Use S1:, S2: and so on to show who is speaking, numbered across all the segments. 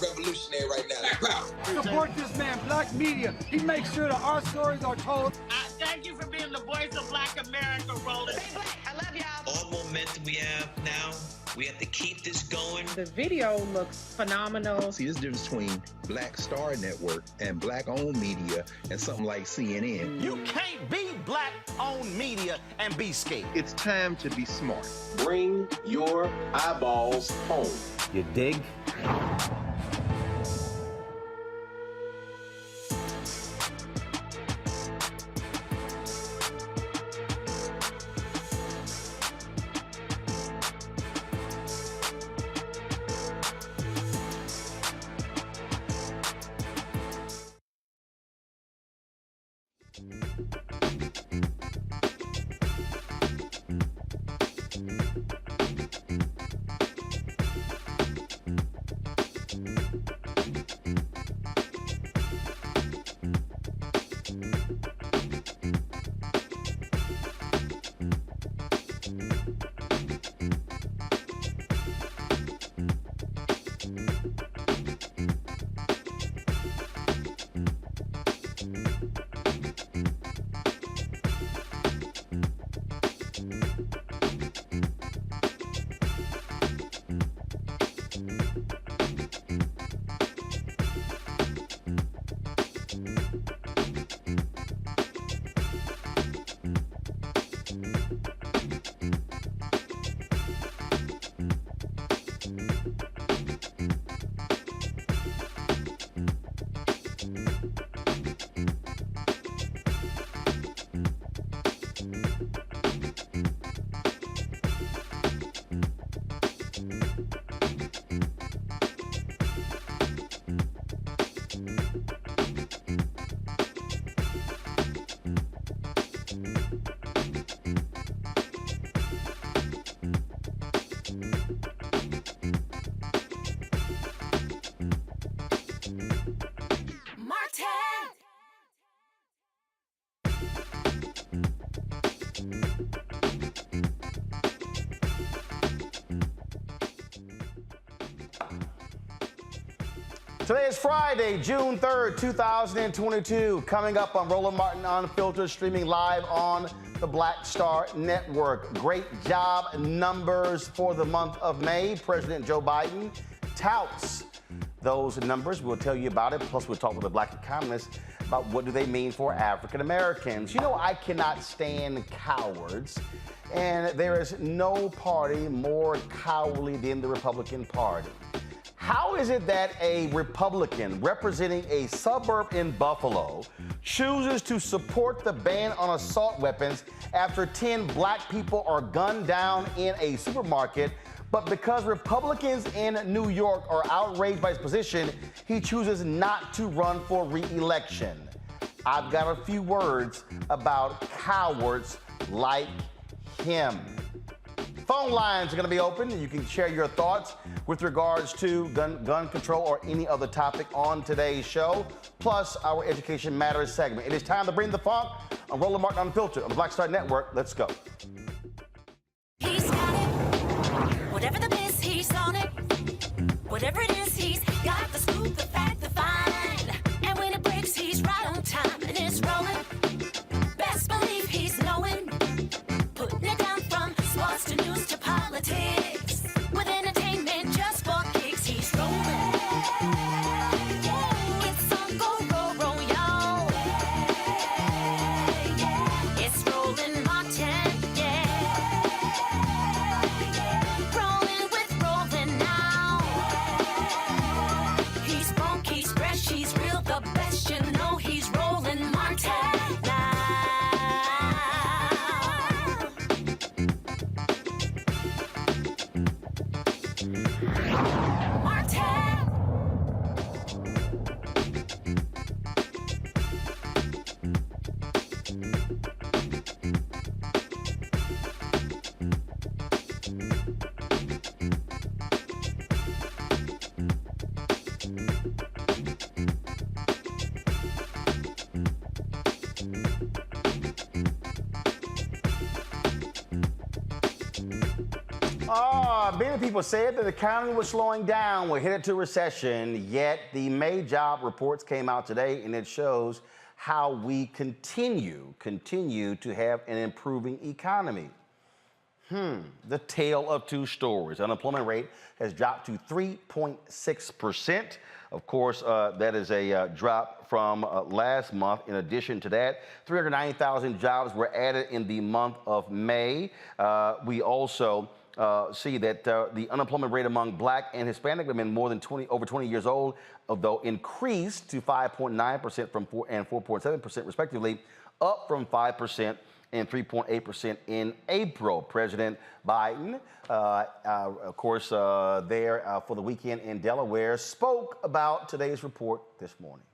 S1: revolutionary right now. Black power.
S2: Support this man, Black media. He makes sure that our stories are told.
S3: Thank you for being the voice of Black America, Roland.
S4: Stay black. I love y'all.
S5: All momentum we have now, we have to keep this going.
S6: The video looks phenomenal.
S7: See, this difference between Black Star Network and Black-owned media and something like CNN.
S8: You can't be Black-owned media and be scared.
S7: It's time to be smart.
S9: Bring your eyeballs home.
S8: You dig? Today is Friday, June 3rd, 2022. Coming up on Roland Martin Unfiltered, streaming live on the Black Star Network. Great job numbers for the month of May. President Joe Biden touts those numbers. We'll tell you about it. Plus, we'll talk with a Black economist about what do they mean for African Americans. You know, I cannot stand cowards. And there is no party more cowardly than the Republican Party. How is it that a Republican representing a suburb in Buffalo chooses to support the ban on assault weapons after 10 black people are gunned down in a supermarket, but because Republicans in New York are outraged by his position, he chooses not to run for re-election? I've got a few words about cowards like him. Phone lines are going to be open, and you can share your thoughts with regards to gun control or any other topic on today's show, plus our Education Matters segment. It is time to bring the funk on Roland Martin Unfiltered on the Black Star Network. Let's go.
S10: He's got it. Whatever the biz, he's on it. Whatever it is, he's got the scoop, the fact, the find. And when it breaks, he's right on time, and it's rolling. Best believe he's knowing. Putting it down from sports to news to politics. With entertainment just for kicks, he's rolling. It's on go, y'all. It's Roland Martin, yeah.
S8: Many people said that the economy was slowing down, we're headed to recession, yet the May job reports came out today, and it shows how we continue to have an improving economy. The tale of two stories. Unemployment rate has dropped to 3.6%. Of course, that is a drop from last month. In addition to that, 390,000 jobs were added in the month of May. We also see that the unemployment rate among Black and Hispanic women over 20 years old, although increased to 5.9% from 4.7% respectively, up from 5% and 3.8% in April. President Biden, of course, there for the weekend in Delaware, spoke about today's report this morning.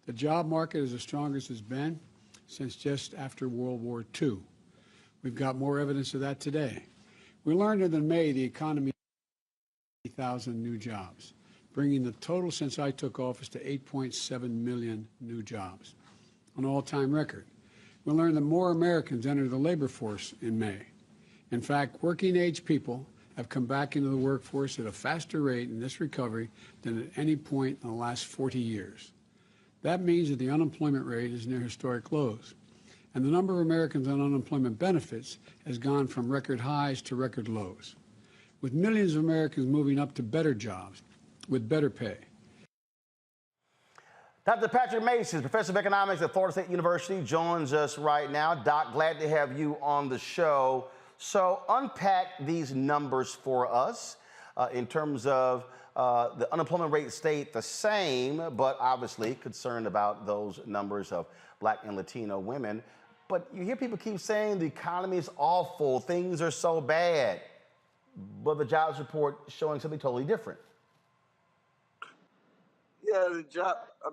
S4: The job market is the strongest it's been since just after World War II. We've got more evidence of that today. We learned in May the economy 80,000 new jobs, bringing the total since I took office to 8.7 million new jobs, an all-time record. We learned that more Americans entered the labor force in May. In fact, working-age people have come back into the workforce at a faster rate in this recovery than at any point in the last 40 years. That means that the unemployment rate is near historic lows, and the number of Americans on unemployment benefits has gone from record highs to record lows, with millions of Americans moving up to better jobs with better pay.
S8: Dr. Patrick Mason, professor of economics at Florida State University, joins us right now. Doc, glad to have you on the show. So unpack these numbers for us in terms of the unemployment rate stayed the same, but obviously concerned about those numbers of Black and Latino women. But you hear people keep saying the economy is awful, things are so bad, but the jobs report showing something totally different.
S11: Yeah,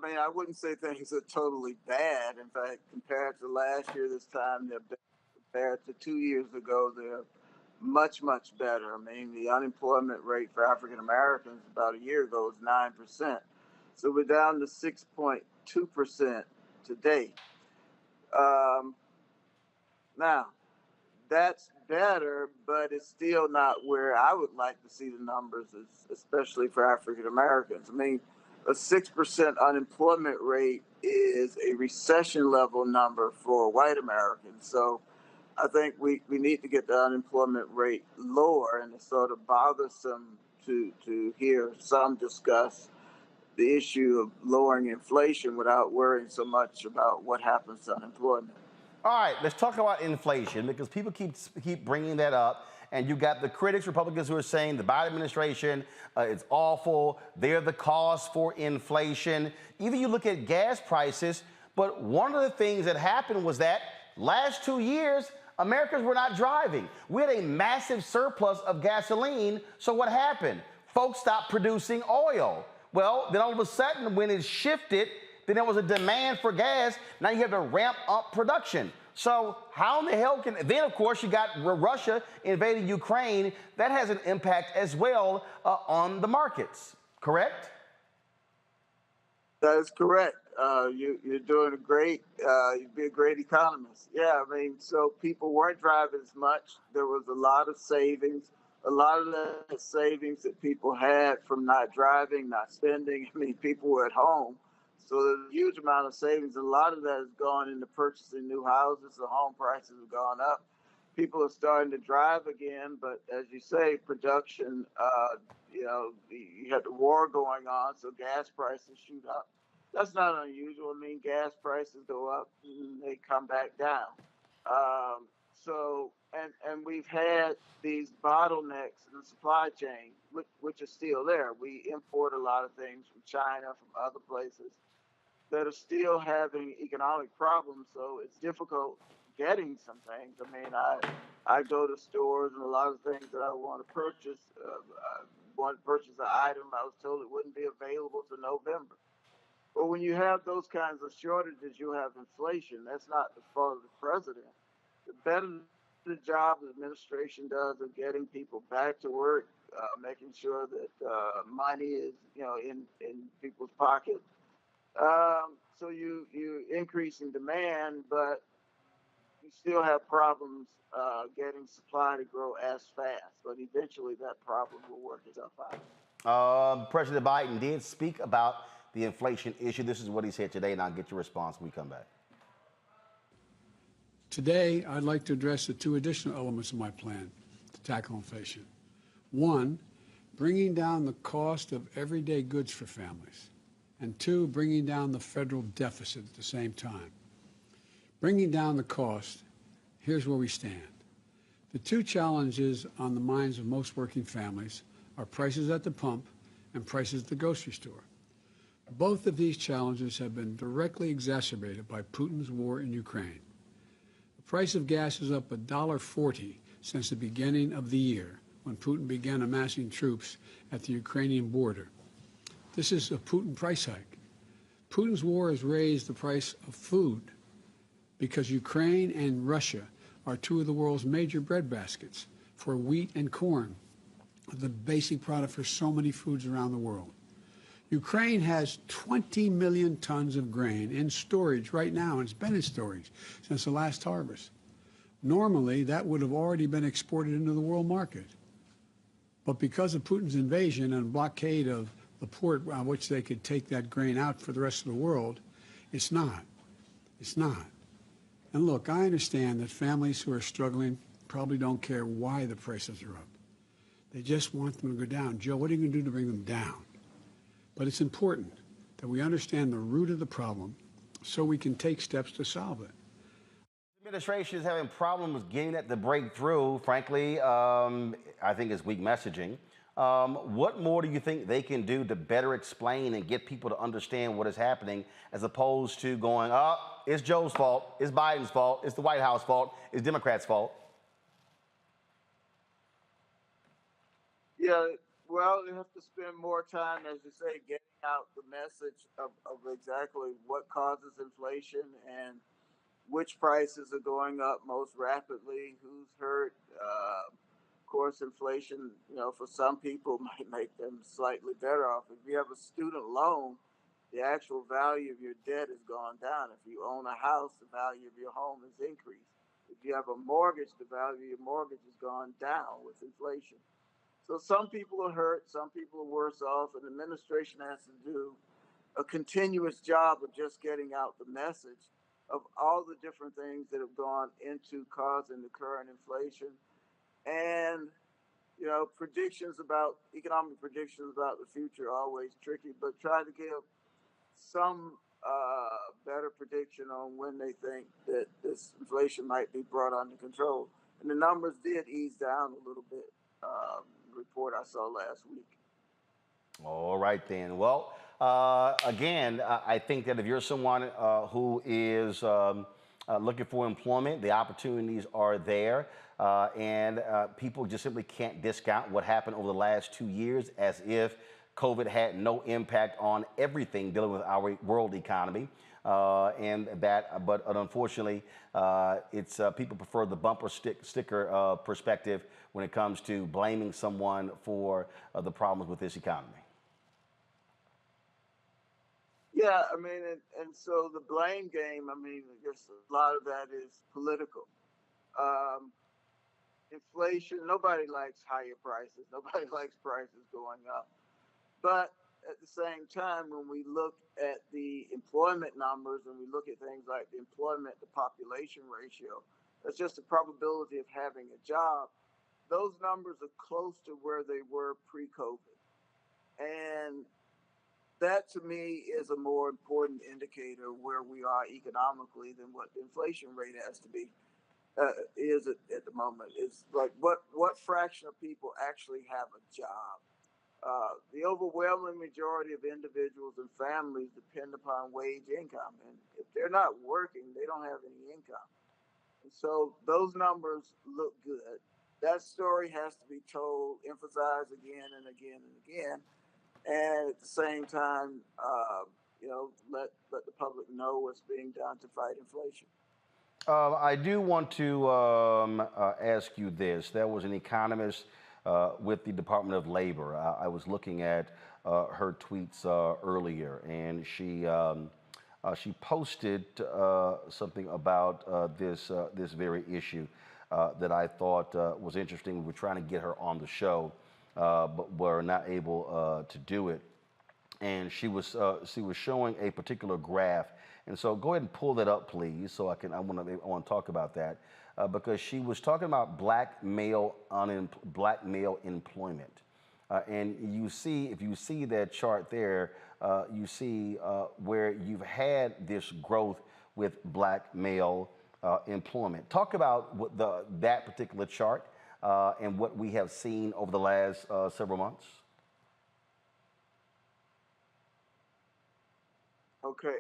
S11: I wouldn't say things are totally bad. In fact, compared to last year, this time, compared to 2 years ago, they're much, much better. I mean, the unemployment rate for African Americans about a year ago was 9%. So we're down to 6.2% today. Now, that's better, but it's still not where I would like to see the numbers, especially for African Americans. I mean, a 6% unemployment rate is a recession level number for white Americans. So I think we need to get the unemployment rate lower, and it's sort of bothersome to hear some discuss the issue of lowering inflation without worrying so much about what happens to unemployment.
S8: All right, let's talk about inflation because people keep bringing that up. And you got the critics, Republicans, who are saying the Biden administration is awful. They're the cause for inflation. Even you look at gas prices. But one of the things that happened was that last 2 years, Americans were not driving. We had a massive surplus of gasoline. So what happened? Folks stopped producing oil. Well, then all of a sudden, when it shifted, then there was a demand for gas. Now you have to ramp up production. So how in the hell then of course you got Russia invading Ukraine. That has an impact as well on the markets, correct?
S11: That is correct. You're doing you'd be a great economist. Yeah, I mean, so people weren't driving as much. There was a lot of savings. A lot of the savings that people had from not driving, not spending. I mean, people were at home. So there's a huge amount of savings. A lot of that has gone into purchasing new houses. The home prices have gone up. People are starting to drive again. But as you say, production, you had the war going on, so gas prices shoot up. That's not unusual. I mean, gas prices go up and they come back down. And we've had these bottlenecks in the supply chain, which are still there. We import a lot of things from China, from other places, that are still having economic problems. So it's difficult getting some things. I mean, I go to stores and a lot of things that I want to purchase. I want to purchase an item. I was told it wouldn't be available till November. But when you have those kinds of shortages, you have inflation. That's not the fault of the president. The better the job the administration does of getting people back to work, making sure that money is, in people's pockets. So you increase in demand, but you still have problems getting supply to grow as fast, but eventually that problem will work itself out.
S8: President Biden did speak about the inflation issue. This is what he said today, and I'll get your response when we come back.
S4: Today, I'd like to address the two additional elements of my plan to tackle inflation. One, bringing down the cost of everyday goods for families. And two, bringing down the federal deficit at the same time. Bringing down the cost, here's where we stand. The two challenges on the minds of most working families are prices at the pump and prices at the grocery store. Both of these challenges have been directly exacerbated by Putin's war in Ukraine. The price of gas is up $1.40 since the beginning of the year, when Putin began amassing troops at the Ukrainian border. This is a Putin price hike. Putin's war has raised the price of food because Ukraine and Russia are two of the world's major breadbaskets for wheat and corn, the basic product for so many foods around the world. Ukraine has 20 million tons of grain in storage right now, and it's been in storage since the last harvest. Normally, that would have already been exported into the world market. But because of Putin's invasion and blockade of the port on which they could take that grain out for the rest of the world, it's not. It's not. And look, I understand that families who are struggling probably don't care why the prices are up. They just want them to go down. Joe, what are you going to do to bring them down? But it's important that we understand the root of the problem so we can take steps to solve it.
S8: The administration is having problems getting at the breakthrough. Frankly, I think it's weak messaging. What more do you think they can do to better explain and get people to understand what is happening, as opposed to going, it's Joe's fault, it's Biden's fault, it's the White House fault, it's Democrats' fault?
S11: Yeah, well, you have to spend more time, as you say, getting out the message of exactly what causes inflation and which prices are going up most rapidly, who's hurt. Of course, inflation, for some people might make them slightly better off. If you have a student loan, the actual value of your debt has gone down. If you own a house, the value of your home has increased. If you have a mortgage, the value of your mortgage has gone down with inflation. So some people are hurt, some people are worse off, and the administration has to do a continuous job of just getting out the message of all the different things that have gone into causing the current inflation. And, economic predictions about the future are always tricky, but try to give some better prediction on when they think that this inflation might be brought under control. And the numbers did ease down a little bit. Report I saw last week.
S8: All right, then. Well, again, I think that if you're someone who is looking for employment, the opportunities are there, and people just simply can't discount what happened over the last 2 years as if COVID had no impact on everything dealing with our world economy. But unfortunately, it's people prefer the bumper sticker perspective when it comes to blaming someone for the problems with this economy.
S11: Yeah, and so the blame game, I guess a lot of that is political. Inflation, nobody likes higher prices. Nobody likes prices going up. But at the same time, when we look at the employment numbers and we look at things like the employment to population ratio, that's just the probability of having a job. Those numbers are close to where they were pre-COVID. And that, to me, is a more important indicator where we are economically than what the inflation rate has to be, is at the moment. It's like what fraction of people actually have a job? The overwhelming majority of individuals and families depend upon wage income. And if they're not working, they don't have any income. And so those numbers look good. That story has to be told, emphasized again and again and again. And at the same time, let the public know what's being done to fight inflation.
S8: I do want to ask you this. There was an economist with the Department of Labor. I was looking at her tweets earlier, and she She posted something about this very issue that I thought was interesting. We were trying to get her on the show, but were not able to do it. And she was showing a particular graph. And so go ahead and pull that up, please, so I want to talk about that because she was talking about black male employment. And you see, if you see that chart there, you see where you've had this growth with black male employment. Talk about what that particular chart and what we have seen over the last several months.
S11: Okay,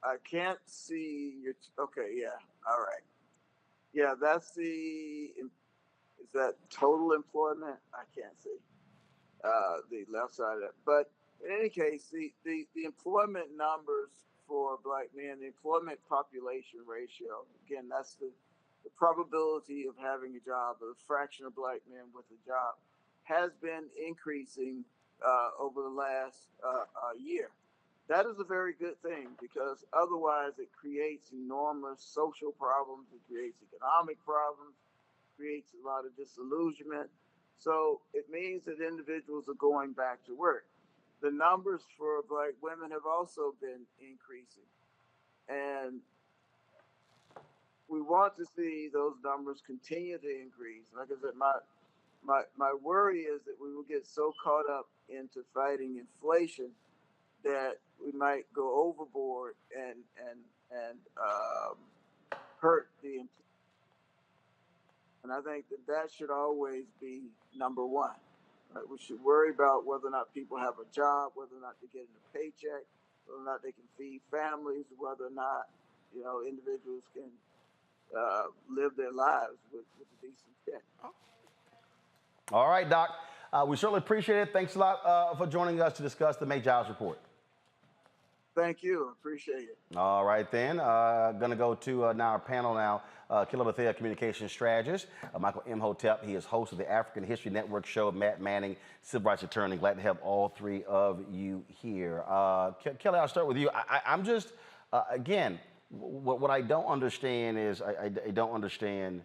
S11: I can't see your. Okay, yeah, all right. Yeah, that's is that total employment? I can't see the left side of it. But in any case, the employment numbers for black men, the employment population ratio, again, that's the probability of having a job, the fraction of black men with a job, has been increasing over the last year. That is a very good thing because otherwise it creates enormous social problems, it creates economic problems, creates a lot of disillusionment. So it means that individuals are going back to work. The numbers for black women have also been increasing. And we want to see those numbers continue to increase. Like I said, my worry is that we will get so caught up into fighting inflation that we might go overboard and hurt the employee. And I think that should always be number one. Right? We should worry about whether or not people have a job, whether or not they're getting a paycheck, whether or not they can feed families, whether or not individuals can live their lives with a decent check.
S8: All right, Doc. We certainly appreciate it. Thanks a lot for joining us to discuss the May Jobs Report.
S11: Thank you. Appreciate it.
S8: All right, then. Going to go to now our panel now. Killer Bethea, communication strategist. Michael Imhotep, he is host of the African History Network show. Matt Manning, civil rights attorney. Glad to have all three of you here. Kelly, I'll start with you. I'm just, again, what I don't understand is I don't understand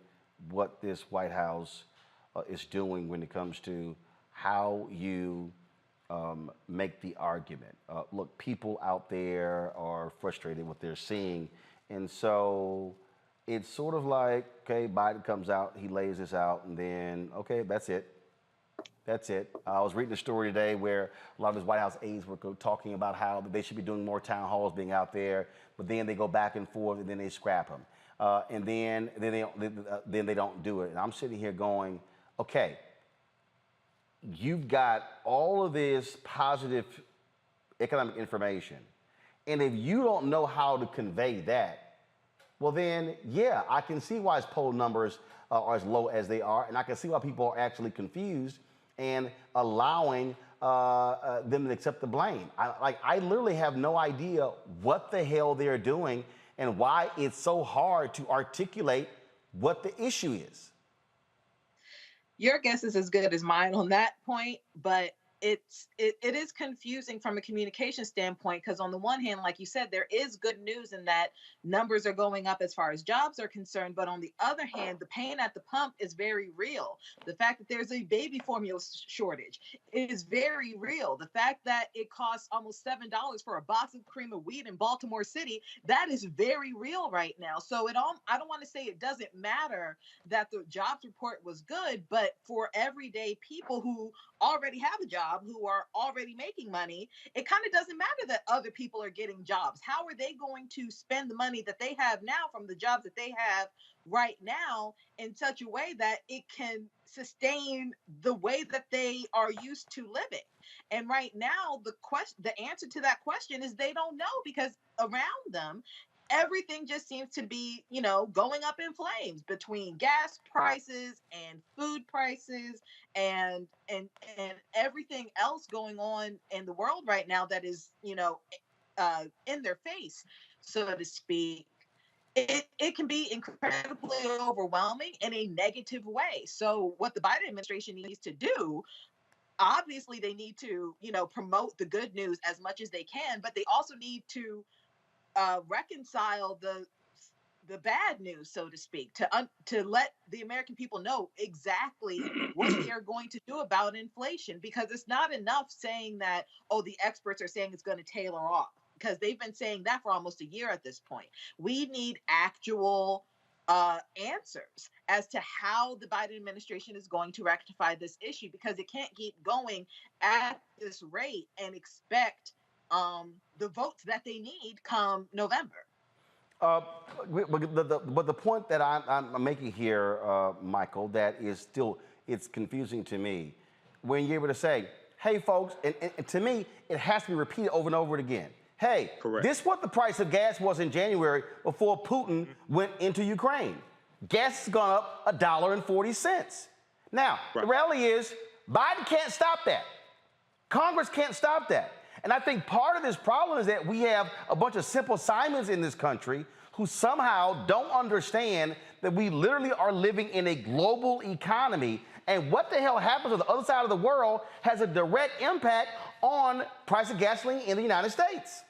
S8: what this White House is doing when it comes to how you make the argument. Look, people out there are frustrated with what they're seeing. And so it's sort of like, okay, Biden comes out, he lays this out, and then, okay, that's it. That's it. I was reading a story today where a lot of his White House aides were talking about how they should be doing more town halls being out there, but then they go back and forth and then they scrap them. And then they don't do it. And I'm sitting here going, okay, you've got all of this positive economic information, and if you don't know how to convey that, well then, yeah, I can see why his poll numbers are as low as they are, and I can see why people are actually confused and allowing them to accept the blame. I literally have no idea what the hell they're doing and why it's so hard to articulate what the issue is.
S6: Your guess is as good as mine on that point, but it is confusing from a communication standpoint because on the one hand, like you said, there is good news in that numbers are going up as far as jobs are concerned, but on the other hand, the pain at the pump is very real. The fact that there's a baby formula shortage is very real. The fact that it costs almost $7 for a box of cream of wheat in Baltimore City, that is very real right now. So I don't want to say it doesn't matter that the jobs report was good, but for everyday people who already have a job, who are already making money, it kind of doesn't matter that other people are getting jobs. How are they going to spend the money that they have now from the jobs that they have right now in such a way that it can sustain the way that they are used to living? And right now, the answer to that question is they don't know, because around them, everything just seems to be, going up in flames between gas prices and food prices and everything else going on in the world right now that is, in their face, so to speak. It can be incredibly overwhelming in a negative way. So what the Biden administration needs to do, obviously they need to, promote the good news as much as they can, but they also need to reconcile the bad news, so to speak, to let the American people know exactly what they are going to do about inflation, because it's not enough saying that, oh, the experts are saying it's going to tailor off, because they've been saying that for almost a year at this point. We need actual answers as to how the Biden administration is going to rectify this issue, because it can't keep going at this rate and expect the votes that they need come November.
S8: But the point that I'm making here, Michael, that is still, it's confusing to me. When you're able to say, hey, folks, and to me, it has to be repeated over and over again. Hey, this is what the price of gas was in January before Putin went into Ukraine. Gas has gone up $1.40. Now, the reality is, Biden can't stop that. Congress can't stop that. And I think part of this problem is that we have a bunch of simple Simons in this country who somehow don't understand that we literally are living in a global economy, and what the hell happens on the other side of the world has a direct impact on price of gasoline in the United States.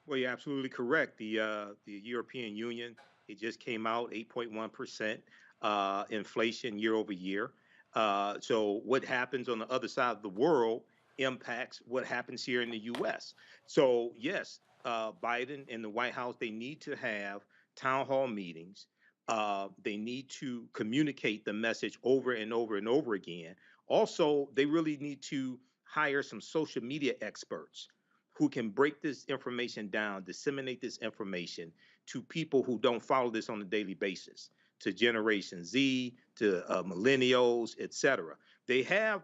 S12: Well, you're absolutely correct. The European Union, it just came out 8.1% inflation year over year. So what happens on the other side of the world impacts what happens here in the U.S. So yes, Biden and the White House, they need to have town hall meetings. They need to communicate the message over and over and over again. Also, they really need to hire some social media experts who can break this information down, disseminate this information to people who don't follow this on a daily basis, to Generation Z, to millennials, et cetera. They have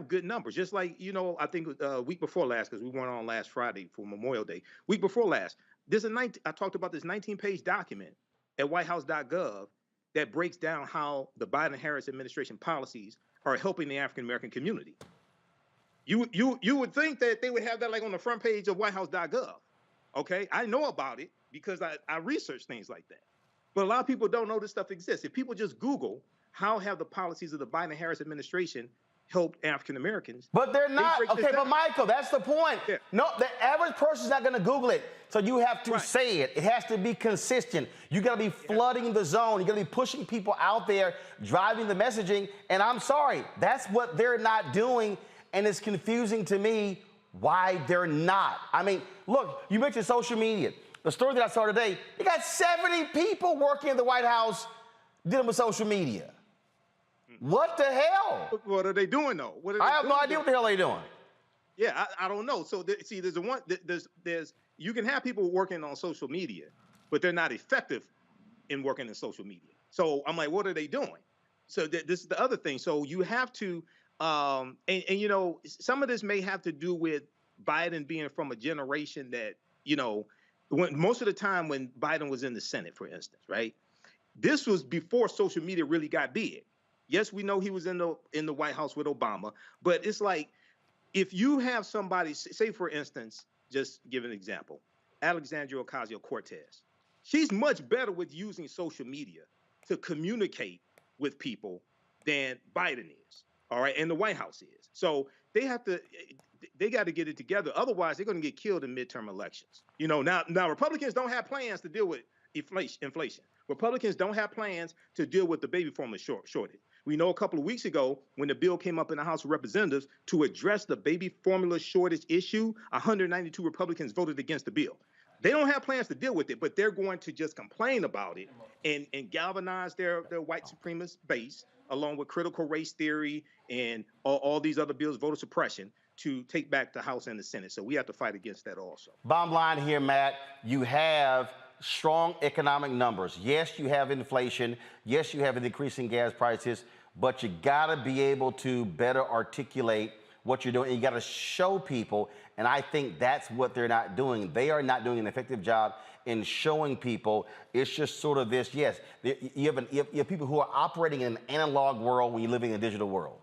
S12: good numbers, just like, you know, I think week before last, because we went on last Friday for Memorial Day. Week before last, I talked about this 19-page document at whitehouse.gov that breaks down how the Biden-Harris administration policies are helping the African-American community. You would think that they would have that like on the front page of whitehouse.gov. Okay, I know about it because I research things like that. But a lot of people don't know this stuff exists. If people just Google, how have the policies of the Biden-Harris administration helped African Americans?
S8: But they're not. Okay, but Michael, that's the point. Yeah. No, the average person's not going to Google it. So you have to say it. It has to be consistent. You got to be flooding the zone. You got to be pushing people out there, driving the messaging. And I'm sorry, that's what they're not doing. And it's confusing to me why they're not. I mean, look, you mentioned social media. The story that I saw today, you got 70 people working in the White House dealing with social media. What the hell?
S12: What are they doing, though?
S8: I have no idea what the hell they're doing.
S12: Yeah, I don't know. So, see, you can have people working on social media, but they're not effective in working in social media. So I'm like, what are they doing? So this is the other thing. So you have to, and you know, some of this may have to do with Biden being from a generation that, you know, most of the time when Biden was in the Senate, for instance, right? This was before social media really got big. Yes, we know he was in the White House with Obama, but it's like if you have somebody, say for instance, just give an example, Alexandria Ocasio-Cortez. She's much better with using social media to communicate with people than Biden is, all right, and the White House is. So they got to get it together. Otherwise, they're going to get killed in midterm elections. You know, now Republicans don't have plans to deal with inflation. Republicans don't have plans to deal with the baby formula shortage. We know a couple of weeks ago when the bill came up in the House of Representatives to address the baby formula shortage issue, 192 Republicans voted against the bill. They don't have plans to deal with it, but they're going to just complain about it and galvanize their white supremacist base, along with critical race theory and all these other bills, voter suppression, to take back the House and the Senate. So we have to fight against that also.
S8: Bottom line here, Matt, you have strong economic numbers. Yes, you have inflation. Yes, you have an increasing gas prices, but you got to be able to better articulate what you're doing. And you got to show people, and I think that's what they're not doing. They are not doing an effective job in showing people. It's just sort of this, yes, you have people who are operating in an analog world when you're living in a digital world.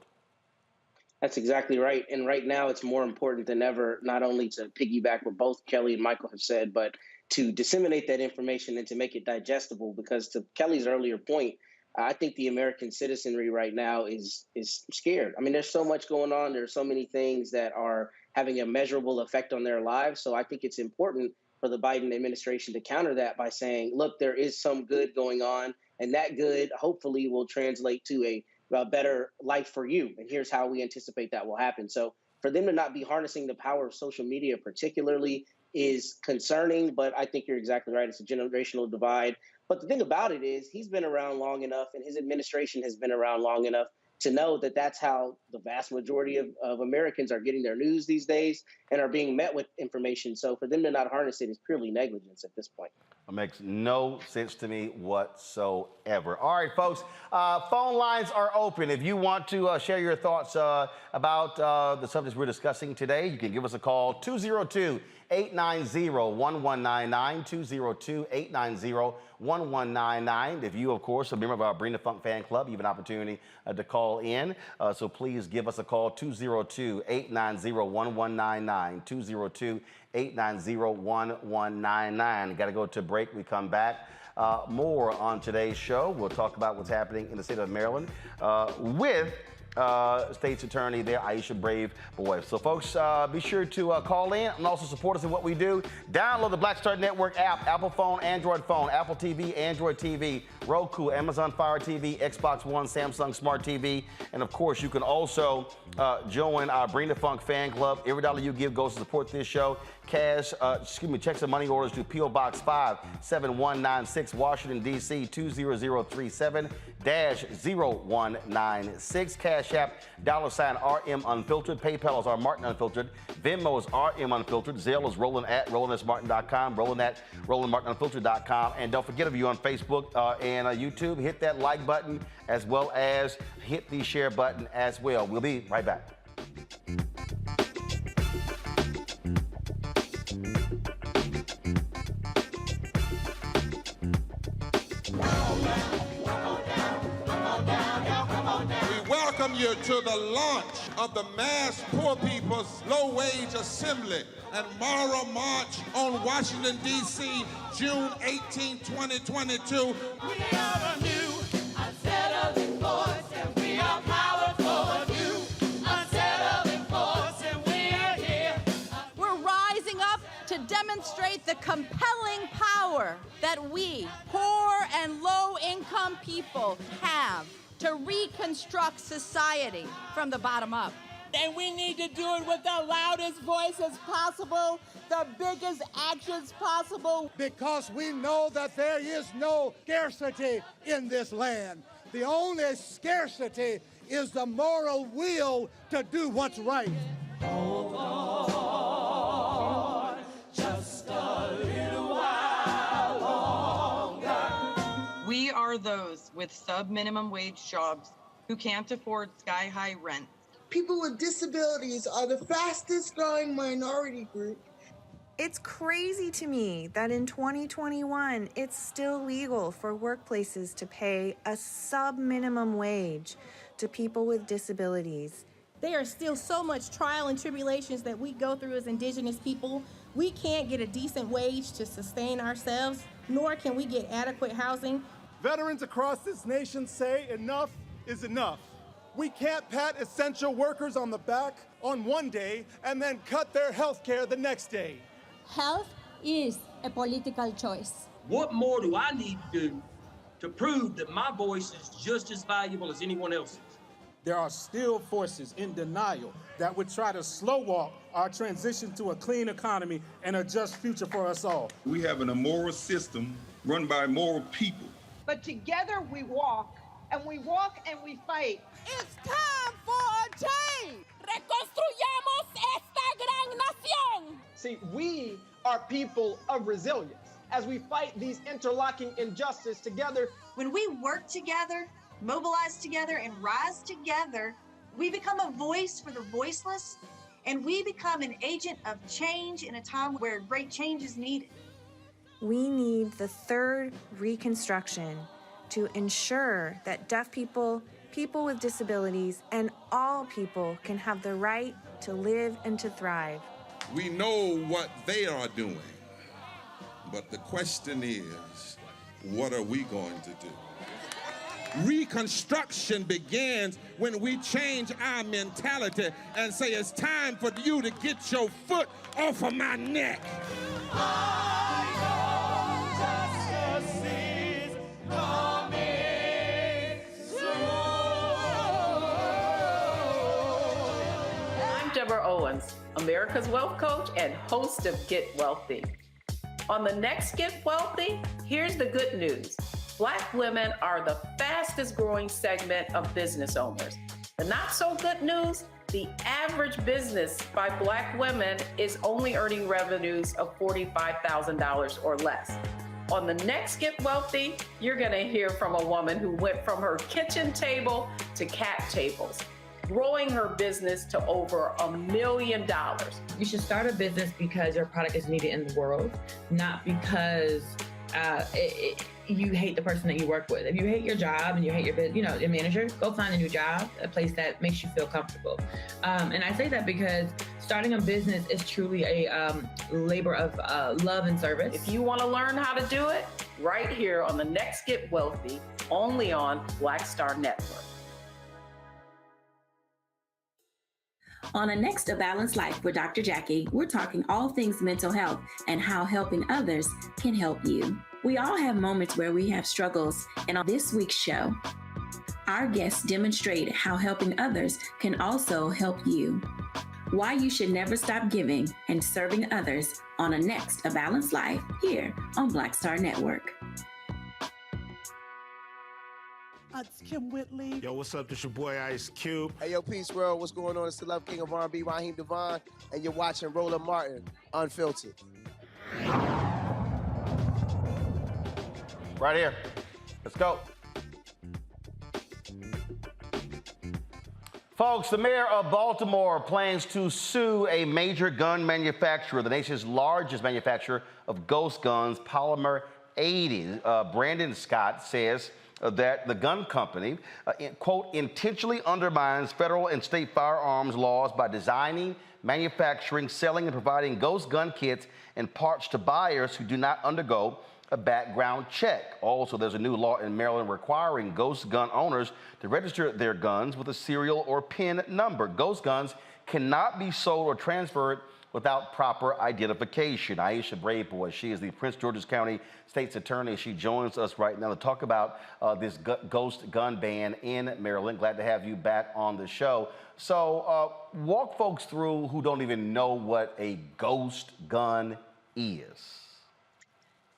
S13: That's exactly right. And right now it's more important than ever, not only to piggyback what both Kelly and Michael have said, but to disseminate that information and to make it digestible. Because to Kelly's earlier point, I think the American citizenry right now is scared. I mean, there's so much going on. There's so many things that are having a measurable effect on their lives. So I think it's important for the Biden administration to counter that by saying, look, there is some good going on, and that good hopefully will translate to a better life for you. And here's how we anticipate that will happen. So for them to not be harnessing the power of social media particularly is concerning, but I think you're exactly right. It's a generational divide. But the thing about it is he's been around long enough and his administration has been around long enough to know that that's how the vast majority of Americans are getting their news these days and are being met with information. So for them to not harness it is purely negligence at this point.
S8: It makes no sense to me whatsoever. All right, folks, phone lines are open. If you want to share your thoughts about the subjects we're discussing today, you can give us a call, 202-890-1199, 202-890-1199. If you, of course, are a member of our Bring the Funk fan club, you have an opportunity to call in. So please give us a call, 202-890-1199, 202-890-1199. Got to go to break. We come back. More on today's show. We'll talk about what's happening in the state of Maryland with State's Attorney there, Aisha Brave Boy. So, folks, be sure to call in and also support us in what we do. Download the Black Star Network app, Apple phone, Android phone, Apple TV, Android TV, Roku, Amazon Fire TV, Xbox One, Samsung Smart TV. And, of course, you can also join our Bring the Funk fan club. Every dollar you give goes to support this show. Checks and money orders to P.O. Box 57196, Washington, D.C. 20037-0196. Cash App, $RM Unfiltered. PayPal is our Martin Unfiltered. Venmo is RM Unfiltered. Zelle is Roland at RolandSMartin.com. Roland at RolandMartinUnfiltered.com. And don't forget, if you're on Facebook and YouTube, hit that like button as well as hit the share button as well. We'll be right back.
S1: Welcome you to the launch of the Mass Poor People's Low Wage Assembly and Moral March on Washington, D.C., June 18, 2022.
S3: We are a new, unsettling force, and we are powerful. New, unsettling force, and we are here.
S14: We're rising up to demonstrate the compelling power that we, poor and low-income people, have to reconstruct society from the bottom up.
S3: And we need to do it with the loudest voices possible, the biggest actions possible.
S2: Because we know that there is no scarcity in this land. The only scarcity is the moral will to do what's right.
S3: Hold on, just a little while longer.
S15: We are those with sub-minimum wage jobs who can't afford sky-high rent.
S16: People with disabilities are the fastest growing minority group.
S17: It's crazy to me that in 2021, it's still legal for workplaces to pay a sub-minimum wage to people with disabilities.
S18: There are still so much trial and tribulations that we go through as Indigenous people. We can't get a decent wage to sustain ourselves, nor can we get adequate housing.
S19: Veterans across this nation say enough is enough. We can't pat essential workers on the back on one day and then cut their health care the next day.
S20: Health is a political choice.
S21: What more do I need to do to prove that my voice is just as valuable as anyone else's?
S22: There are still forces in denial that would try to slow walk our transition to a clean economy and a just future for us all.
S23: We have an immoral system run by immoral people.
S24: But together we walk, and we fight.
S3: It's time for a change. Reconstruyamos esta gran nación.
S25: See, we are people of resilience. As we fight these interlocking injustices together.
S26: When we work together, mobilize together, and rise together, we become a voice for the voiceless, and we become an agent of change in a time where great change is needed.
S17: We need the third Reconstruction to ensure that deaf people, people with disabilities, and all people can have the right to live and to thrive.
S1: We know what they are doing, but the question is, what are we going to do? Reconstruction begins when we change our mentality and say it's time for you to get your foot off of my neck.
S3: I know justice is coming soon.
S4: I'm Deborah Owens, America's Wealth Coach and host of Get Wealthy. On the next Get Wealthy, here's the good news. Black women are the fastest growing segment of business owners. The not so good news, the average business by Black women is only earning revenues of $45,000 or less. On the next Get Wealthy, you're gonna hear from a woman who went from her kitchen table to cat tables, growing her business to over $1 million.
S5: You should start a business because your product is needed in the world, not because you hate the person that you work with. If you hate your job and you hate your manager, go find a new job, a place that makes you feel comfortable. And I say that because starting a business is truly a labor of love and service.
S4: If you want to learn how to do it, right here on the next Get Wealthy, only on Black Star Network.
S7: On the next A Balanced Life with Dr. Jackie, we're talking all things mental health and how helping others can help you. We all have moments where we have struggles, and on this week's show, our guests demonstrate how helping others can also help you. Why you should never stop giving and serving others on the next A Balanced Life here on Black Star Network.
S9: It's Kim Whitley.
S10: Yo, what's up? This your boy Ice Cube.
S11: Hey, yo, Peace World. What's going on? It's the Love King of R&B, Raheem Devon, and you're watching Roland Martin, Unfiltered.
S8: Right here. Let's go. Folks, the mayor of Baltimore plans to sue a major gun manufacturer, the nation's largest manufacturer of ghost guns, Polymer 80. Brandon Scott says that the gun company, quote, intentionally undermines federal and state firearms laws by designing, manufacturing, selling, and providing ghost gun kits and parts to buyers who do not undergo a background check. Also, there's a new law in Maryland requiring ghost gun owners to register their guns with a serial or PIN number. Ghost guns cannot be sold or transferred without proper identification. Aisha Braveboy, she is the Prince George's County State's Attorney. She joins us right now to talk about this ghost gun ban in Maryland. Glad to have you back on the show. So walk folks through who don't even know what a ghost gun is.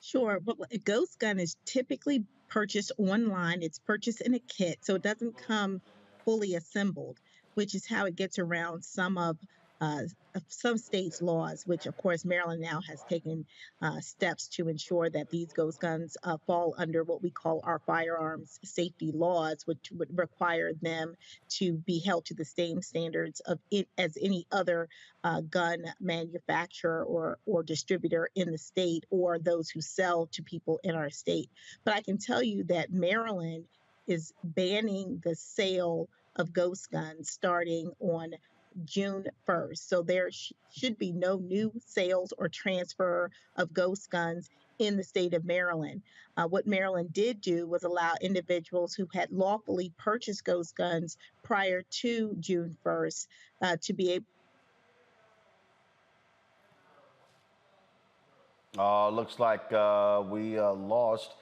S27: Sure. Well, a ghost gun is typically purchased online. It's purchased in a kit, so it doesn't come fully assembled, which is how it gets around some states' laws, which of course Maryland now has taken steps to ensure that these ghost guns fall under what we call our firearms safety laws, which would require them to be held to the same standards of it as any other gun manufacturer or distributor in the state, or those who sell to people in our state. But I can tell you that Maryland is banning the sale of ghost guns starting on June 1st. So there should be no new sales or transfer of ghost guns in the state of Maryland. What Maryland did do was allow individuals who had lawfully purchased ghost guns prior to June 1st to be able.
S8: Looks like we lost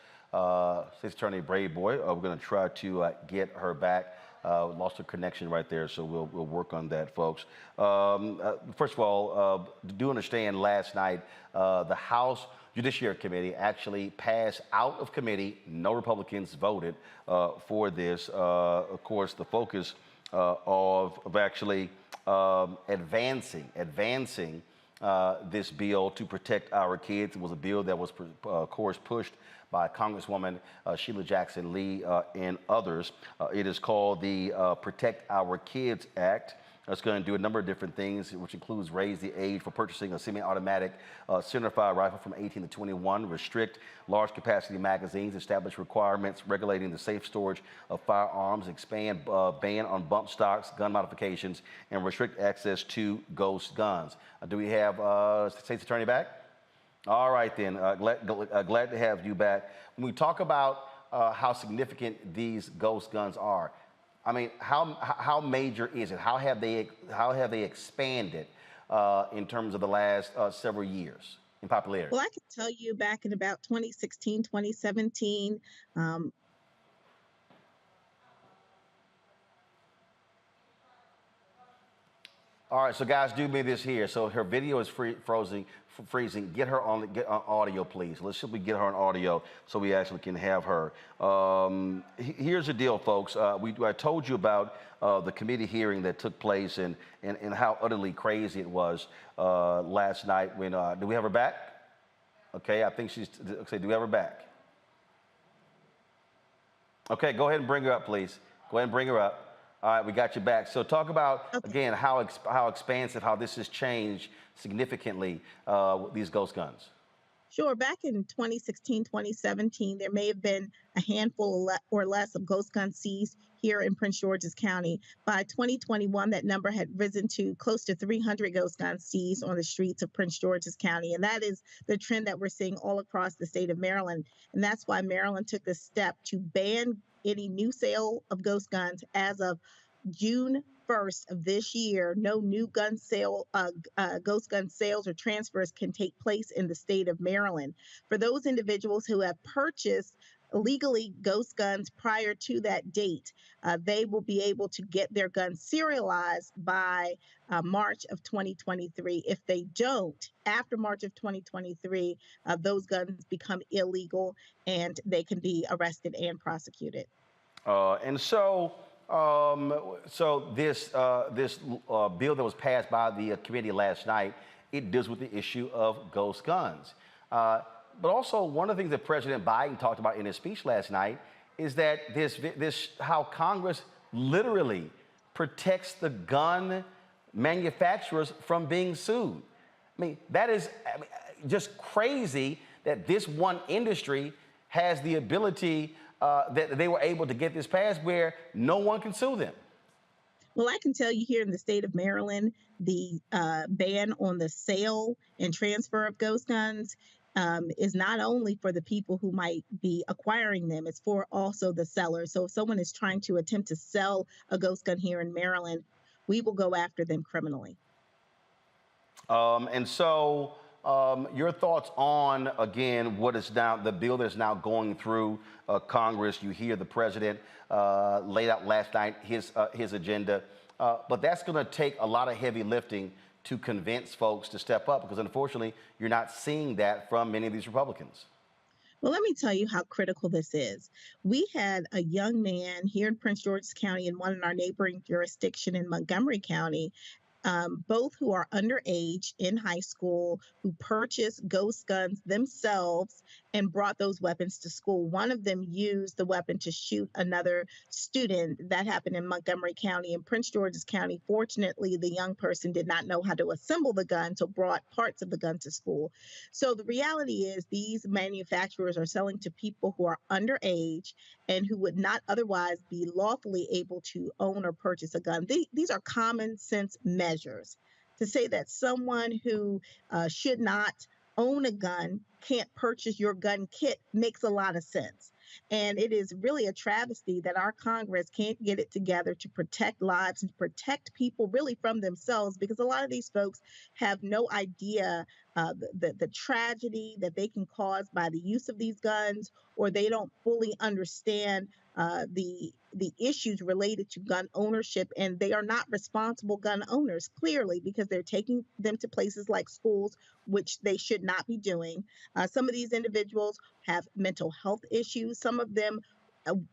S8: State's Attorney Braveboy. We're going to try to get her back. Lost her connection right there, so we'll work on that, folks. First of all, do understand last night the House Judiciary Committee actually passed out of committee. No Republicans voted for this. Of course, the focus of actually advancing this bill to protect our kids. It was a bill that was, of course, pushed by Congresswoman Sheila Jackson Lee and others. It is called the Protect Our Kids Act. It's going to do a number of different things, which includes raise the age for purchasing a semi-automatic centerfire rifle from 18 to 21, restrict large capacity magazines, establish requirements regulating the safe storage of firearms, expand ban on bump stocks, gun modifications, and restrict access to ghost guns. Do we have State's Attorney back? All right, then. Glad to have you back. When we talk about how significant these ghost guns are, I mean, how major is it? How have they expanded in terms of the last several years? in popularity?
S27: Well, I can tell you back in about 2016, 2017,
S8: All right, so guys, do me this here. So her video is freezing. Get her on audio, please. Let's simply get her on audio so we actually can have her. Here's the deal, folks. I told you about the committee hearing that took place and how utterly crazy it was last night. When do we have her back? Okay, I think she's. Okay, do we have her back? Okay, go ahead and bring her up, please. Go ahead and bring her up. All right, we got you back. So talk about, again, how expansive, how this has changed significantly, these ghost guns.
S27: Sure. Back in 2016, 2017, there may have been a handful or less of ghost guns seized here in Prince George's County. By 2021, that number had risen to close to 300 ghost guns seized on the streets of Prince George's County. And that is the trend that we're seeing all across the state of Maryland. And that's why Maryland took the step to ban any new sale of ghost guns as of June 1st of this year. No new gun sale, ghost gun sales or transfers can take place in the state of Maryland. For those individuals who have purchased legally ghost guns prior to that date, they will be able to get their guns serialized by March of 2023. If they don't, after March of 2023, those guns become illegal and they can be arrested and prosecuted.
S8: So this bill that was passed by the committee last night, it deals with the issue of ghost guns. But also, one of the things that President Biden talked about in his speech last night is that how Congress literally protects the gun manufacturers from being sued. I mean, that is just crazy that this one industry has the ability that they were able to get this passed where no one can sue them.
S27: Well, I can tell you here in the state of Maryland, the ban on the sale and transfer of ghost guns is not only for the people who might be acquiring them, it's for also the sellers. So if someone is trying to attempt to sell a ghost gun here in Maryland, we will go after them criminally.
S8: Your thoughts on, again, what is now the bill that's now going through Congress. You hear the president laid out last night his agenda, but that's going to take a lot of heavy lifting to convince folks to step up, because unfortunately, you're not seeing that from many of these Republicans.
S27: Well, let me tell you how critical this is. We had a young man here in Prince George's County and one in our neighboring jurisdiction in Montgomery County, both who are underage in high school, who purchased ghost guns themselves and brought those weapons to school. One of them used the weapon to shoot another student. That happened in Montgomery County. In Prince George's County, fortunately, the young person did not know how to assemble the gun, so brought parts of the gun to school. So the reality is these manufacturers are selling to people who are underage and who would not otherwise be lawfully able to own or purchase a gun. These are common sense measures. To say that someone who should not own a gun can't purchase your gun kit makes a lot of sense. And it is really a travesty that our Congress can't get it together to protect lives and protect people really from themselves, because a lot of these folks have no idea the tragedy that they can cause by the use of these guns, or they don't fully understand the issues related to gun ownership, and they are not responsible gun owners, clearly, because they're taking them to places like schools, which they should not be doing. Some of these individuals have mental health issues. Some of them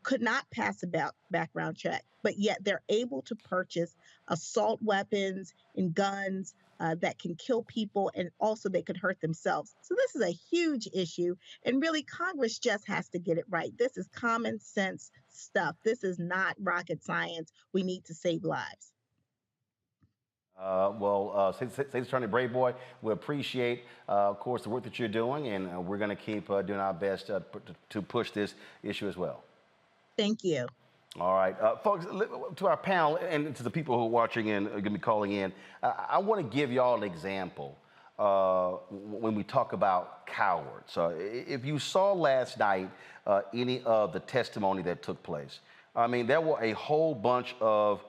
S27: could not pass a background check, but yet they're able to purchase assault weapons and guns that can kill people, and also they could hurt themselves. So this is a huge issue, and really Congress just has to get it right. This is common sense stuff. This is not rocket science. We need to save lives.
S8: State's Attorney Brave Boy, we appreciate, of course, the work that you're doing, and we're going to keep doing our best to push this issue as well.
S27: Thank you.
S8: All right, folks, to our panel and to the people who are watching and are going to be calling in, I want to give y'all an example when we talk about cowards. If you saw last night any of the testimony that took place, I mean, there were a whole bunch of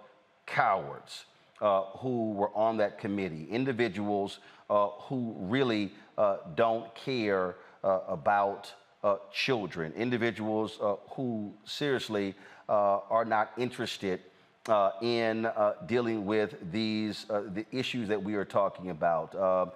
S8: cowards who were on that committee, individuals who really don't care about children, individuals who seriously are not interested in dealing with the issues that we are talking about.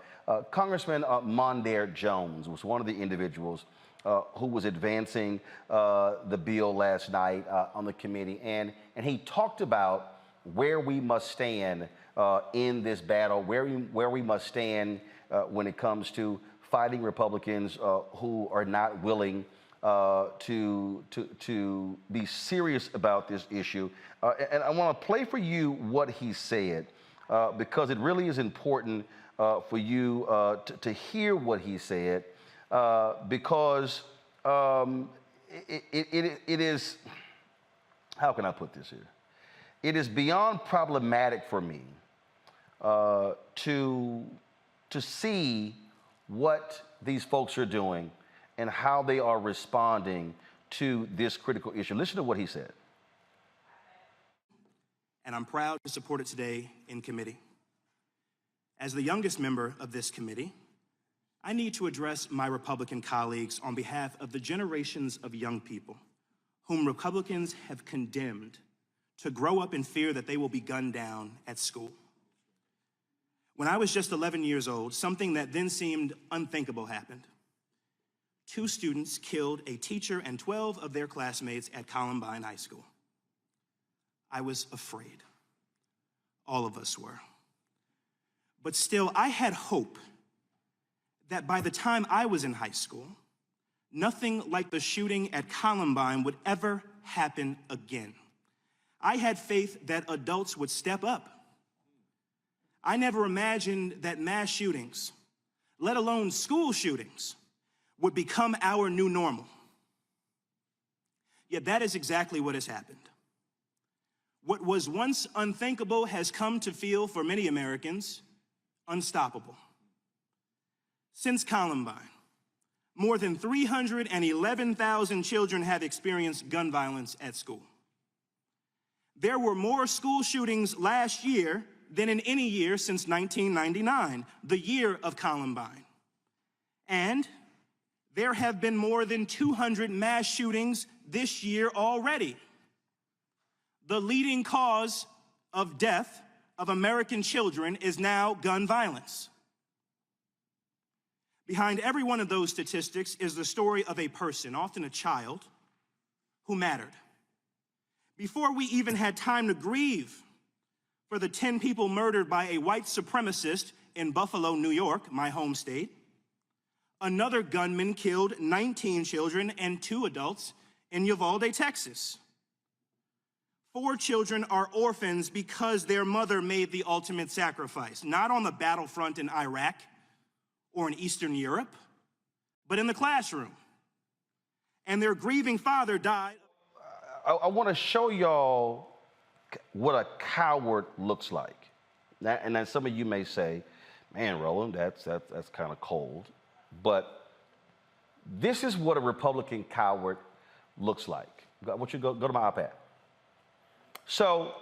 S8: Congressman Mondaire Jones was one of the individuals who was advancing the bill last night on the committee, and he talked about where we must stand in this battle, where we must stand when it comes to fighting Republicans who are not willing to be serious about this issue. And I want to play for you what he said because it really is important for you to hear what he said because it is, how can I put this here? It is beyond problematic for me to see what these folks are doing and how they are responding to this critical issue. Listen to what he said.
S2: And I'm proud to support it today in committee. As the youngest member of this committee, I need to address my Republican colleagues on behalf of the generations of young people whom Republicans have condemned to grow up in fear that they will be gunned down at school. When I was just 11 years old, something that then seemed unthinkable happened. 2 students killed a teacher and 12 of their classmates at Columbine High School. I was afraid. All of us were. But still, I had hope that by the time I was in high school, nothing like the shooting at Columbine would ever happen again. I had faith that adults would step up. I never imagined that mass shootings, let alone school shootings, would become our new normal. Yet that is exactly what has happened. What was once unthinkable has come to feel, for many Americans, unstoppable. Since Columbine, more than 311,000 children have experienced gun violence at school. There were more school shootings last year than in any year since 1999, the year of Columbine. And there have been more than 200 mass shootings this year already. The leading cause of death of American children is now gun violence. Behind every one of those statistics is the story of a person, often a child, who mattered. Before we even had time to grieve for the 10 people murdered by a white supremacist in Buffalo, New York, my home state, another gunman killed 19 children and 2 adults in Uvalde, Texas. 4 children are orphans because their mother made the ultimate sacrifice, not on the battlefront in Iraq or in Eastern Europe, but in the classroom. And their grieving father died.
S8: I want to show y'all what a coward looks like. And then some of you may say, man, Roland, that's kind of cold. But this is what a Republican coward looks like. I want you to go to my iPad. So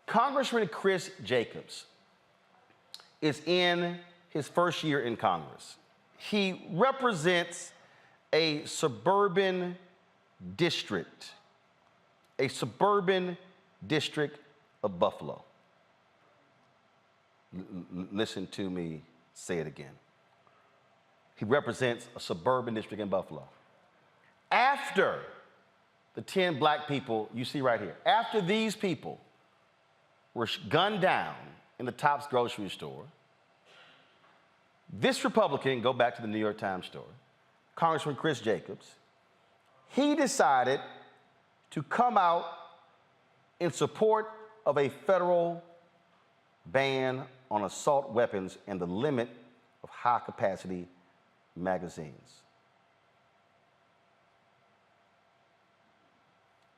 S8: Congressman Chris Jacobs is in his first year in Congress. He represents a suburban district of Buffalo. Listen to me say it again. He represents a suburban district in Buffalo. After the 10 black people you see right here, after these people were gunned down in the Tops grocery store, this Republican, go back to the New York Times story, Congressman Chris Jacobs, he decided to come out in support of a federal ban on assault weapons and the limit of high-capacity magazines.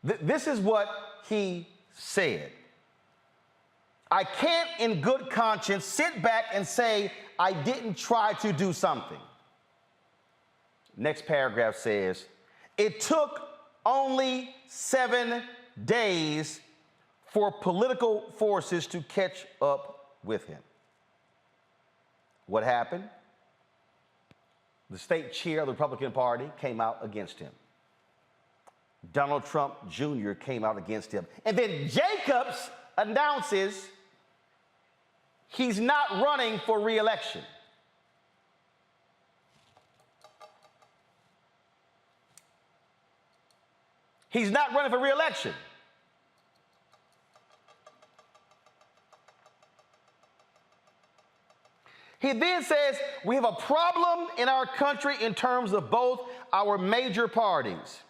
S8: This is what he said. I can't in good conscience sit back and say I didn't try to do something. Next paragraph says, it took only 7 days for political forces to catch up with him. What happened? the state chair of the Republican Party, came out against him. Donald Trump Jr. came out against him. And then Jacobs announces he's not running for re-election. He's not running for re-election. He then says, we have a problem in our country in terms of both our major parties.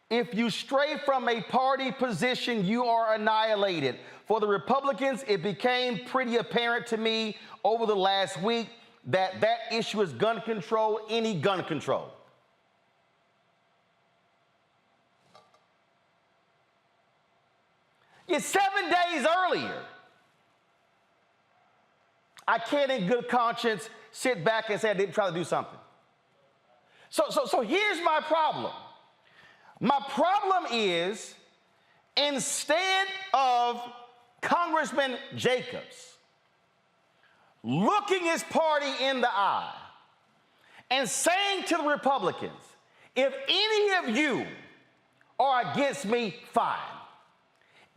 S8: If you stray from a party position, you are annihilated. For the Republicans, it became pretty apparent to me over the last week that that issue is gun control, any gun control. Yet 7 days earlier, I can't in good conscience sit back and say I didn't try to do something. So here's my problem. My problem is, instead of Congressman Jacobs looking his party in the eye and saying to the Republicans, if any of you are against me, fine.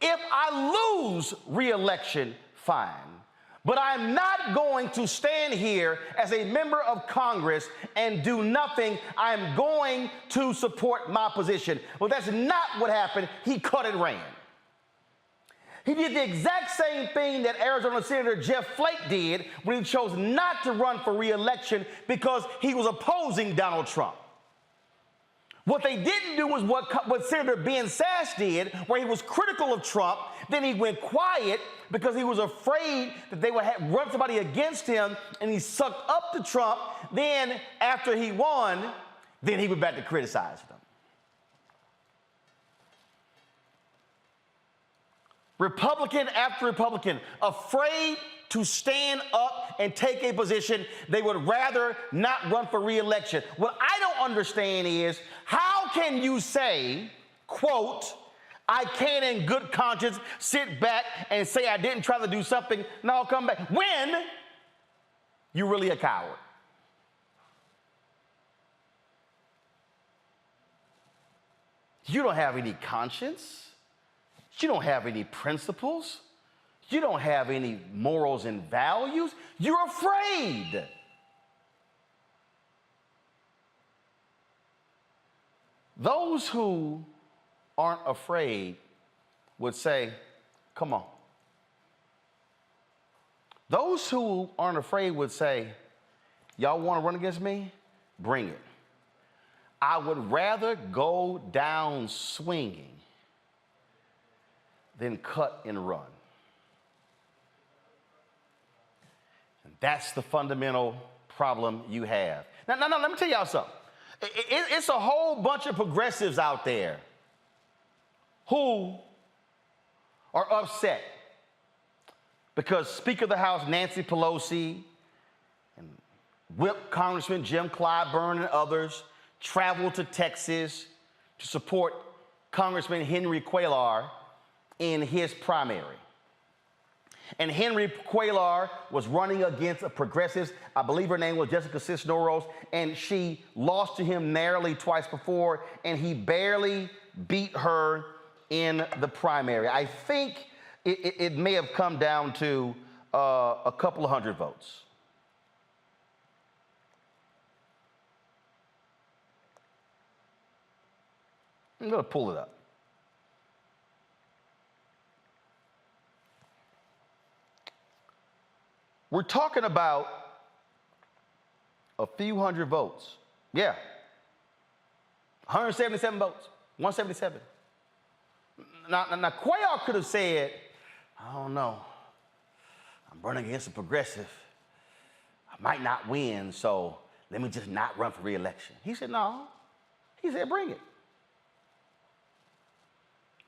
S8: If I lose re-election, fine. But I'm not going to stand here as a member of Congress and do nothing. I'm going to support my position. Well, that's not what happened. He cut and ran. He did the exact same thing that Arizona Senator Jeff Flake did when he chose not to run for re-election because he was opposing Donald Trump. What they didn't do was what Senator Ben Sasse did, where he was critical of Trump. Then he went quiet because he was afraid that they would run somebody against him, and he sucked up to Trump. Then, after he won, then he went back to criticizing them. Republican after Republican, afraid to stand up and take a position. They would rather not run for re-election. What I don't understand is, how can you say, quote, I can't in good conscience sit back and say I didn't try to do something, now I'll come back, when you're really a coward? You don't have any conscience. You don't have any principles. You don't have any morals and values. You're afraid. Those who aren't afraid would say, come on. Those who aren't afraid would say, y'all want to run against me? Bring it. I would rather go down swinging than cut and run. And that's the fundamental problem you have. Now, let me tell y'all something. It's a whole bunch of progressives out there who are upset because Speaker of the House Nancy Pelosi and Whip Congressman Jim Clyburn and others traveled to Texas to support Congressman Henry Cuellar in his primary. And Henry Cuellar was running against a progressive. I believe her name was Jessica Cisneros, and she lost to him narrowly twice before, and he barely beat her in the primary. I think it may have come down to a couple of hundred votes. I'm going to pull it up. We're talking about a few hundred votes. Yeah. 177 votes. 177. Now Cuellar could have said, I don't know. I'm running against a progressive. I might not win, so let me just not run for re-election. He said, no. He said, bring it.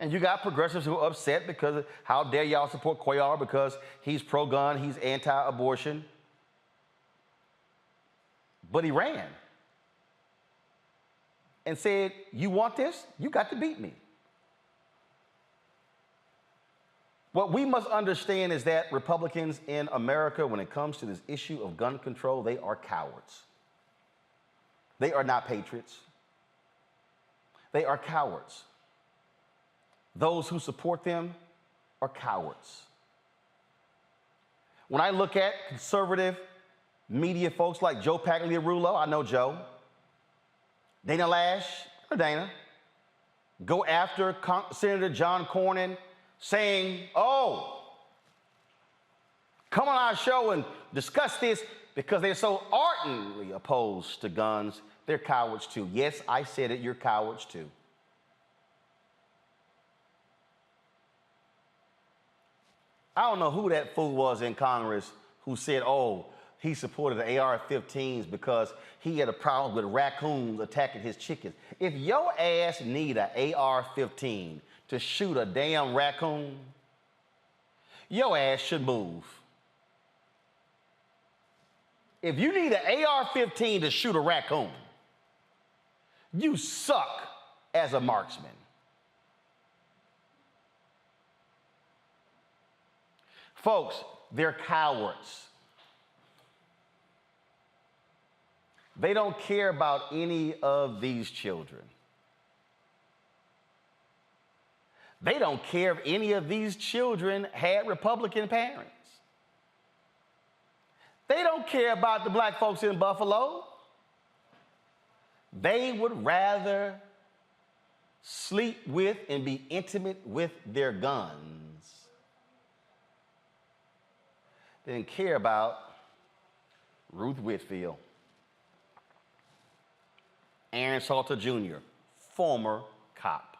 S8: And you got progressives who are upset because how dare y'all support Cuellar because he's pro-gun, he's anti-abortion. But he ran and said, you want this? You got to beat me. What we must understand is that Republicans in America, when it comes to this issue of gun control, they are cowards. They are not patriots. They are cowards. Those who support them are cowards. When I look at conservative media folks like Joe Pagliarulo, I know Joe, Dana Lash, or Dana, go after Senator John Cornyn saying, oh, come on our show and discuss this because they're so ardently opposed to guns. They're cowards too. Yes, I said it, you're cowards too. I don't know who that fool was in Congress who said, oh, he supported the AR-15s because he had a problem with raccoons attacking his chickens. If your ass need an AR-15 to shoot a damn raccoon, your ass should move. If you need an AR-15 to shoot a raccoon, you suck as a marksman. Folks, they're cowards. They don't care about any of these children. They don't care if any of these children had Republican parents. They don't care about the black folks in Buffalo. They would rather sleep with and be intimate with their guns than care about Ruth Whitfield, Aaron Salter Jr., former cop.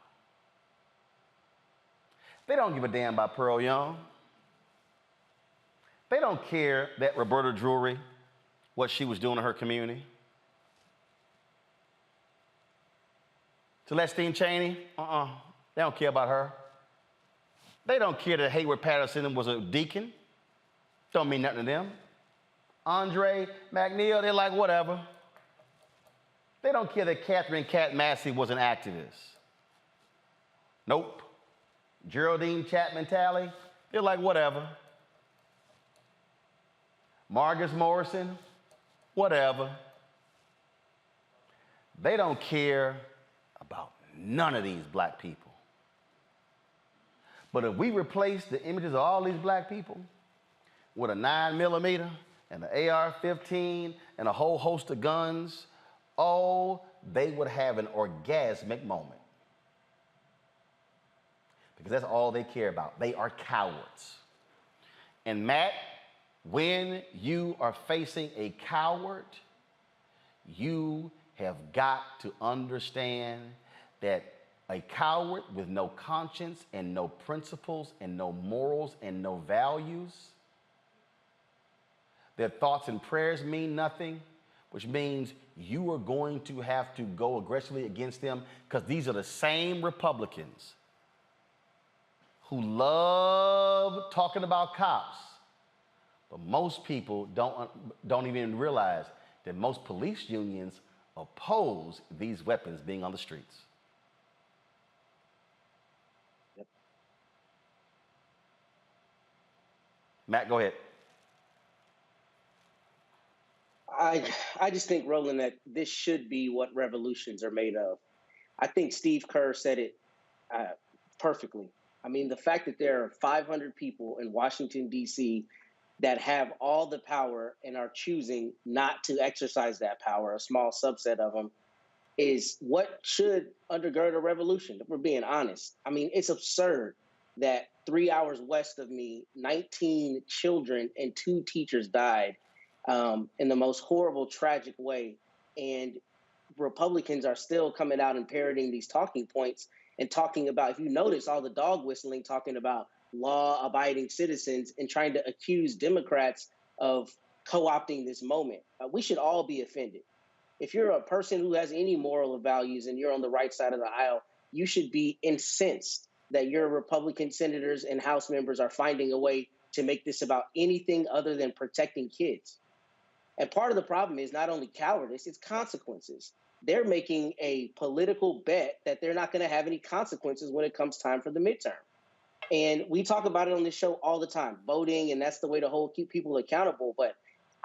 S8: They don't give a damn about Pearl Young. They don't care that Roberta Drury, what she was doing in her community. Celestine Chaney, they don't care about her. They don't care that Hayward Patterson was a deacon. Don't mean nothing to them. Andre McNeil, they're like, whatever. They don't care that Catherine Cat Massey was an activist. Nope. Geraldine Chapman Talley, they're like, whatever. Marcus Morrison, whatever. They don't care about none of these black people. But if we replace the images of all these black people with a 9mm and an AR-15 and a whole host of guns, oh, they would have an orgasmic moment. Because that's all they care about. They are cowards. And Matt, when you are facing a coward, you have got to understand that a coward with no conscience and no principles and no morals and no values, their thoughts and prayers mean nothing, which means you are going to have to go aggressively against them because these are the same Republicans who love talking about cops. But most people don't even realize that most police unions oppose these weapons being on the streets. Yep. Matt, go ahead.
S6: I just think, Roland, that this should be what revolutions are made of. I think Steve Kerr said it perfectly. I mean, the fact that there are 500 people in Washington, D.C. that have all the power and are choosing not to exercise that power, a small subset of them, is what should undergird a revolution, if we're being honest. I mean, it's absurd that 3 hours west of me, 19 children and 2 teachers died in the most horrible, tragic way. And Republicans are still coming out and parroting these talking points and talking about, if you notice, all the dog whistling, talking about law-abiding citizens and trying to accuse Democrats of co-opting this moment. We should all be offended. If you're a person who has any moral values and you're on the right side of the aisle, you should be incensed that your Republican senators and House members are finding a way to make this about anything other than protecting kids. And part of the problem is not only cowardice, it's consequences. They're making a political bet that they're not going to have any consequences when it comes time for the midterm. And we talk about it on this show all the time, voting, and that's the way to keep people accountable. But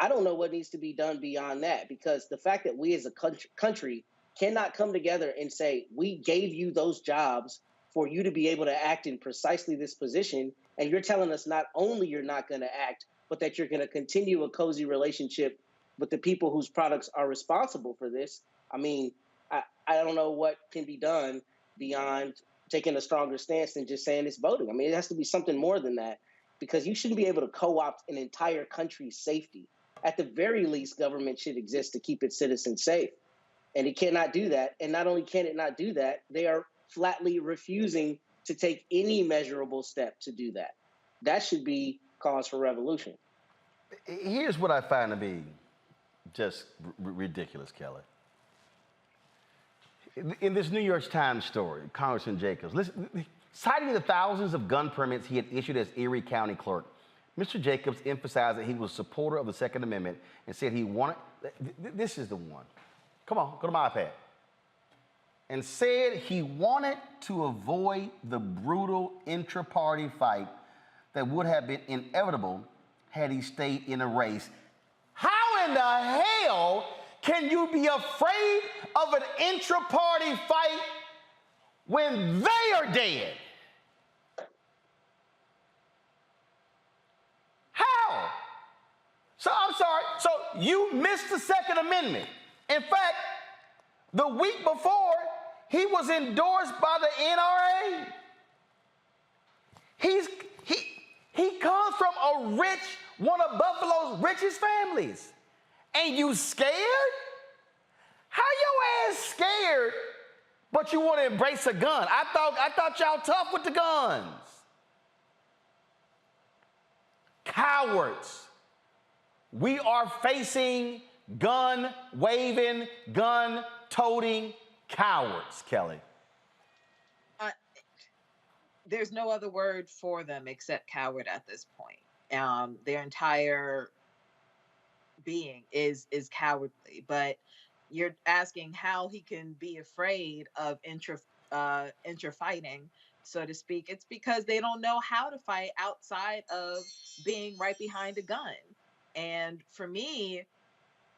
S6: I don't know what needs to be done beyond that, because the fact that we as a country cannot come together and say, we gave you those jobs for you to be able to act in precisely this position, and you're telling us not only you're not going to act, but that you're going to continue a cozy relationship with the people whose products are responsible for this. I mean, I don't know what can be done beyond taking a stronger stance than just saying it's voting. I mean, it has to be something more than that, because you shouldn't be able to co-opt an entire country's safety. At the very least, government should exist to keep its citizens safe. And it cannot do that. And not only can it not do that, they are flatly refusing to take any measurable step to do that. That should be cause for revolution.
S8: Here's what I find to be just ridiculous, Kelly. In this New York Times story, Congressman Jacobs, listen, citing the thousands of gun permits he had issued as Erie County clerk, Mr. Jacobs emphasized that he was a supporter of the Second Amendment and said he wanted, this is the one. Come on, go to my iPad. And said he wanted to avoid the brutal intra-party fight that would have been inevitable had he stayed in a race. How in the hell can you be afraid of an intra-party fight when they are dead? How? So I'm sorry, so you missed the Second Amendment. In fact, the week before, he was endorsed by the NRA. He comes from one of Buffalo's richest families. And you scared? How your ass scared, but you want to embrace a gun? I thought y'all tough with the guns. Cowards. We are facing gun-waving, gun-toting cowards, Kelly.
S12: There's no other word for them except coward at this point. Their entire being is cowardly. But you're asking how he can be afraid of intra-fighting, so to speak. It's because they don't know how to fight outside of being right behind a gun. And for me,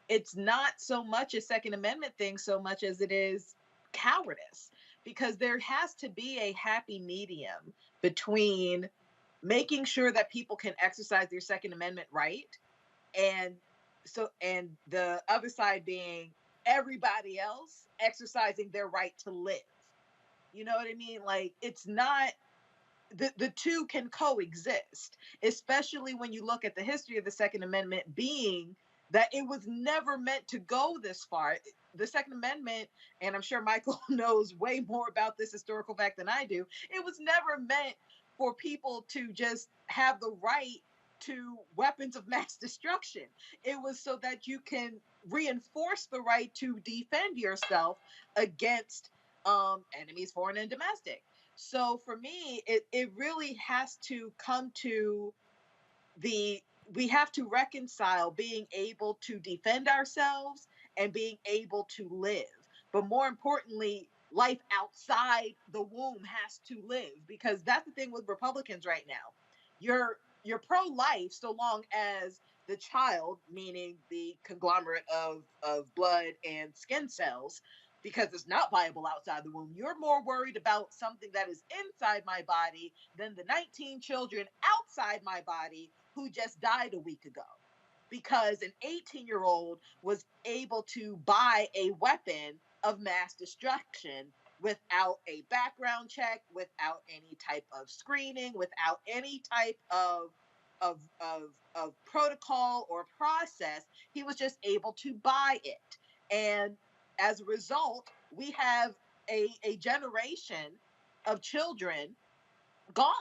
S12: it's not so much a Second Amendment thing so much as it is cowardice, because there has to be a happy medium between making sure that people can exercise their Second Amendment right, and the other side being everybody else exercising their right to live. You know what I mean? Like, it's not, the two can coexist, especially when you look at the history of the Second Amendment being that it was never meant to go this far. The Second Amendment, and I'm sure Michael knows way more about this historical fact than I do, it was never meant for people to just have the right to weapons of mass destruction. It was so that you can reinforce the right to defend yourself against enemies, foreign and domestic. So for me, it really has to come to we have to reconcile being able to defend ourselves and being able to live. But more importantly, life outside the womb has to live, because that's the thing with Republicans right now. You're pro-life so long as the child, meaning the conglomerate of blood and skin cells, because it's not viable outside the womb. You're more worried about something that is inside my body than the 19 children outside my body who just died a week ago, because an 18-year-old was able to buy a weapon of mass destruction without a background check, without any type of screening, without any type of protocol or process. He was just able to buy it. And as a result, we have a generation of children gone.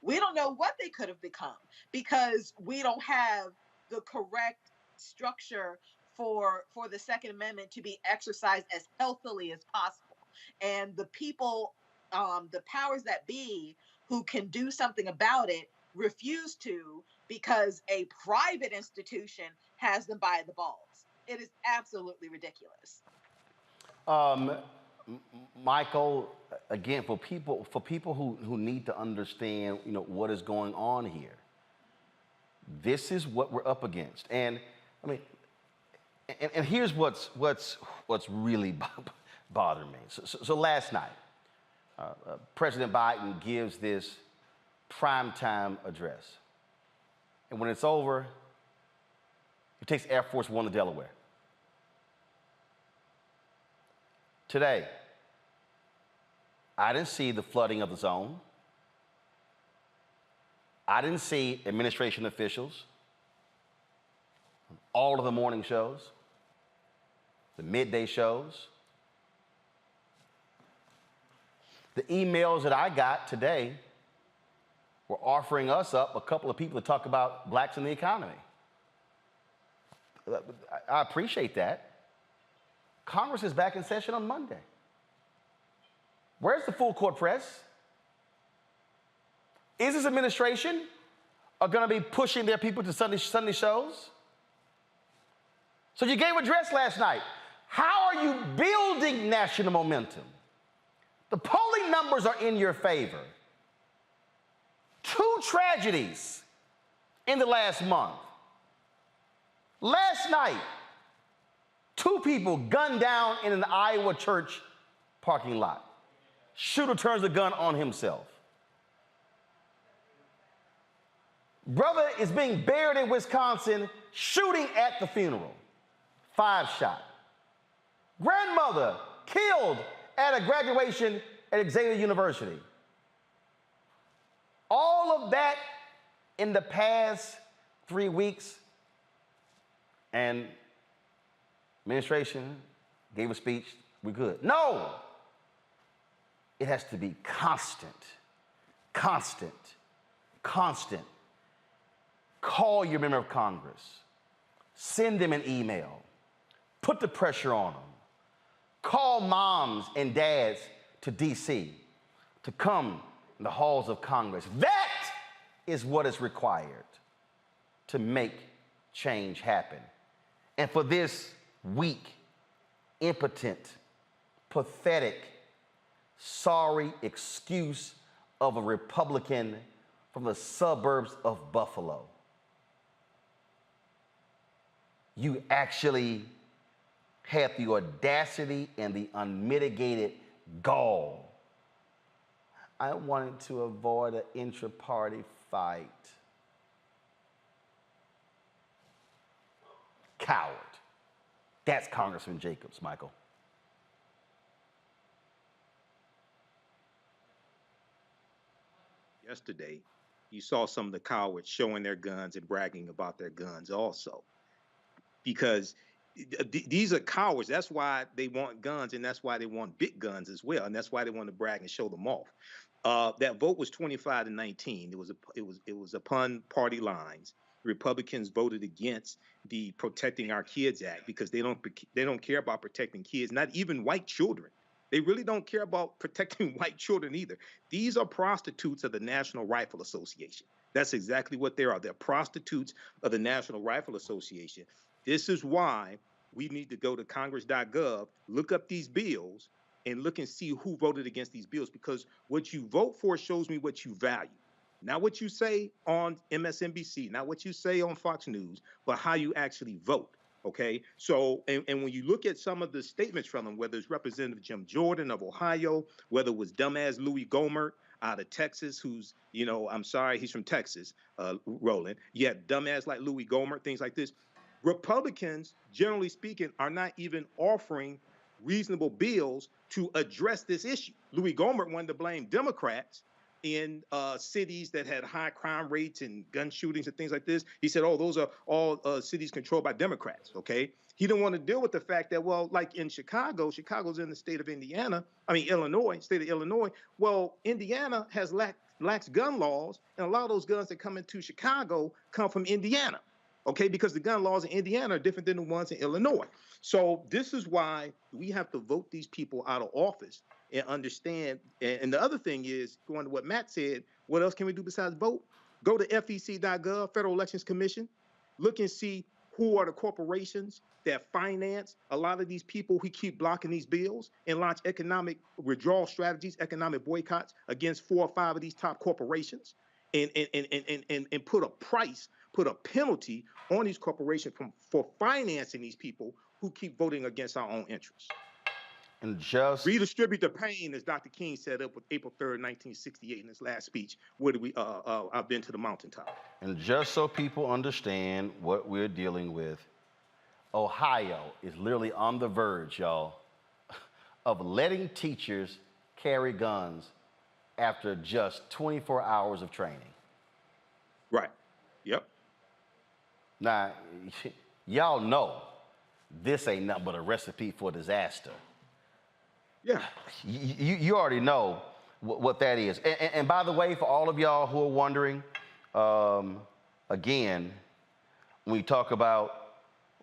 S12: We don't know what they could have become because we don't have the correct structure for the Second Amendment to be exercised as healthily as possible. And the people, the powers that be who can do something about it refuse to, because a private institution has them by the balls. It is absolutely ridiculous.
S8: Michael, again, for people who need to understand, what is going on here, this is what we're up against. And I mean, and here's what's really bothering me. So last night, President Biden gives this primetime address. And when it's over, he takes Air Force One to Delaware. Today, I didn't see the flooding of the zone. I didn't see administration officials, all of the morning shows, the midday shows. The emails that I got today were offering us up a couple of people to talk about blacks in the economy. I appreciate that. Congress is back in session on Monday. Where's the full court press? Is this administration going to be pushing their people to Sunday shows? So you gave an address last night. How are you building national momentum? The polling numbers are in your favor. 2 tragedies in the last month. Last night, 2 people gunned down in an Iowa church parking lot. Shooter turns the gun on himself. Brother is being buried in Wisconsin, shooting at the funeral. 5 shot. Grandmother killed at a graduation at Xavier University. All of that in the past 3 weeks, and administration gave a speech, we're good. No! It has to be constant, constant, constant. Call your member of Congress. Send them an email. Put the pressure on them. Call moms and dads to D.C. to come in the halls of Congress. That is what is required to make change happen. And for this weak, impotent, pathetic, sorry excuse of a Republican from the suburbs of Buffalo, you actually had the audacity and the unmitigated gall. I wanted to avoid an intra-party fight. Coward. That's Congressman Jacobs, Michael.
S13: Yesterday, you saw some of the cowards showing their guns and bragging about their guns also. Because these are cowards. That's why they want guns, and that's why they want big guns as well, and that's why they want to brag and show them off. That vote was 25-19. It was upon party lines. Republicans voted against the Protecting Our Kids Act because they don't care about protecting kids, not even white children. They really don't care about protecting white children either. These are prostitutes of the National Rifle Association. That's exactly what they are. They're prostitutes of the National Rifle Association. This is why we need to go to congress.gov, look up these bills, and look and see who voted against these bills, because what you vote for shows me what you value. Not what you say on MSNBC, not what you say on Fox News, but how you actually vote, okay? So, and when you look at some of the statements from them, whether it's Representative Jim Jordan of Ohio, whether it was dumbass Louis Gohmert out of Texas, who's, you know, I'm sorry, he's from Texas, Roland. Yeah, dumbass like Louis Gohmert, things like this. Republicans, generally speaking, are not even offering reasonable bills to address this issue. Louis Gohmert wanted to blame Democrats in cities that had high crime rates and gun shootings and things like this. He said, oh, those are all cities controlled by Democrats, okay? He didn't want to deal with the fact that, well, like in Chicago's in the state of Illinois, state of Illinois. Well, Indiana has lax gun laws, and a lot of those guns that come into Chicago come from Indiana. Okay, because the gun laws in Indiana are different than the ones in Illinois. So this is why we have to vote these people out of office and understand. And the other thing is, going to what Matt said, what else can we do besides vote? Go to FEC.gov, Federal Elections Commission, look and see who are the corporations that finance a lot of these people who keep blocking these bills, and launch economic withdrawal strategies, economic boycotts against 4 or 5 of these top corporations, and put a price put a penalty on these corporations for financing these people who keep voting against our own interests.
S8: And just
S13: redistribute the pain, as Dr. King set up with April 3rd, 1968 in his last speech. Where do we, I've been to the mountaintop.
S8: And just so people understand what we're dealing with, Ohio is literally on the verge, y'all, of letting teachers carry guns after just 24 hours of training.
S13: Right. Yep.
S8: Now, y'all know this ain't nothing but a recipe for disaster.
S13: Yeah.
S8: You already know what that is. And by the way, for all of y'all who are wondering, again, when we talk about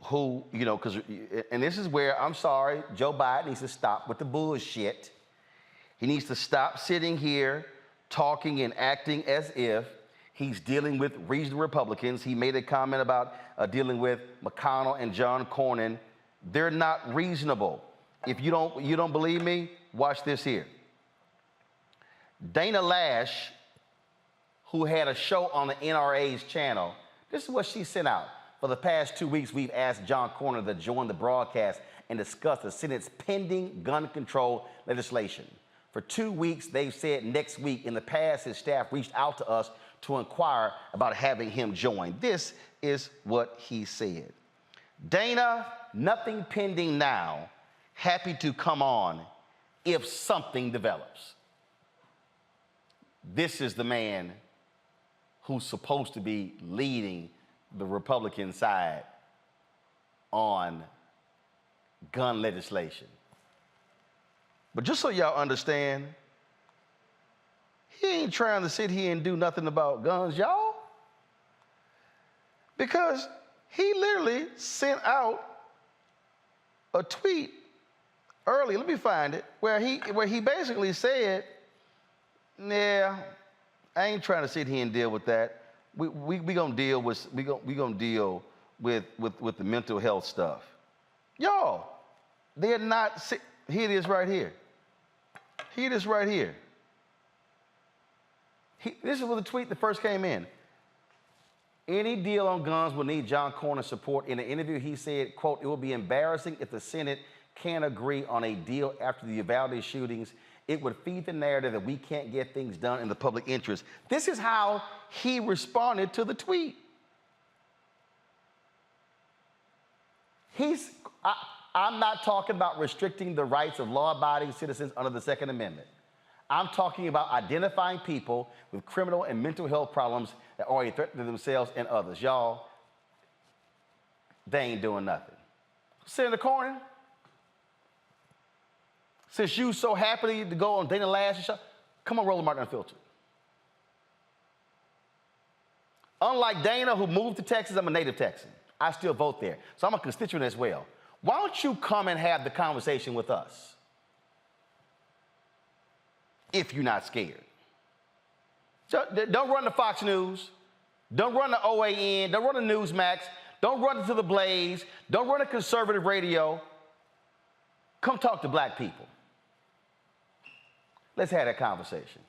S8: who, you know, and this is where, I'm sorry, Joe Biden needs to stop with the bullshit. He needs to stop sitting here talking and acting as if he's dealing with regional Republicans. He made a comment about dealing with McConnell and John Cornyn. They're not reasonable. If you don't believe me, watch this here. Dana Lash, who had a show on the NRA's channel, this is what she sent out. For the past 2 weeks, we've asked John Cornyn to join the broadcast and discuss the Senate's pending gun control legislation. For 2 weeks, they've said next week. In the past, his staff reached out to us to inquire about having him join. This is what he said. Dana, nothing pending now. Happy to come on if something develops. This is the man who's supposed to be leading the Republican side on gun legislation. But just so y'all understand, he ain't trying to sit here and do nothing about guns, y'all. Because he literally sent out a tweet early, let me find it, where he basically said, yeah, I ain't trying to sit here and deal with that. We gonna deal with the mental health stuff. Y'all, they're not. Here it is right here. Here it is right here. This is where the tweet that first came in. Any deal on guns will need John Cornyn's support. In an interview, he said, quote, "It will be embarrassing if the Senate can't agree on a deal after the Uvalde shootings. It would feed the narrative that we can't get things done in the public interest." This is how he responded to the tweet. I'm not talking about restricting the rights of law-abiding citizens under the Second Amendment. I'm talking about identifying people with criminal and mental health problems that are a threat to themselves and others. Y'all, they ain't doing nothing. Senator Cornyn, since you so happily to go on Dana Lash's show, come on, Roland Martin Unfiltered. Unlike Dana, who moved to Texas, I'm a native Texan. I still vote there. So I'm a constituent as well. Why don't you come and have the conversation with us? If you're not scared. So don't run to Fox News. Don't run to OAN. Don't run to Newsmax. Don't run to the Blaze. Don't run to conservative radio. Come talk to black people. Let's have that conversation.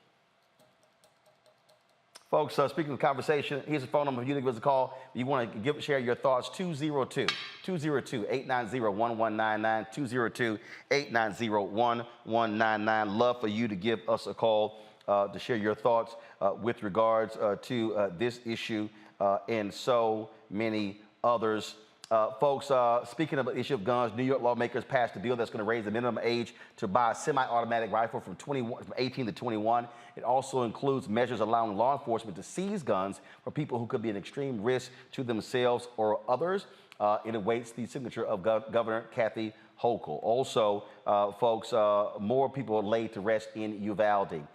S8: Folks, speaking of conversation, here's a phone number for you to give us a call. If you want to share your thoughts, 202-890-1199, 202-890-1199. Love for you to give us a call to share your thoughts with regards to this issue and so many others. Folks, speaking of the issue of guns, New York lawmakers passed a bill that's going to raise the minimum age to buy a semi-automatic rifle from 18 to 21. It also includes measures allowing law enforcement to seize guns for people who could be an extreme risk to themselves or others. It awaits the signature of Governor Kathy Hochul. Also, folks, more people are laid to rest in Uvalde,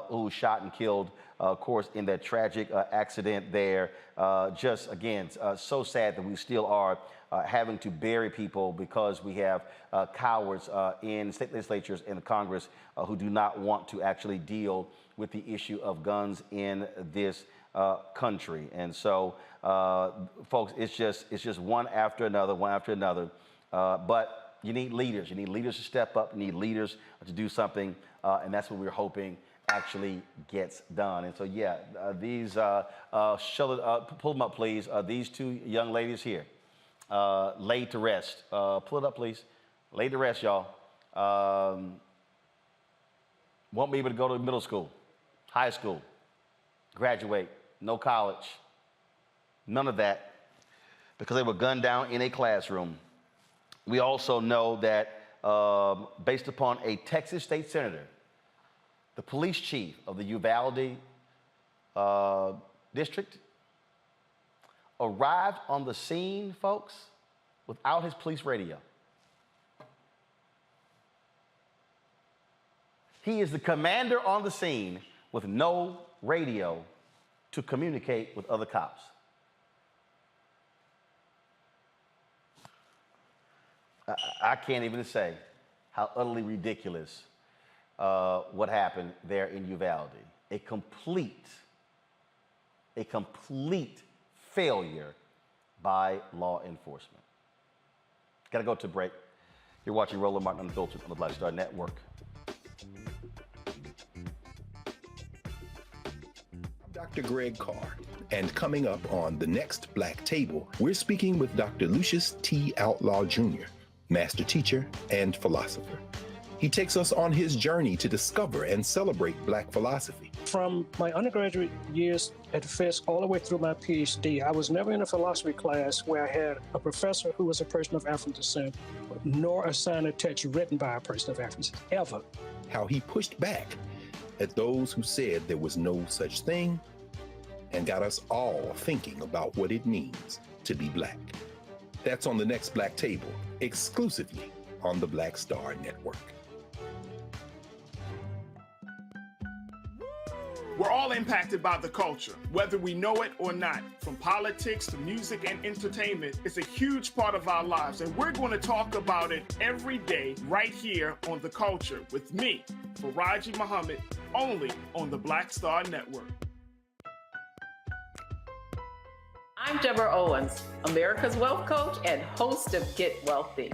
S8: who shot and killed, of course, in that tragic accident there. Just, again, so sad that we still are having to bury people because we have cowards in state legislatures and the Congress who do not want to actually deal with the issue of guns in this country. And so, folks, it's just one after another, one after another. But you need leaders. You need leaders to step up. You need leaders to do something. And that's what we're hoping actually gets done. And so, yeah, these, pull them up, please. These two young ladies here, laid to rest. Pull it up, please. Laid to rest, y'all. Won't be able to go to middle school, high school, graduate, no college, none of that, because they were gunned down in a classroom. We also know that based upon a Texas state senator, the police chief of the Uvalde district arrived on the scene, folks, without his police radio. He is the commander on the scene with no radio to communicate with other cops. I can't even say how utterly ridiculous what happened there in Uvalde. A complete failure by law enforcement. Gotta go to break. You're watching Roland Martin Unfiltered on the Black Star Network.
S14: Dr. Greg Carr, and coming up on The Next Black Table, we're speaking with Dr. Lucius T. Outlaw Jr., master teacher and philosopher. He takes us on his journey to discover and celebrate Black philosophy.
S15: From my undergraduate years at Fisk all the way through my PhD, I was never in a philosophy class where I had a professor who was a person of African descent, nor a sign of text written by a person of African descent, ever.
S14: How he pushed back at those who said there was no such thing, and got us all thinking about what it means to be Black. That's on The Next Black Table, exclusively on the Black Star Network.
S10: We're all impacted by the culture, whether we know it or not. From politics to music and entertainment, it's a huge part of our lives, and we're going to talk about it every day right here on The Culture with me, Faraji Muhammad, only on the Black Star Network.
S4: I'm Deborah Owens, America's Wealth Coach and host of Get Wealthy.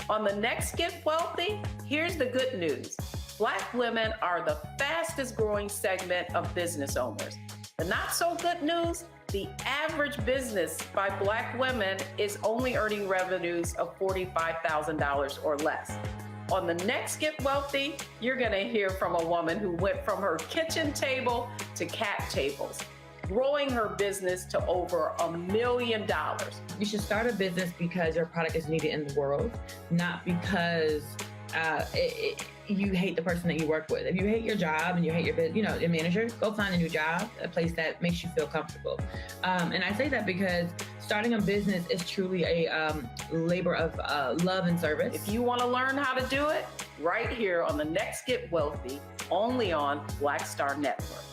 S4: On the next Get Wealthy, here's the good news. Black women are the fastest growing segment of business owners. The not so good news, the average business by Black women is only earning revenues of $45,000 or less. On the next Get Wealthy, you're gonna hear from a woman who went from her kitchen table to cat tables, growing her business to over $1 million.
S5: You should start a business because your product is needed in the world, not because you hate the person that you work with. If you hate your job and you hate your manager, go find a new job, a place that makes you feel comfortable. And I say that because starting a business is truly a labor of love and service.
S4: If you want to learn how to do it, right here on the next Get Wealthy, only on Black Star Network.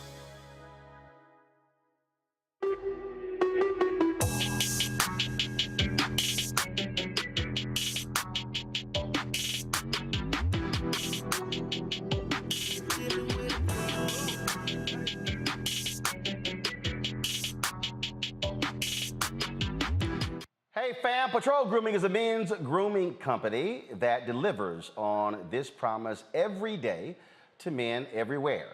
S8: Hey fam, Patrol Grooming is a men's grooming company that delivers on this promise every day to men everywhere.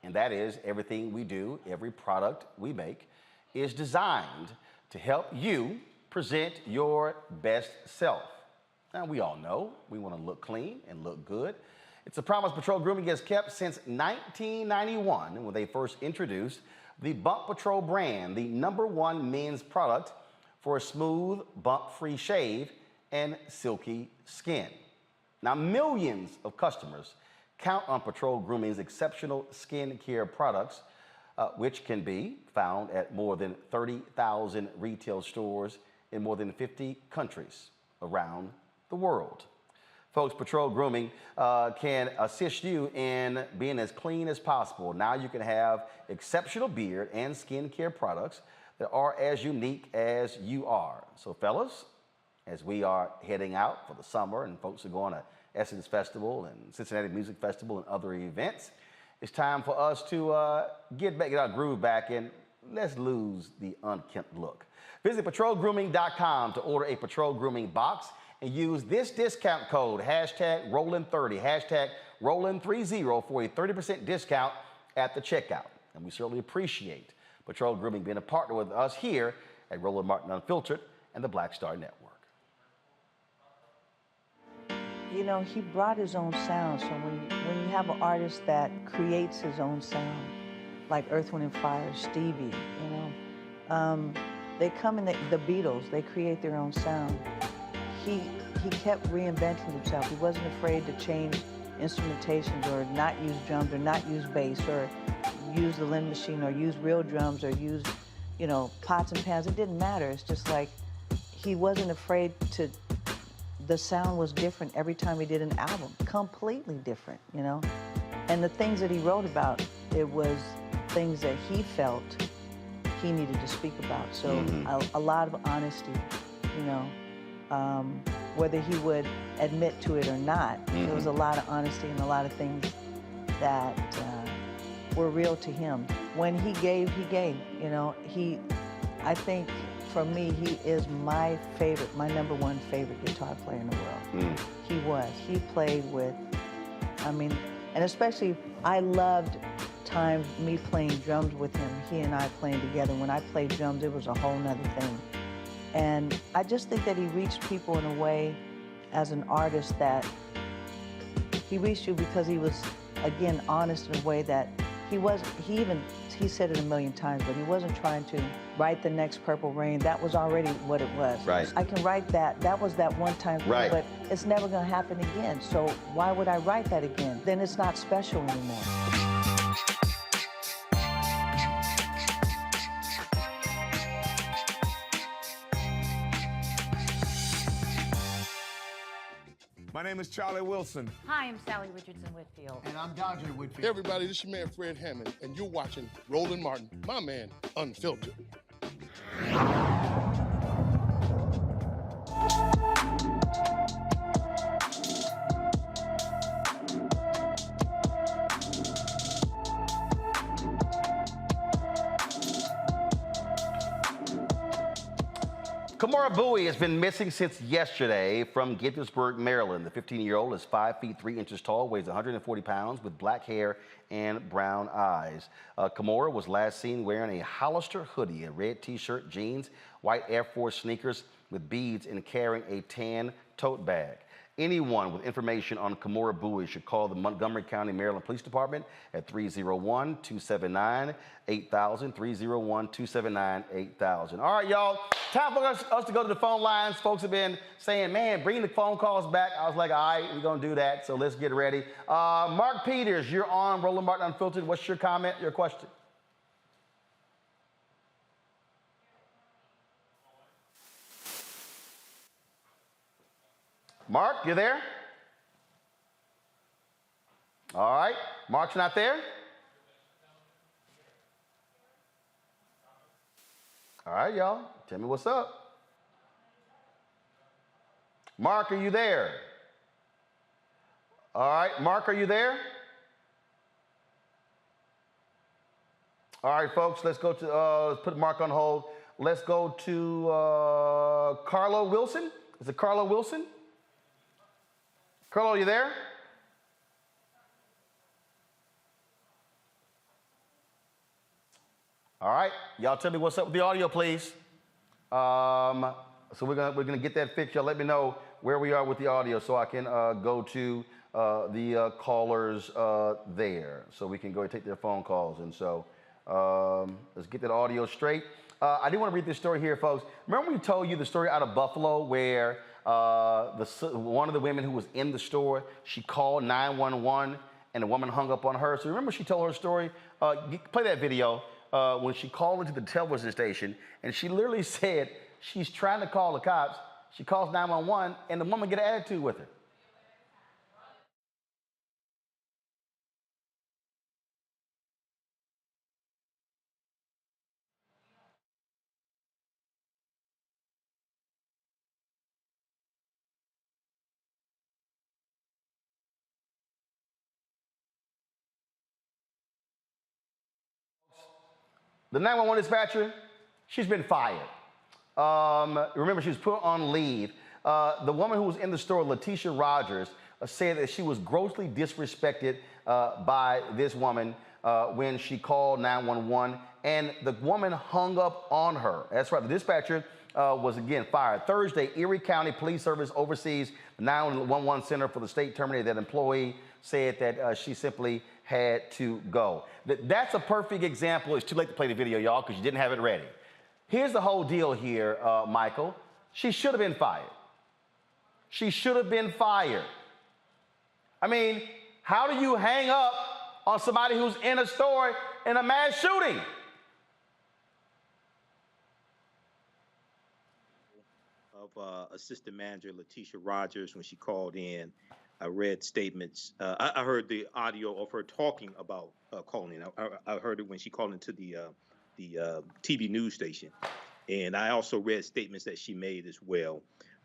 S8: And that is everything we do, every product we make is designed to help you present your best self. Now we all know we want to look clean and look good. It's a promise Patrol Grooming has kept since 1991 when they first introduced the Bump Patrol brand, the #1 men's product for a smooth, bump-free shave and silky skin. Now, millions of customers count on Patrol Grooming's exceptional skin care products, which can be found at more than 30,000 retail stores in more than 50 countries around the world. Folks, Patrol Grooming can assist you in being as clean as possible. Now you can have exceptional beard and skincare products that are as unique as you are. So fellas, as we are heading out for the summer and folks are going to Essence Festival and Cincinnati Music Festival and other events, it's time for us to get our groove back and let's lose the unkempt look. Visit patrolgrooming.com to order a Patrol Grooming box and use this discount code, #Roland30, Roland 30 for a 30% discount at the checkout. And we certainly appreciate Patrol Grooming being a partner with us here at Roland Martin Unfiltered and the Black Star Network.
S16: You know, he brought his own sound. So when you have an artist that creates his own sound, like Earth, Wind & Fire, Stevie, you know, they come in, the Beatles, they create their own sound. He kept reinventing himself. He wasn't afraid to change instrumentations or not use drums or not use bass or use the Lynn machine or use real drums or use, you know, pots and pans. It didn't matter. It's just like he wasn't afraid to, the sound was different every time he did an album, completely different, you know? And the things that he wrote about, it was things that he felt he needed to speak about. So a lot of honesty, you know, whether he would admit to it or not, there was a lot of honesty and a lot of things that were real to him. When he gave, you know, I think for me, he is my favorite, my #1 favorite guitar player in the world. He was. He played with, I mean, and especially I loved times me playing drums with him, he and I playing together. When I played drums, it was a whole nother thing. And I just think that he reached people in a way as an artist that he reached you because he was, again, honest in a way that he said it a million times, but he wasn't trying to write the next Purple Rain. That was already what it was.
S8: Right.
S16: I can write that. That was that one time thing,
S8: right.
S16: But it's never going to happen again. So why would I write that again? Then it's not special anymore.
S18: My name is Charlie Wilson.
S19: Hi, I'm Sally Richardson Whitfield.
S18: And I'm Dodger Whitfield.
S20: Hey everybody, this is your man Fred Hammond, and you're watching Roland Martin, my man, Unfiltered.
S8: Kamora Bowie has been missing since yesterday from Gaithersburg, Maryland. The 15-year-old is 5 feet 3 inches tall, weighs 140 pounds, with black hair and brown eyes. Kamora was last seen wearing a Hollister hoodie, a red t-shirt, jeans, white Air Force sneakers with beads, and carrying a tan tote bag. Anyone with information on Kamora Bowie should call the Montgomery County, Maryland Police Department at 301-279-8000, 301-279-8000. All right, y'all, time for us to go to the phone lines. Folks have been saying, man, bring the phone calls back. I was like, all right, we're going to do that, so let's get ready. Mark Peters, you're on Roland Martin Unfiltered. What's your comment, your question? Mark, you there? All right, Mark's not there? All right, y'all, tell me what's up. Mark, are you there? All right, Mark, are you there? All right, folks, let's go to, let's put Mark on hold. Let's go to Carlo Wilson. Is it Carlo Wilson? Carlo, are you there? All right, y'all tell me what's up with the audio, please. So we're gonna get that fixed. Y'all let me know where we are with the audio so I can go to the callers there, so we can go and take their phone calls. And so let's get that audio straight. I do want to read this story here, folks. Remember we told you the story out of Buffalo where one of the women who was in the store, she called 911 and the woman hung up on her. So remember she told her story? Play that video when she called into the television station and she literally said she's trying to call the cops. She calls 911 and the woman get an attitude with her. The 911 dispatcher, she's been fired. Remember, she was put on leave. The woman who was in the store, Letitia Rogers, said that she was grossly disrespected by this woman when she called 911, and the woman hung up on her. That's right. The dispatcher was again fired. Thursday, Erie County Police Service oversees the 911 center for the state terminated that employee said that she simply had to go. That's a perfect example. It's too late to play the video, y'all, because you didn't have it ready. Here's the whole deal here, Michael. She should have been fired. She should have been fired. I mean, how do you hang up on somebody who's in a store in a mass shooting?
S13: Of Assistant Manager Letitia Rogers when she called in. I read statements. I heard the audio of her talking about calling. I heard it when she called into the TV news station, and I also read statements that she made as well.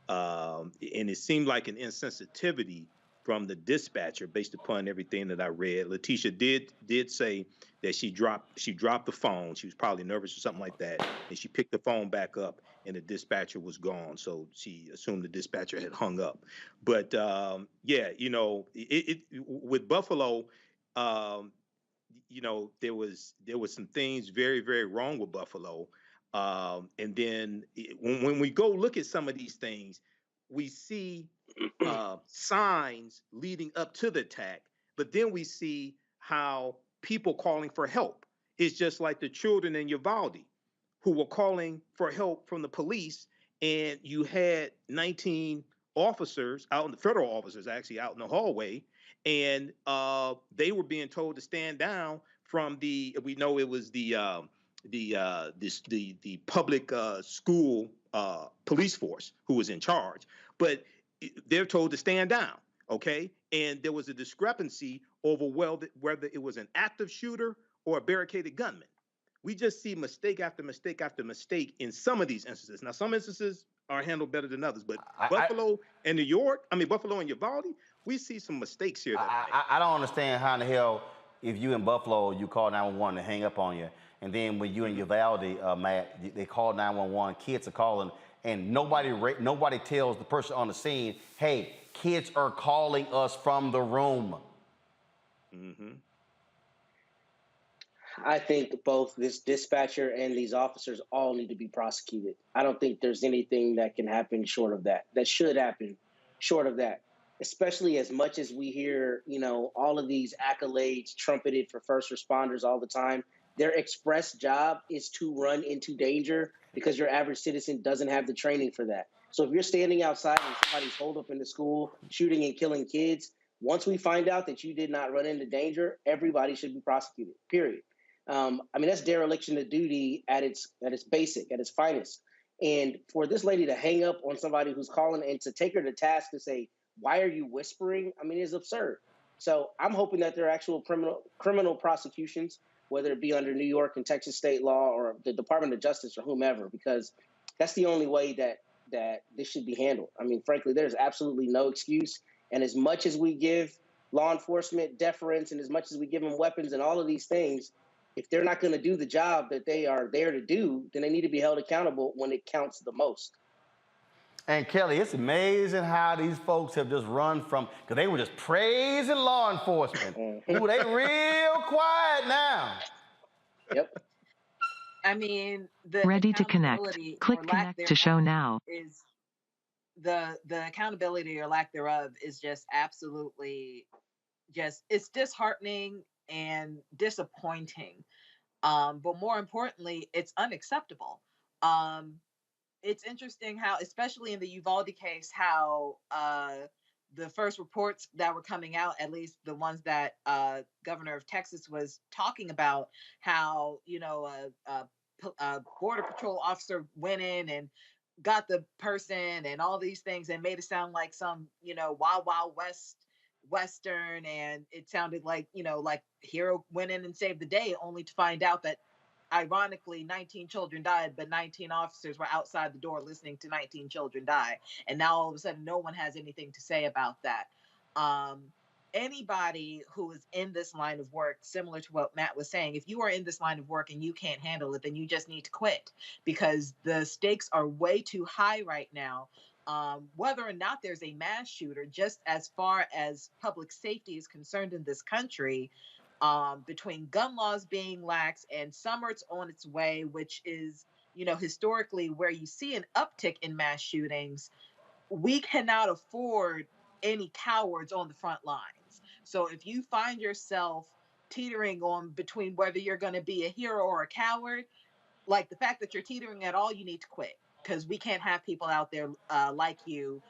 S13: And it seemed like an insensitivity from the dispatcher based upon everything that I read. Letitia did say that she dropped the phone. She was probably nervous or something like that, and she picked the phone back up, and the dispatcher was gone. So she assumed the dispatcher had hung up. But yeah, you know, with Buffalo, you know, there was some things very, very wrong with Buffalo. And then when we go look at some of these things, we see signs leading up to the attack, but then we see how people calling for help. It's just like the children in Uvalde who were calling for help from the police, and you had 19 officers out in the federal officers actually out in the hallway, and they were being told to stand down from we know it was the public school police force who was in charge, but they're told to stand down, okay? And there was a discrepancy over whether it was an active shooter or a barricaded gunman. We just see mistake after mistake after mistake in some of these instances. Now, some instances are handled better than others, but Buffalo and Uvalde, we see some mistakes here.
S8: I don't understand how in the hell, if you in Buffalo, you call 911 to hang up on you, and then when you in Uvalde, Matt, they call 911, kids are calling, and nobody tells the person on the scene, hey, kids are calling us from the room.
S13: Mm-hmm.
S6: I think both this dispatcher and these officers all need to be prosecuted. I don't think there's anything that can happen short of that. That should happen short of that, especially as much as we hear, you know, all of these accolades trumpeted for first responders all the time. Their express job is to run into danger because your average citizen doesn't have the training for that. So if you're standing outside and somebody's holed up in the school, shooting and killing kids, once we find out that you did not run into danger, everybody should be prosecuted, period. I mean, that's dereliction of duty at its basic, at its finest. And for this lady to hang up on somebody who's calling and to take her to task to say, why are you whispering? I mean, it's absurd. So I'm hoping that there are actual criminal prosecutions, whether it be under New York and Texas state law or the Department of Justice or whomever, because that's the only way that this should be handled. I mean, frankly, there's absolutely no excuse. And as much as we give law enforcement deference and as much as we give them weapons and all of these things, if they're not going to do the job that they are there to do, then they need to be held accountable when it counts the most.
S8: And Kelly, it's amazing how these folks have just run from, because they were just praising law enforcement. Ooh, they real quiet now.
S6: Yep.
S12: I mean, the
S17: Ready to connect.
S12: accountability
S17: Click
S12: or lack
S17: connect to show
S12: thereof
S17: now.
S12: is the accountability or lack thereof is just absolutely it's disheartening and disappointing. But more importantly, it's unacceptable. It's interesting how, especially in the Uvalde case, how the first reports that were coming out, at least the ones that Governor of Texas was talking about, how, you know, a Border Patrol officer went in and got the person and all these things and made it sound like some, you know, Wild Wild West Western, and it sounded like, you know, like hero went in and saved the day, only to find out that ironically 19 children died, but 19 officers were outside the door listening to 19 children die, and now all of a sudden no one has anything to say about that. Anybody who is in this line of work, similar to what Matt was saying, if you are in this line of work and you can't handle it, then you just need to quit, because the stakes are way too high right now. whether or not there's a mass shooter, just as far as public safety is concerned in this country, between gun laws being lax and summer's on its way, which is, historically where you see an uptick in mass shootings, we cannot afford any cowards on the front lines. So if you find yourself teetering on between whether you're going to be a hero or a coward, like the fact that you're teetering at all, you need to quit, because we can't have people out there like you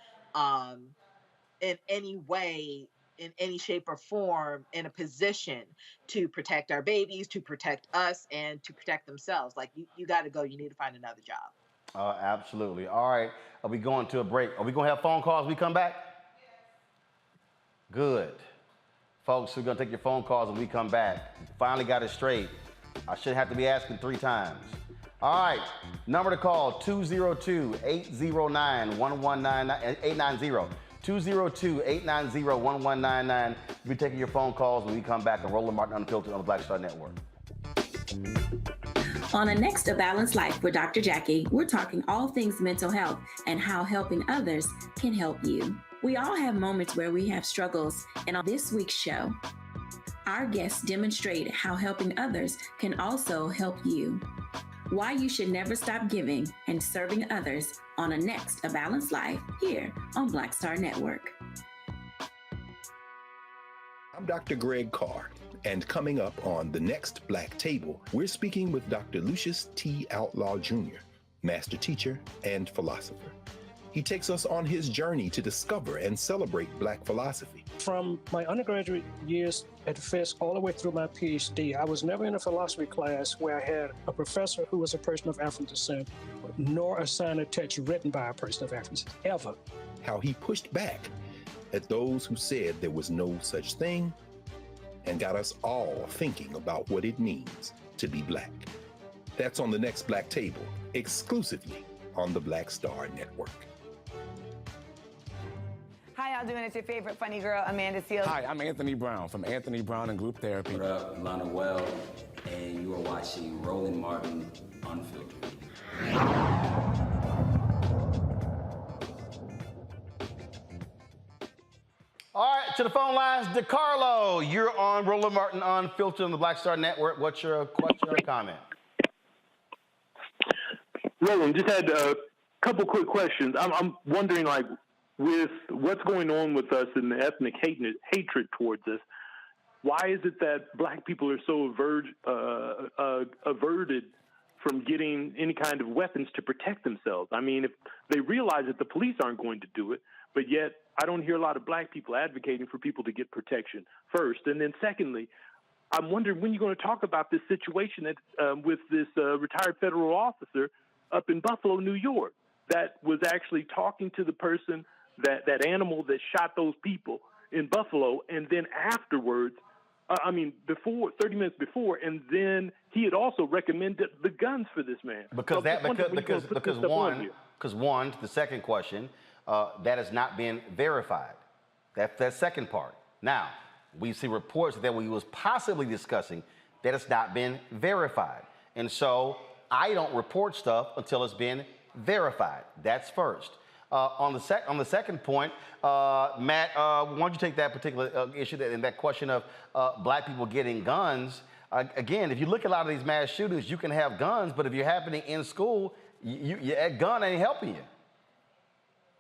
S12: in any way, in any shape or form, in a position to protect our babies, to protect us, and to protect themselves. Like, you got to go. You need to find another job.
S8: Absolutely. All right. Are we going to a break? Are we going to have phone calls when we come back? Good. Folks, we're going to take your phone calls when we come back. Finally got it straight. I shouldn't have to be asking 3 times. All right. Number to call, 202-809-1199, 202-890-1199. We'll be taking your phone calls when we come back on Roland Martin Unfiltered on the Black Star Network.
S7: On the next A Balanced Life with Dr. Jackie, we're talking all things mental health and how helping others can help you. We all have moments where we have struggles, and on this week's show, our guests demonstrate how helping others can also help you. Why you should never stop giving and serving others on the next A Balanced Life here on Black Star Network.
S14: I'm Dr. Greg Carr, and coming up on the next Black Table, we're speaking with Dr. Lucius T. Outlaw Jr., master teacher and philosopher. He takes us on his journey to discover and celebrate Black philosophy.
S15: From my undergraduate years at Fisk all the way through my PhD, I was never in a philosophy class where I had a professor who was a person of African descent, nor a sign of text written by a person of African descent, ever.
S14: How he pushed back at those who said there was no such thing, and got us all thinking about what it means to be Black. That's on the next Black Table, exclusively on the Black Star Network.
S17: How y'all doing? It's your favorite funny girl, Amanda Seals.
S21: Hi, I'm Anthony Brown from Anthony Brown and Group Therapy.
S22: What up, Lana Well, and you are watching Roland Martin Unfiltered.
S8: All right, to the phone lines, DeCarlo, you're on Roland Martin Unfiltered on the Black Star Network. What's your question or comment?
S23: Roland, just had a couple quick questions. I'm wondering, like, with what's going on with us and the ethnic hatred towards us, why is it that Black people are so averted from getting any kind of weapons to protect themselves? I mean, if they realize that the police aren't going to do it, but yet I don't hear a lot of Black people advocating for people to get protection first. And then secondly, I'm wondering when you're going to talk about this situation that, with this retired federal officer up in Buffalo, New York, that was actually talking to the person, that animal that shot those people in Buffalo, and then afterwards, 30 minutes before, and then he had also recommended the guns for this man.
S8: Because one, to the second question, that has not been verified. That's that second part. Now, we see reports that we was possibly discussing that it's not been verified. And so I don't report stuff until it's been verified. That's first. On the second point, Matt, why don't you take that particular issue and that question of Black people getting guns? Again, if you look at a lot of these mass shootings, you can have guns, but if you're happening in school, that gun ain't helping you.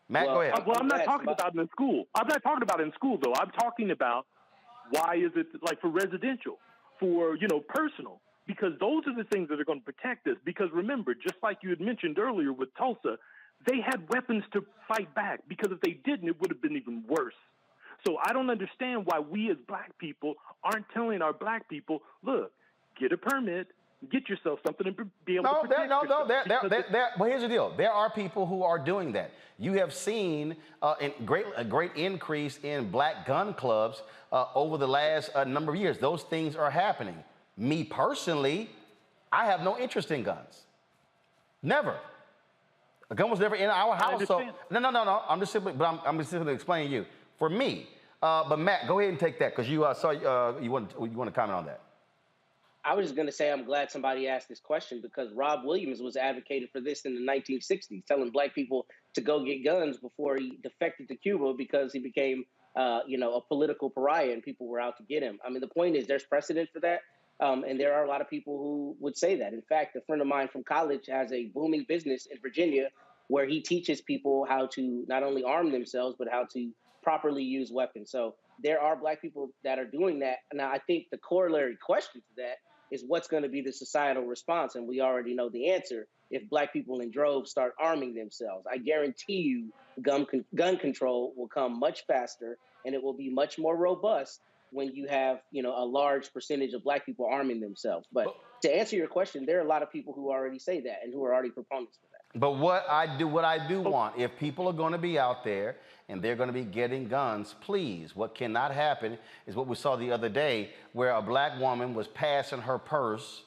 S8: Matt, go ahead.
S23: Well, I'm not talking about it in school. I'm not talking about it in school, though. I'm talking about why is it like for residential, for, personal, because those are the things that are going to protect us. Because remember, just like you had mentioned earlier with Tulsa, they had weapons to fight back, because if they didn't, it would have been even worse. So I don't understand why we as Black people aren't telling our Black people, look, get a permit, get yourself something and be able to protect yourself.
S8: Well, here's the deal. There are people who are doing that. You have seen a great increase in Black gun clubs over the last number of years. Those things are happening. Me personally, I have no interest in guns. Never. A gun was never in our house. So no. I'm just simply explaining to you. For me, but Matt, go ahead and take that, because you saw you want to comment on that.
S6: I was just going to say I'm glad somebody asked this question because Rob Williams was advocating for this in the 1960s, telling black people to go get guns before he defected to Cuba because he became, a political pariah and people were out to get him. I mean, the point is there's precedent for that. And there are a lot of people who would say that. In fact, a friend of mine from college has a booming business in Virginia where he teaches people how to not only arm themselves, but how to properly use weapons. So there are black people that are doing that. Now, I think the corollary question to that is what's going to be the societal response? And we already know the answer. If black people in droves start arming themselves, I guarantee you gun control will come much faster and it will be much more robust when you have, a large percentage of black people arming themselves. But to answer your question, there are a lot of people who already say that and who are already proponents for that.
S8: But what I do want, if people are going to be out there and they're going to be getting guns, please, what cannot happen is what we saw the other day where a black woman was passing her purse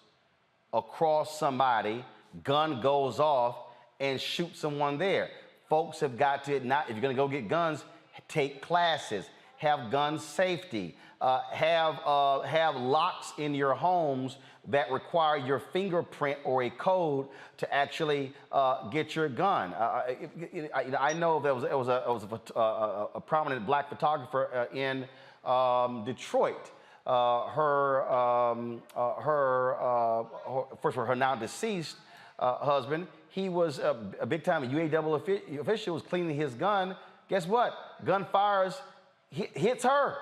S8: across somebody, gun goes off and shoots someone there. Folks have got to, not, if you're going to go get guns, take classes, have gun safety, have locks in your homes that require your fingerprint or a code to actually get your gun. I know there was a prominent black photographer in Detroit. First of all, her now deceased husband, he was a big time UAW official, was cleaning his gun. Guess what? Gun fires, hits her.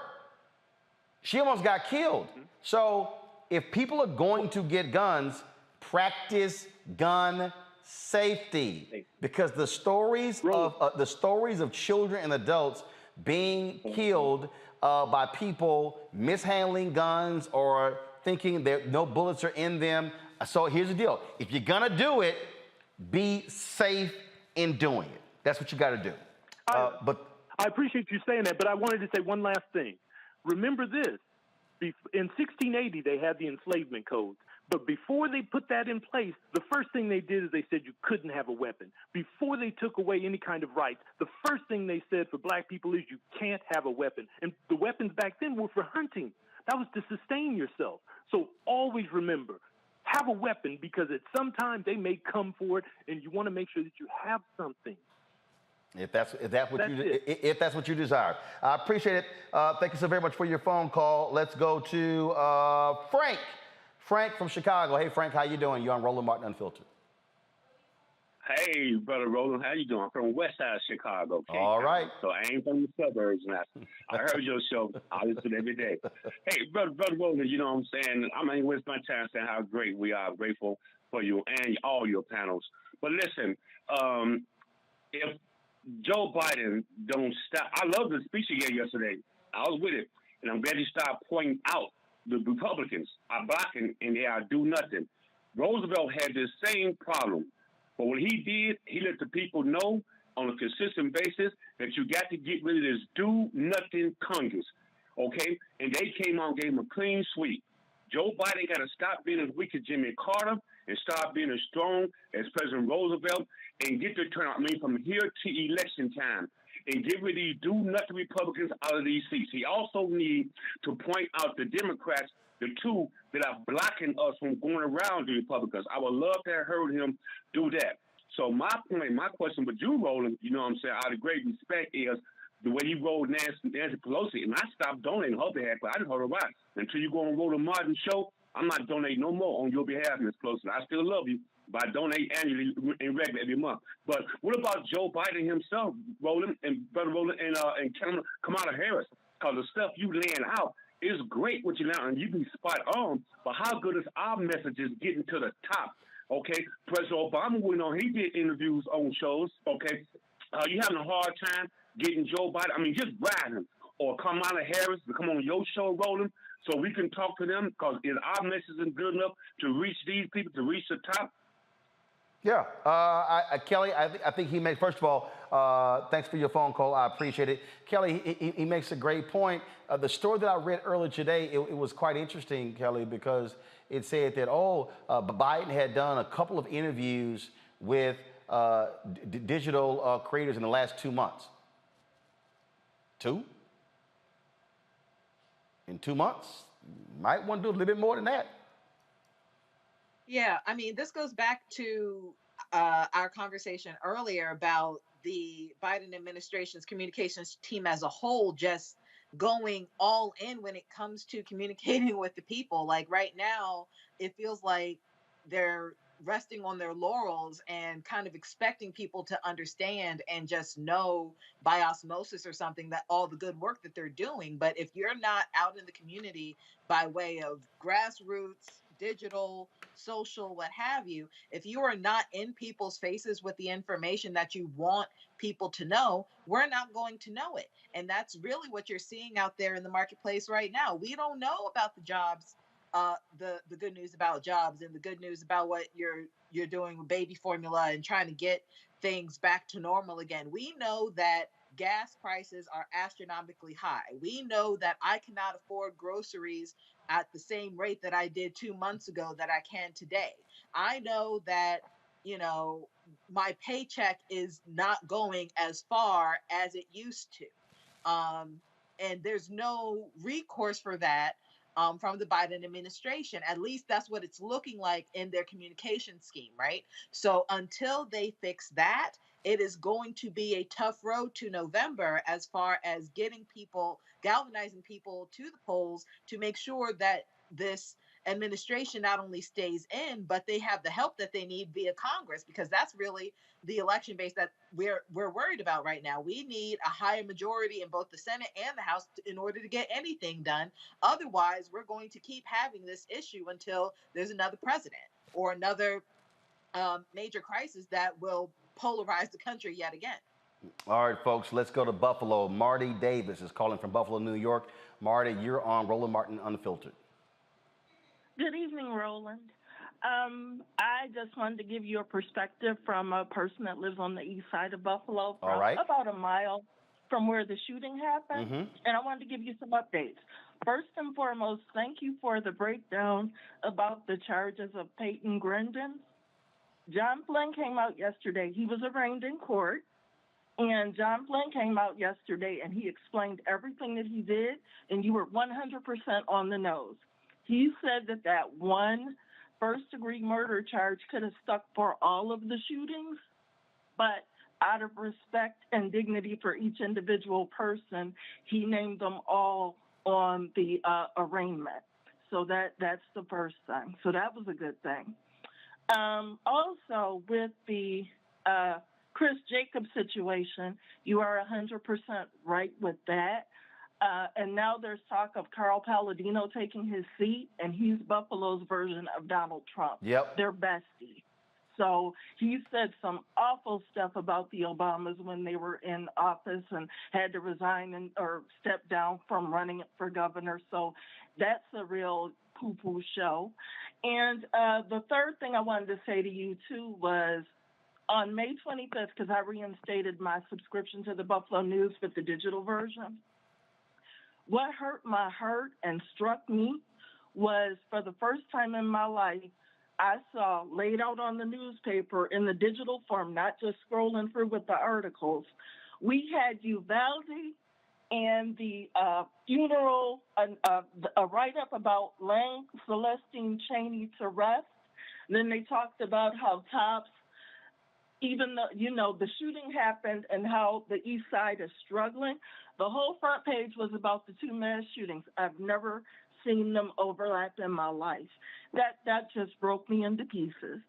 S8: She almost got killed. So if people are going to get guns, practice gun safety, because the stories of children and adults being killed by people mishandling guns or thinking that no bullets are in them. So here's the deal: if you're gonna do it, be safe in doing it. That's what you got to do. But
S23: I appreciate you saying that, but I wanted to say one last thing. Remember this. In 1680, they had the enslavement code. But before they put that in place, the first thing they did is they said you couldn't have a weapon. Before they took away any kind of rights, the first thing they said for black people is you can't have a weapon. And the weapons back then were for hunting. That was to sustain yourself. So always remember, have a weapon, because at some time they may come for it, and you want to make sure that you have something.
S8: If that's what you desire. I appreciate it. Thank you so very much for your phone call. Let's go to Frank. Frank from Chicago. Hey, Frank, how you doing? You're on Roland Martin Unfiltered.
S1: Hey, brother Roland, how you doing? I'm from West Side Chicago.
S8: All right.
S1: So I ain't from the suburbs now. I heard your show. I listen every day. Hey, brother Roland, you know what I'm saying? I'm not even waste my time saying how great we are. Grateful for you and all your panels. But listen, if Joe Biden don't stop, I love the speech he gave yesterday. I was with it, and I'm glad he started pointing out the Republicans are blocking and they are do nothing. Roosevelt had the same problem. But what he did, he let the people know on a consistent basis that you got to get rid of this do-nothing Congress, okay? And they came out and gave him a clean sweep. Joe Biden got to stop being as weak as Jimmy Carter and start being as strong as President Roosevelt and get the turnout, from here to election time, and get rid of these do-nothing Republicans out of these seats. He also needs to point out the Democrats, the two that are blocking us from going around the Republicans. I would love to have heard him do that. So my question with you, Roland, you know what I'm saying, out of great respect, is the way you rolled Nancy Pelosi, and I stopped donating her behalf, but I didn't heard her right. Until you go on Roland Martin show, I'm not donating no more on your behalf, Ms. Pelosi. I still love you, but I donate annually and regular every month. But what about Joe Biden himself, Roland, and Brother Roland, and Kamala Harris? Because the stuff you laying out is great what you now, and you be spot on, but how good is our messages getting to the top? Okay, President Obama went on, he did interviews on shows, okay? You having a hard time getting Joe Biden, just riding him, or Kamala Harris to come on your show, Roland, so we can talk to them, because is our message isn't good enough to reach these people, to reach the top?
S8: Yeah, Kelly, I think he makes, first of all, thanks for your phone call. I appreciate it. Kelly, he makes a great point. The story that I read earlier today, it was quite interesting, Kelly, because it said that, Biden had done a couple of interviews with digital creators in the last 2 months. 2? In 2 months? Might want to do a little bit more than that.
S12: Yeah, I mean, this goes back to our conversation earlier about the Biden administration's communications team as a whole just going all in when it comes to communicating with the people. Like right now, it feels like they're resting on their laurels and kind of expecting people to understand and just know by osmosis or something that all the good work that they're doing. But if you're not out in the community by way of grassroots, digital, social, what have you, if you are not in people's faces with the information that you want people to know, we're not going to know it. And that's really what you're seeing out there in the marketplace right now. We don't know about the jobs, the good news about jobs and the good news about what you're doing with baby formula and trying to get things back to normal again. We know that gas prices are astronomically high. We know that I cannot afford groceries at the same rate that I did 2 months ago that I can today. I know that, you know, my paycheck is not going as far as it used to. And there's no recourse for that from the Biden administration. At least that's what it's looking like in their communication scheme, right? So until they fix that, it is going to be a tough road to November as far as getting people, galvanizing people to the polls to make sure that this administration not only stays in, but they have the help that they need via Congress, because that's really the election base that we're worried about right now. We need a higher majority in both the Senate and the House in order to get anything done. Otherwise, we're going to keep having this issue until there's another president or another major crisis that will polarize the country yet again.
S8: All right, folks, let's go to Buffalo. Marty Davis is calling from Buffalo, New York. Marty, you're on Roland Martin Unfiltered.
S3: Good evening, Roland. I just wanted to give you a perspective from a person that lives on the east side of Buffalo, from about a mile from where the shooting happened, and I wanted to give you some updates. First and foremost, thank you for the breakdown about the charges of Peyton Grandin. John Flynn came out yesterday. He was arraigned in court, and John Flynn came out yesterday, and he explained everything that he did, and you were 100% on the nose. He said that that one first-degree murder charge could have stuck for all of the shootings, but out of respect and dignity for each individual person, he named them all on the arraignment. So that's the first thing. So that was a good thing. Also, with the Chris Jacobs situation, you are 100% right with that. And now there's talk of Carl Palladino taking his seat, and he's Buffalo's version of Donald Trump.
S8: Yep.
S3: They're besties. So he said some awful stuff about the Obamas when they were in office and had to resign or step down from running for governor. So that's a real poo-poo show. And the third thing I wanted to say to you, too, was on May 25th, because I reinstated my subscription to the Buffalo News with the digital version, what hurt my heart and struck me was, for the first time in my life, I saw laid out on the newspaper in the digital form, not just scrolling through with the articles, we had Uvalde and the funeral, a write-up about laying Celestine Chaney to rest. And then they talked about how Tops, even though, you know, the shooting happened and how the east side is struggling, the whole front page was about the two mass shootings. I've never seen them overlap in my life. That just broke me into pieces.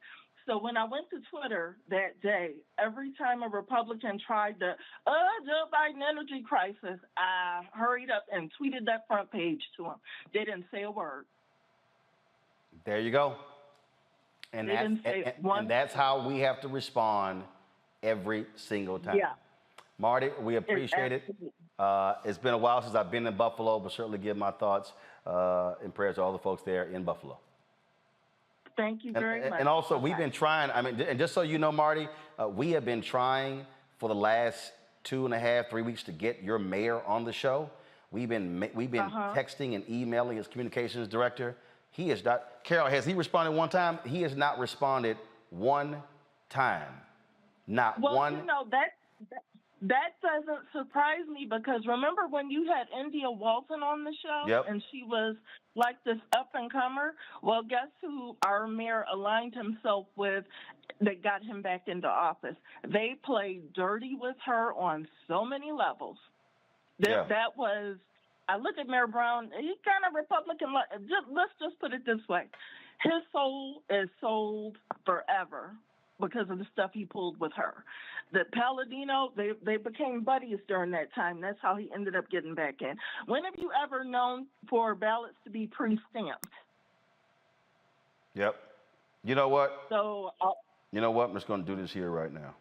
S3: So when I went to Twitter that day, every time a Republican tried to, Joe Biden energy crisis, I hurried up and tweeted that front page to them. They didn't say a word.
S8: There you go. And that's how we have to respond every single time.
S3: Yeah.
S8: Marty, we appreciate it. It's been a while since I've been in Buffalo, but certainly give my thoughts and prayers to all the folks there in Buffalo.
S3: Thank you very much.
S8: And also, we've been trying, I mean, and just so you know, Marty, we have been trying for the last 2.5, 3 weeks to get your mayor on the show. We've been texting and emailing his communications director. He is not, Carol, has he responded one time? He has not responded one time. Not one.
S3: Well, you know, That doesn't surprise me because remember when you had India Walton on the show?
S8: Yep.
S3: And she was like this up-and-comer? Well, guess who our mayor aligned himself with that got him back into office? They played dirty with her on so many levels. That was, I look at Mayor Brown, he's kind of Republican. Let's just put it this way. His soul is sold forever because of the stuff he pulled with her. The Palladino, they became buddies during that time. That's how he ended up getting back in. When have you ever known for ballots to be pre-stamped?
S8: Yep. You know what?
S3: So,
S8: you know what? I'm just going to do this here right now.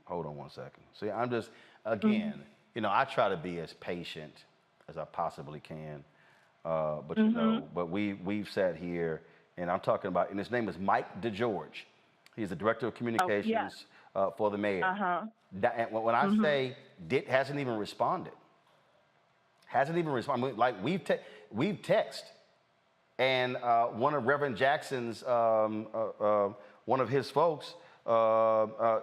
S8: Hold on one second. See, I'm just, again, you know, I try to be as patient as I possibly can. But, you know, but we've sat here, and I'm talking about, and his name is Mike DeGeorge. He's the director of communications for the mayor. And when I say hasn't even responded, like we've texted, and one of Reverend Jackson's, one of his folks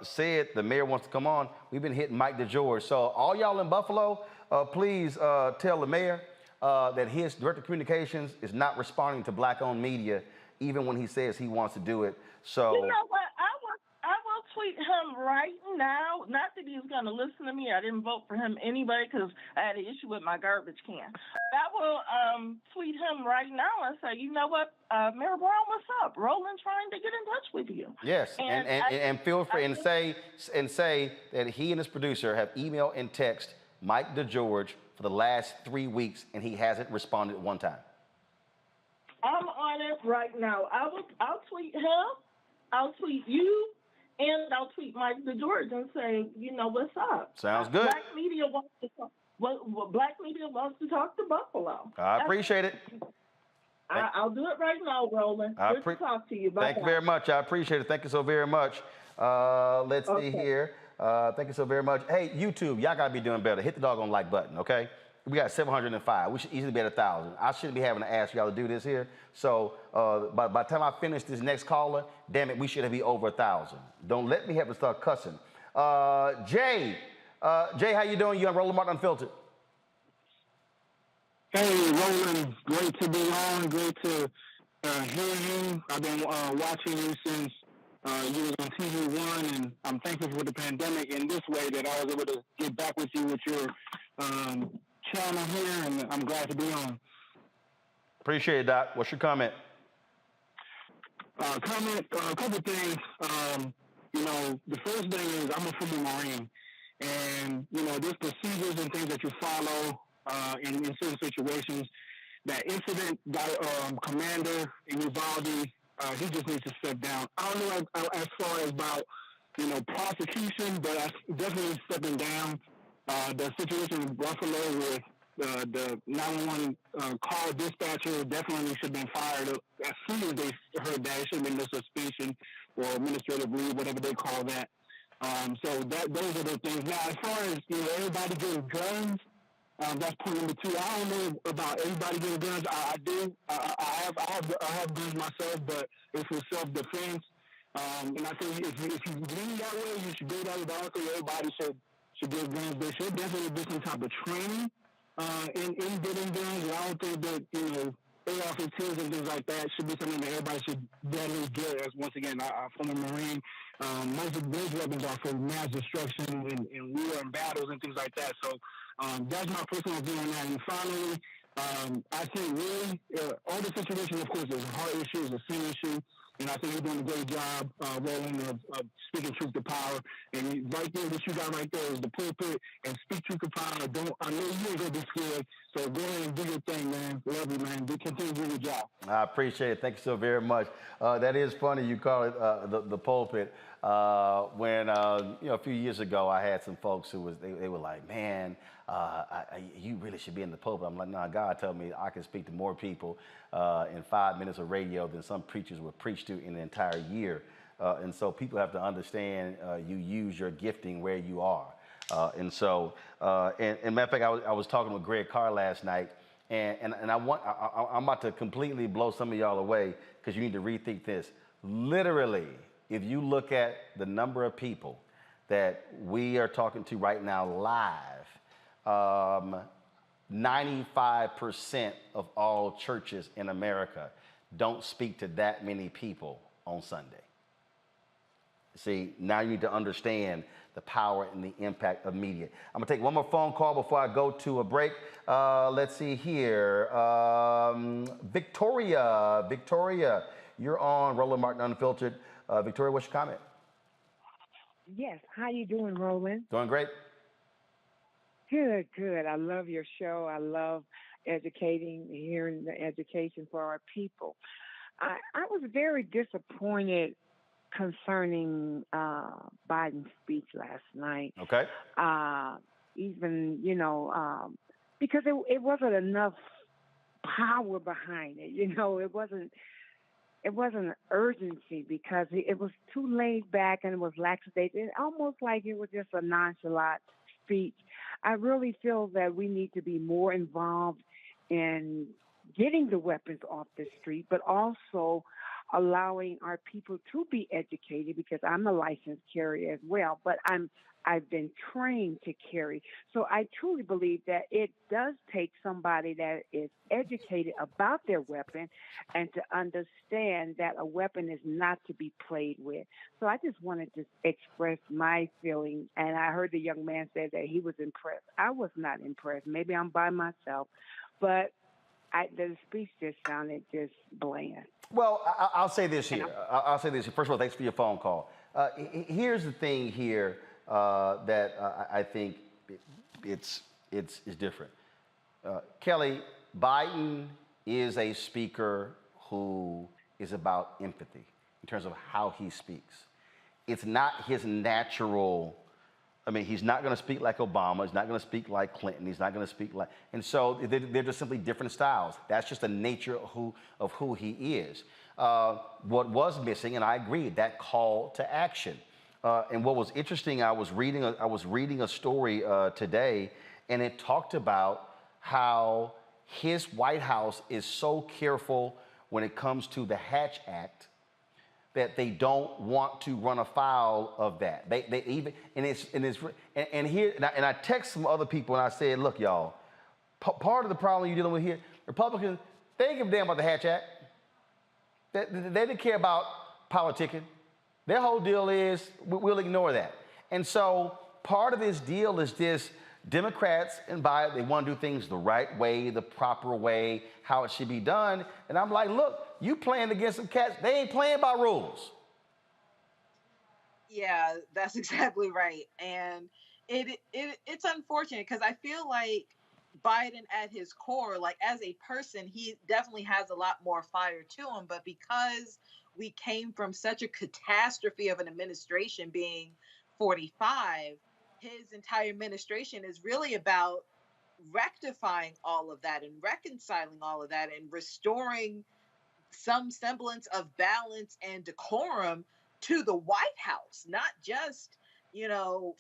S8: said the mayor wants to come on. We've been hitting Mike DeGeorge. So all y'all in Buffalo, please tell the mayor that his director of communications is not responding to Black-owned media, even when he says he wants to do it. So
S3: you know what? I will tweet him right now. Not that he's going to listen to me. I didn't vote for him anyway because I had an issue with my garbage can. I will tweet him right now and say, you know what, Mayor Brown, what's up? Roland trying to get in touch with you.
S8: Yes, and feel free and say that he and his producer have emailed and text Mike DeGeorge for the last 3 weeks, and he hasn't responded one time.
S3: I'm on it right now. I'll tweet him. I'll tweet you, and I'll tweet Mike DeGeorge and say, you know, what's up?
S8: Sounds good.
S3: Black media wants to talk. Black media wants to talk to Buffalo.
S8: I appreciate it.
S3: I'll do it right now, Roland. Good to talk to you. Bye.
S8: Thank you very much. I appreciate it. Thank you so very much. Let's see here. Thank you so very much. Hey, YouTube, y'all gotta be doing better. Hit the doggone like button, okay? We got 705. We should easily be at 1,000. I shouldn't be having to ask y'all to do this here. So by the time I finish this next caller, damn it, we should be over 1,000. Don't let me have to start cussing. Jay, how you doing? You on Roland Martin Unfiltered?
S2: Hey, Roland, great to be on. Great to hear you. I've been watching you since you was on TV One, and I'm thankful for the pandemic in this way that I was able to get back with you with your channel here, and I'm glad to be on.
S8: Appreciate it, Doc. What's your comment?
S2: A couple things. You know, the first thing is I'm a former Marine, and you know, there's procedures and things that you follow in certain situations. That incident commander in Uvalde, he just needs to step down. I don't know as far as about, you know, prosecution, but definitely stepping down. The situation in Buffalo with the 911 call dispatcher definitely should have been fired as soon as they heard that. It should have been no suspension or administrative leave, whatever they call that. So those are the things. Now, as far as, you know, everybody getting guns, that's point number two. I don't know about everybody getting guns. I do. I have guns myself, but it's for self-defense. And I think if you lean that way, you should do that. But also, everybody should get guns. There should definitely be some type of training in getting guns. I don't think that, you know, AR-15s and things like that should be something that everybody should definitely get. As once again, I'm from a Marine. Most of those weapons are for mass destruction and war and battles and things like that. So that's my personal view on that. And finally, I think really all the situation, of course, is a heart issue, is a sin issue. And I think you're doing a great job, Roland, of speaking truth to power. And right there, what you got right there is the pulpit and speak truth to power. I know you ain't going to be scared, so go ahead and do your thing, man. Love you, man. Continue to do your job.
S8: I appreciate it. Thank you so very much. That is funny. You call it the pulpit. When, you know, a few years ago, I had some folks who they were like, man, you really should be in the pulpit. I'm like, nah, God told me I can speak to more people in 5 minutes of radio than some preachers would preach to in an entire year. And so people have to understand you use your gifting where you are. And so, and matter of fact, I was talking with Greg Carr last night, and I'm about to completely blow some of y'all away because you need to rethink this. Literally, if you look at the number of people that we are talking to right now live, 95% of all churches in America don't speak to that many people on Sunday. See, now you need to understand the power and the impact of media. I'm gonna take one more phone call before I go to a break. Let's see here. Victoria, you're on Roland Martin Unfiltered. Victoria, what's your comment?
S9: Yes. How you doing, Roland?
S8: Doing great.
S9: Good, good. I love your show. I love educating, hearing the education for our people. I was very disappointed concerning Biden's speech last night.
S8: Okay.
S9: Even, because it wasn't enough power behind it. It wasn't urgency because it was too laid back and it was lackadaisical. It almost like it was just a nonchalant speech. I really feel that we need to be more involved in getting the weapons off the street, but also allowing our people to be educated, because I'm a licensed carrier as well, but I've been trained to carry. So I truly believe that it does take somebody that is educated about their weapon and to understand that a weapon is not to be played with. So I just wanted to express my feeling, and I heard the young man say that he was impressed. I was not impressed. Maybe I'm by myself, but the speech just sounded just bland.
S8: Well, I'll say this here. I'll say this. First of all, thanks for your phone call. Here's the thing here that I think it's different. Kelly, Biden is a speaker who is about empathy in terms of how he speaks. It's not his natural. I mean, he's not going to speak like Obama. He's not going to speak like Clinton. He's not going to speak like, and so they're just simply different styles. That's just the nature of who he is. What was missing, and I agree, that call to action. And what was interesting, I was reading a story today, and it talked about how his White House is so careful when it comes to the Hatch Act that they don't want to run afoul of that. They even and I text some other people and I said, look, y'all, part of the problem you're dealing with here, Republicans, they ain't give a damn about the Hatch Act. They didn't care about politicking. Their whole deal is we'll ignore that. And so part of this deal is this: Democrats and Biden, they want to do things the right way, the proper way, how it should be done. And I'm like, look, you playing against some cats, they ain't playing by rules.
S12: Yeah, that's exactly right. And it's unfortunate because I feel like Biden at his core, like as a person, he definitely has a lot more fire to him. But because we came from such a catastrophe of an administration being 45, his entire administration is really about rectifying all of that and reconciling all of that and restoring some semblance of balance and decorum to the White House, not just,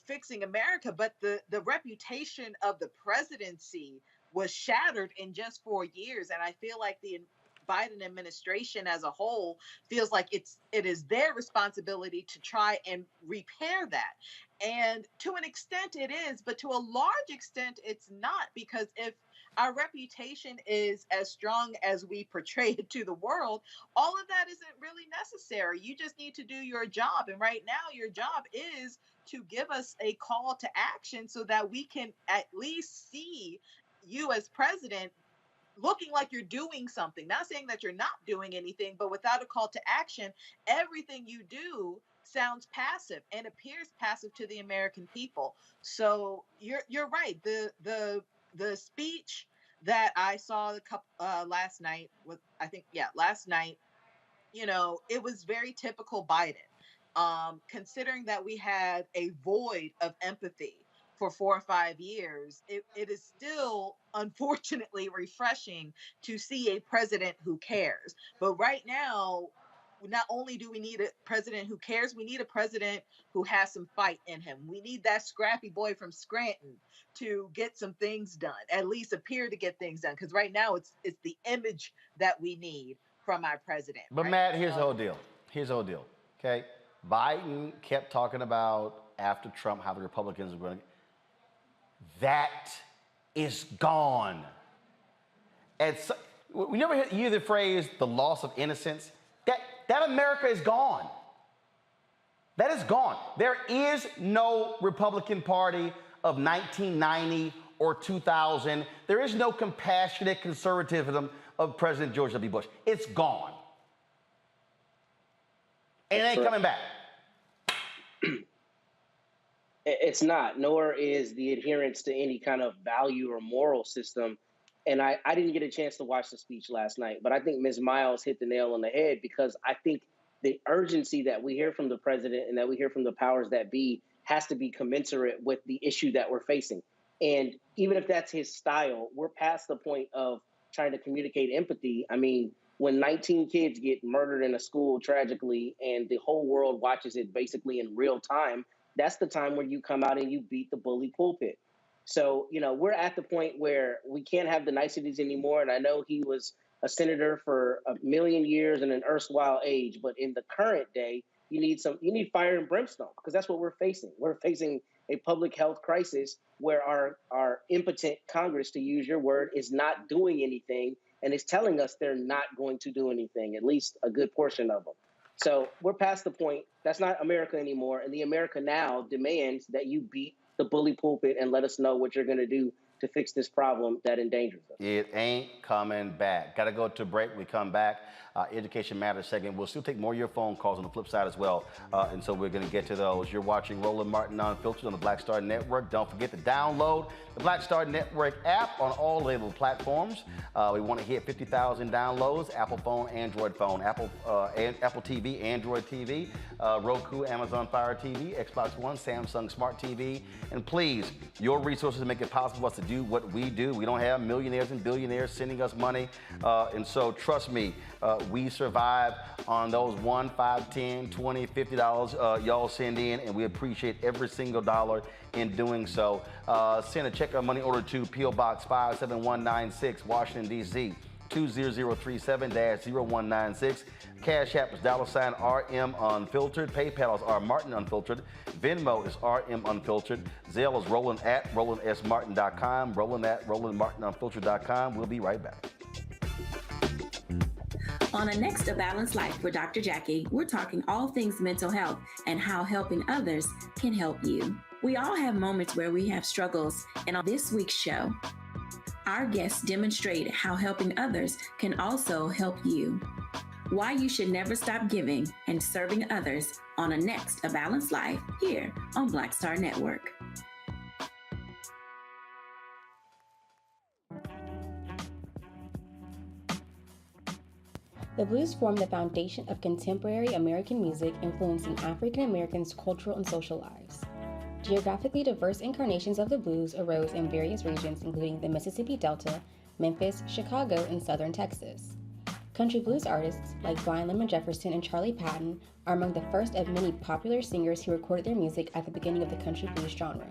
S12: fixing America, but the reputation of the presidency was shattered in just 4 years. And I feel like the Biden administration as a whole feels like it is their responsibility to try and repair that. And to an extent it is, but to a large extent it's not, because if our reputation is as strong as we portray it to the world, all of that isn't really necessary. You just need to do your job. And right now your job is to give us a call to action so that we can at least see you as president looking like you're doing something. Not saying that you're not doing anything, but without a call to action, everything you do sounds passive and appears passive to the American people. So you're right. The speech that I saw last night last night, it was very typical Biden. Considering that we had a void of empathy for 4 or 5 years, it is still unfortunately refreshing to see a president who cares. But right now, not only do we need a president who cares, we need a president who has some fight in him. We need that scrappy boy from Scranton to get some things done, at least appear to get things done. Because right now it's the image that we need from our president.
S8: But
S12: right?
S8: Matt, here's the whole deal. Okay, Biden kept talking about after Trump, how the Republicans are going to. That is gone. And so, we never hear the phrase, the loss of innocence. That America is gone. That is gone. There is no Republican Party of 1990 or 2000. There is no compassionate conservatism of President George W. Bush. It's gone. And it ain't coming back.
S6: It's not, nor is the adherence to any kind of value or moral system. And I didn't get a chance to watch the speech last night, but I think Ms. Miles hit the nail on the head, because I think the urgency that we hear from the president and that we hear from the powers that be has to be commensurate with the issue that we're facing. And even if that's his style, we're past the point of trying to communicate empathy. I mean, when 19 kids get murdered in a school tragically and the whole world watches it basically in real time, that's the time where you come out and you beat the bully pulpit. So, we're at the point where we can't have the niceties anymore. And I know he was a senator for a million years in an erstwhile age, but in the current day, you need fire and brimstone, because that's what we're facing. We're facing a public health crisis where our impotent Congress, to use your word, is not doing anything and is telling us they're not going to do anything, at least a good portion of them. So we're past the point. That's not America anymore. And the America now demands that you beat the bully pulpit and let us know what you're going to do to fix this problem that endangers us.
S8: It ain't coming back. Got to go to break. We come back. Education Matters segment. We'll still take more of your phone calls on the flip side as well. And so we're going to get to those. You're watching Roland Martin Unfiltered on the Black Star Network. Don't forget to download the Black Star Network app on all labeled platforms. We want to hit 50,000 downloads. Apple phone, Android phone, Apple TV, Android TV, Roku, Amazon Fire TV, Xbox One, Samsung Smart TV. And please, your resources make it possible for us to do what we do. We don't have millionaires and billionaires sending us money. And so trust me, we survive on those $1, $5, $10, $20, $50 y'all send in, and we appreciate every single dollar in doing so. Send a check or money order to P.O. Box 57196, Washington, D.C. 20037-0196. Cash App is $RM Unfiltered. PayPal is R Martin Unfiltered. Venmo is RM Unfiltered. Zelle is Roland at RolandSMartin.com. Roland at RolandMartinUnfiltered.com. We'll be right back.
S7: On a Next A Balanced Life with Dr. Jackie, we're talking all things mental health and how helping others can help you. We all have moments where we have struggles, and on this week's show, our guests demonstrate how helping others can also help you. Why you should never stop giving and serving others on a Next A Balanced Life here on Black Star Network.
S5: The blues form the foundation of contemporary American music, influencing African Americans' cultural and social lives. Geographically diverse incarnations of the blues arose in various regions, including the Mississippi Delta, Memphis, Chicago, and southern Texas. Country blues artists like Brian Lemon Jefferson and Charlie Patton are among the first of many popular singers who recorded their music at the beginning of the country blues genre.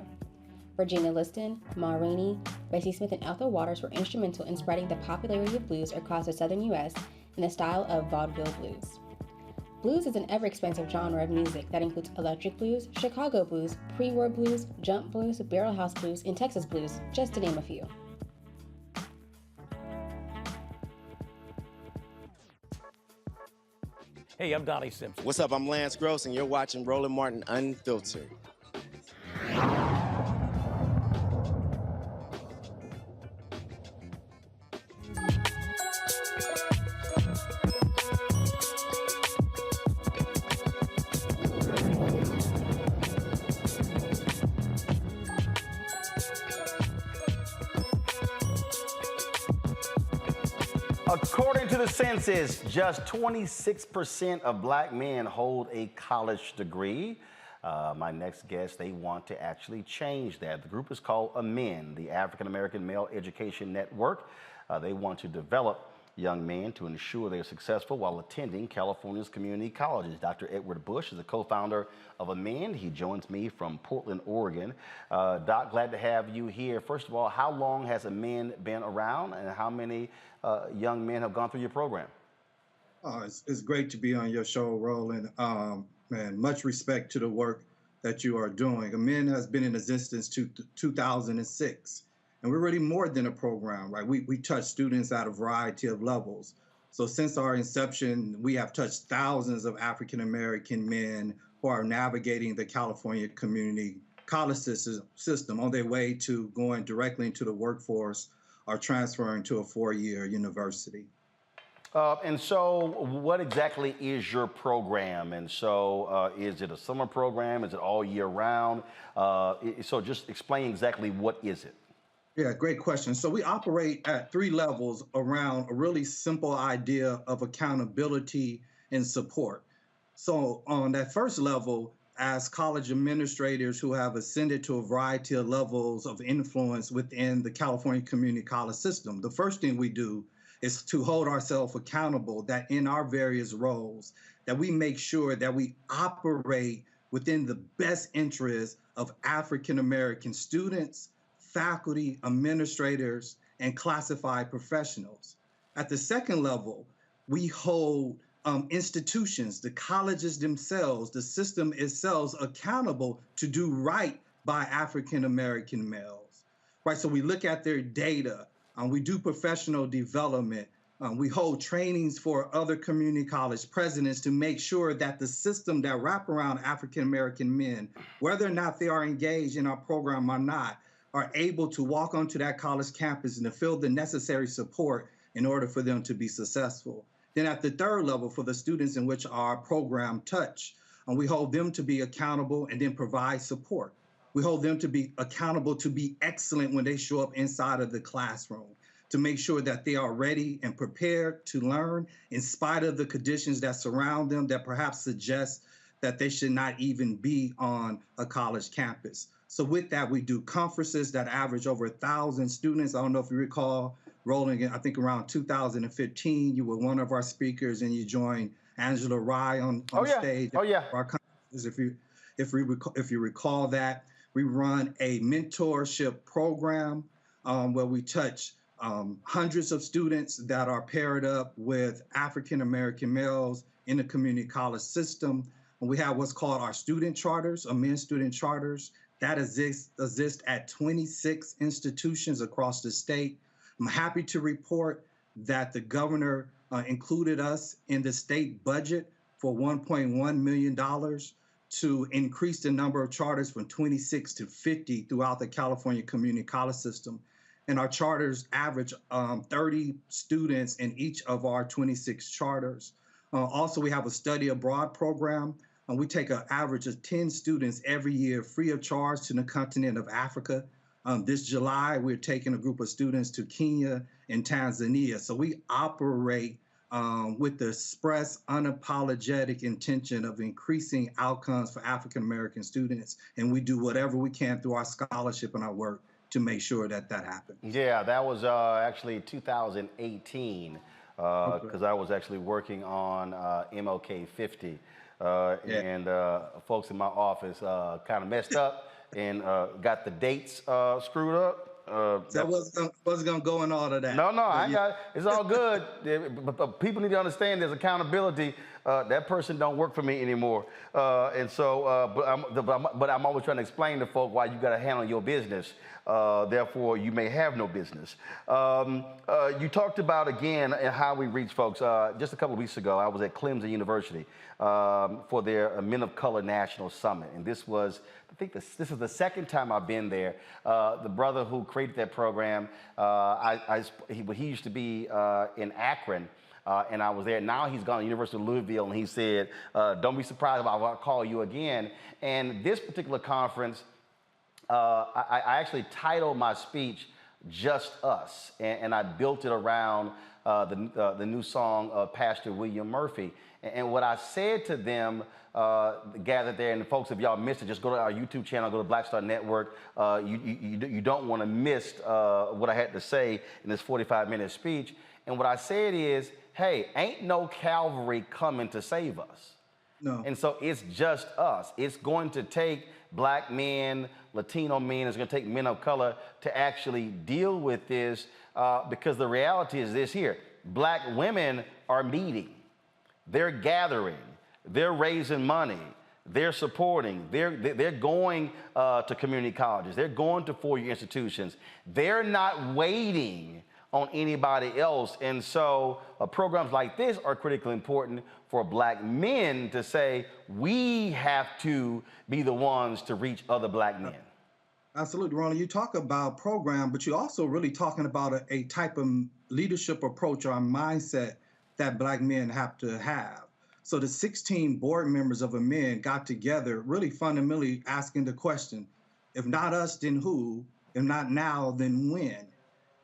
S5: Virginia Liston, Ma Rainey, Bessie Smith, and Ethel Waters were instrumental in spreading the popularity of blues across the southern U.S. in the style of vaudeville blues. Blues is an ever-expansive genre of music that includes electric blues, Chicago blues, pre-war blues, jump blues, barrel house blues, and Texas blues, just to name a few.
S10: Hey, I'm Donnie Simpson.
S11: What's up? I'm Lance Gross, and you're watching Roland Martin Unfiltered.
S8: According to the census, just 26% of black men hold a college degree. My next guest, they want to actually change that. The group is called AMEN, the African American Male Education Network. They want to develop young men to ensure they're successful while attending California's community colleges. Dr. Edward Bush is the co-founder of AMEN. He joins me from Portland, Oregon. Doc, glad to have you here. First of all, how long has AMEN been around, and how many young men have gone through your program?
S24: It's great to be on your show, Roland. Man, much respect to the work
S4: that you are doing. AMEN has been in existence to 2006, and we're really more than a program, right? We touch students at a variety of levels. So since our inception, we have touched thousands of African American men who are navigating the California community college system on their way to going directly into the workforce or transferring to a four-year university.
S8: And so what exactly is your program? And so is it a summer program? Is it all year round? So just explain exactly what is it?
S4: Yeah, great question. So we operate at three levels around a really simple idea of accountability and support. So on that first level, as college administrators who have ascended to a variety of levels of influence within the California community college system, the first thing we do is to hold ourselves accountable that in our various roles, that we make sure that we operate within the best interests of African American students, faculty, administrators, and classified professionals. At the second level, we hold institutions, the colleges themselves, the system itself accountable to do right by African American males, right? So we look at their data, we do professional development, we hold trainings for other community college presidents to make sure that the system that wrap around African American men, whether or not they are engaged in our program or not, are able to walk onto that college campus and to feel the necessary support in order for them to be successful. Then at the third level, for the students in which our program touch, we hold them to be accountable and then provide support. We hold them to be accountable to be excellent when they show up inside of the classroom, to make sure that they are ready and prepared to learn in spite of the conditions that surround them that perhaps suggest that they should not even be on a college campus. So with that, we do conferences that average over 1,000 students. I don't know if you recall, Roland, I think around 2015, you were one of our speakers and you joined Angela Rye on stage.
S8: Oh, yeah.
S4: Our conferences, if you recall that. We run a mentorship program where we touch hundreds of students that are paired up with African American males in the community college system. And we have what's called our student charters, AMEN student charters, that exist at 26 institutions across the state. I'm happy to report that the governor included us in the state budget for $1.1 million to increase the number of charters from 26 to 50 throughout the California community college system. And our charters average 30 students in each of our 26 charters. Also, we have a study abroad program. We take an average of 10 students every year free of charge to the continent of Africa. This July, we're taking a group of students to Kenya and Tanzania. So we operate with the express, unapologetic intention of increasing outcomes for African American students. And we do whatever we can through our scholarship and our work to make sure that that happens.
S8: Yeah, that was actually 2018, because I was actually working on MLK 50. And folks in my office kind of messed up and got the dates screwed up.
S4: That wasn't gonna go in all of that.
S8: No, I got it. It's all good. But people need to understand there's accountability. That person don't work for me anymore. And so, but I'm always trying to explain to folk why you got to handle your business. Therefore, you may have no business. You talked about, again, how we reach folks. Just a couple of weeks ago, I was at Clemson University for their Men of Color National Summit. And this was, I think this is the second time I've been there. The brother who created that program, he used to be in Akron. And I was there. Now he's gone to the University of Louisville, and he said, don't be surprised if I call you again. And this particular conference, I actually titled my speech, Just Us, and I built it around the new song of Pastor William Murphy. And what I said to them, gathered there, and folks, if y'all missed it, just go to our YouTube channel, go to Black Star Network. You don't want to miss what I had to say in this 45-minute speech. And what I said is, hey, ain't no Calvary coming to save us.
S4: No.
S8: And so it's just us. It's going to take Black men, Latino men, it's going to take men of color to actually deal with this, because the reality is this here. Black women are meeting. They're gathering. They're raising money. they're supporting, they're going to community colleges, they're going to four-year institutions. They're not waiting on anybody else. And so programs like this are critically important for Black men to say, we have to be the ones to reach other Black men.
S4: Absolutely, Roland. You talk about program, but you're also really talking about a type of leadership approach or mindset that Black men have to have. So the 16 board members of a men got together, really fundamentally asking the question, if not us, then who? If not now, then when?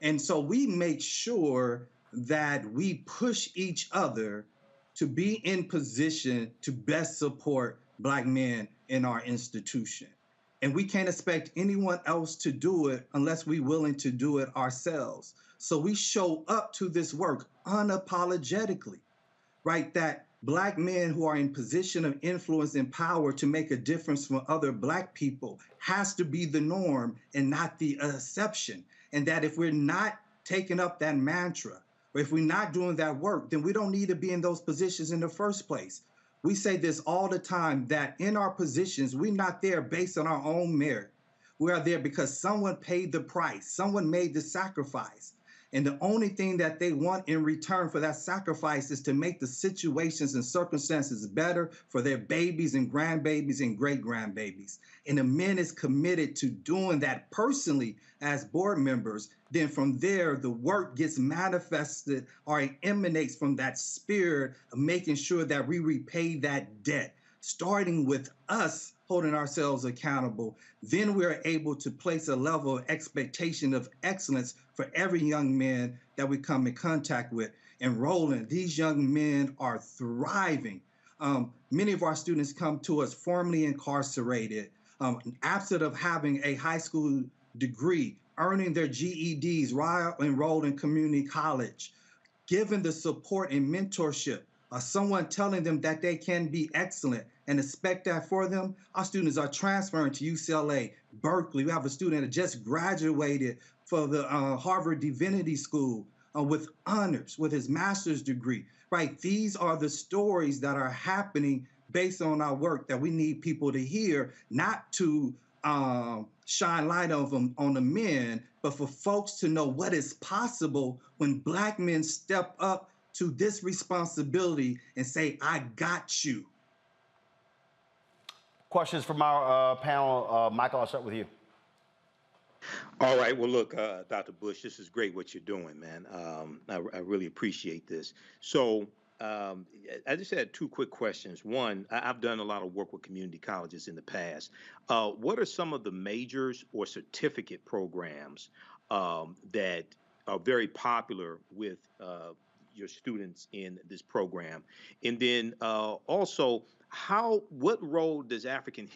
S4: And so we make sure that we push each other to be in position to best support Black men in our institution. And we can't expect anyone else to do it unless we're willing to do it ourselves. So we show up to this work unapologetically, right? That Black men who are in position of influence and power to make a difference for other Black people has to be the norm and not the exception. And that if we're not taking up that mantra, or if we're not doing that work, then we don't need to be in those positions in the first place. We say this all the time, that in our positions, we're not there based on our own merit. We are there because someone paid the price, someone made the sacrifice. And the only thing that they want in return for that sacrifice is to make the situations and circumstances better for their babies and grandbabies and great-grandbabies. And the men is committed to doing that personally as board members. Then from there, the work gets manifested or it emanates from that spirit of making sure that we repay that debt, starting with us holding ourselves accountable. Then we're able to place a level of expectation of excellence for every young man that we come in contact with. And Roland, these young men are thriving. Many of our students come to us formerly incarcerated, absent of having a high school degree, earning their GEDs while enrolled in community college, given the support and mentorship, someone telling them that they can be excellent and expect that for them. Our students are transferring to UCLA, Berkeley. We have a student that just graduated for the Harvard Divinity School with honors, with his master's degree, right? These are the stories that are happening based on our work that we need people to hear, not to shine light on the men, but for folks to know what is possible when Black men step up to this responsibility and say, I got you.
S8: Questions from our panel. Michael, I'll start with you.
S13: All right. Well, look, Dr. Bush, this is great what you're doing, man. I really appreciate this. So I just had two quick questions. One, I've done a lot of work with community colleges in the past. What are some of the majors or certificate programs that are very popular with your students in this program? And then also, what role does African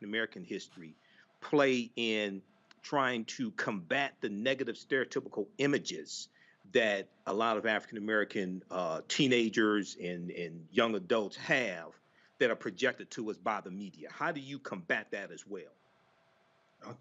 S13: American history play in trying to combat the negative stereotypical images that a lot of African American teenagers and young adults have that are projected to us by the media? How do you combat that as well?
S4: Okay.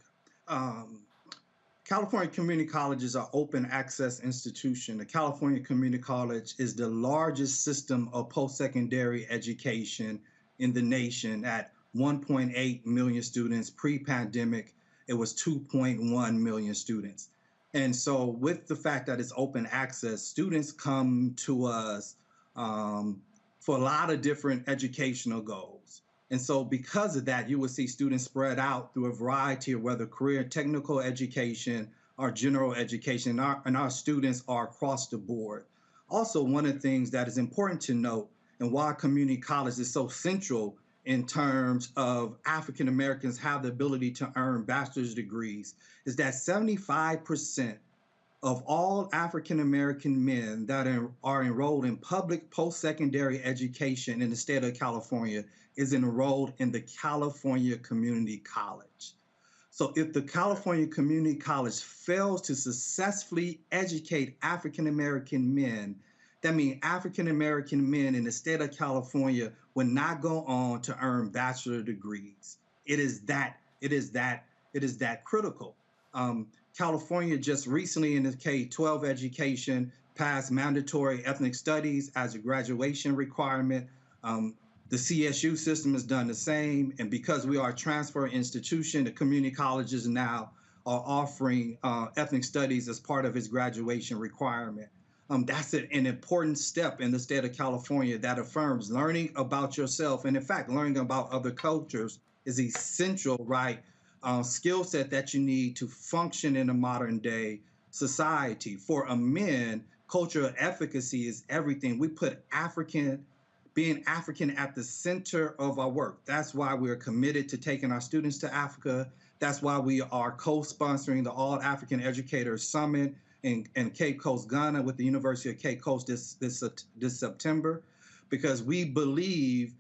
S4: California community colleges are open access institution. The California Community College is the largest system of post-secondary education in the nation at 1.8 million students. Pre-pandemic, it was 2.1 million students. And so with the fact that it's open access, students come to us for a lot of different educational goals. And so because of that, you will see students spread out through a variety of whether career and technical education or general education, and our students are across the board. Also, one of the things that is important to note and why community college is so central in terms of African Americans have the ability to earn bachelor's degrees is that 75% of all African American men that are enrolled in public post-secondary education in the state of California is enrolled in the California Community College. So if the California Community College fails to successfully educate African American men, that means African American men in the state of California will not go on to earn bachelor degrees. It is that critical. California just recently in the K-12 education passed mandatory ethnic studies as a graduation requirement. The CSU system has done the same. And because we are a transfer institution, the community colleges now are offering ethnic studies as part of its graduation requirement. That's an important step in the state of California that affirms learning about yourself. And in fact, learning about other cultures is essential, right? Skill set that you need to function in a modern day society. For a men, cultural efficacy is everything. We put being African at the center of our work. That's why we're committed to taking our students to Africa. That's why we are co-sponsoring the All African Educators Summit in Cape Coast, Ghana, with the University of Cape Coast this September, because we believe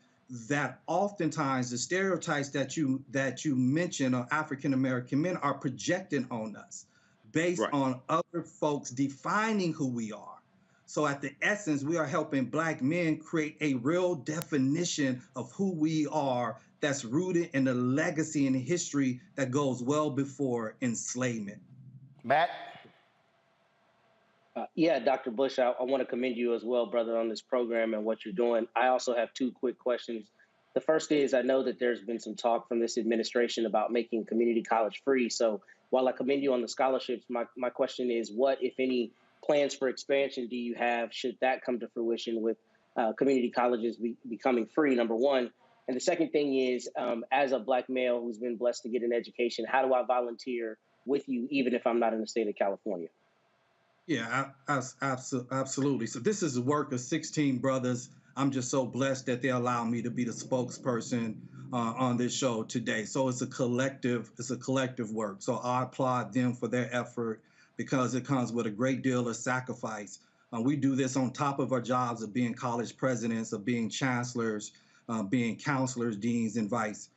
S4: that oftentimes the stereotypes that you mention of African American men are projected on us based on other folks defining who we are. So at the essence, we are helping Black men create a real definition of who we are that's rooted in the legacy and the history that goes well before enslavement.
S8: Matt?
S6: Yeah, Dr. Bush, I want to commend you as well, brother, on this program and what you're doing. I also have two quick questions. The first is, I know that there's been some talk from this administration about making community college free. So while I commend you on the scholarships, my question is, what, if any, plans for expansion do you have should that come to fruition with community colleges becoming free, number one? And the second thing is, as a Black male who's been blessed to get an education, how do I volunteer with you, even if I'm not in the state of California?
S4: Yeah, absolutely. So this is the work of 16 brothers. I'm just so blessed that they allow me to be the spokesperson on this show today. So it's a collective work. So I applaud them for their effort because it comes with a great deal of sacrifice. We do this on top of our jobs of being college presidents, of being chancellors, being counselors, deans, and vice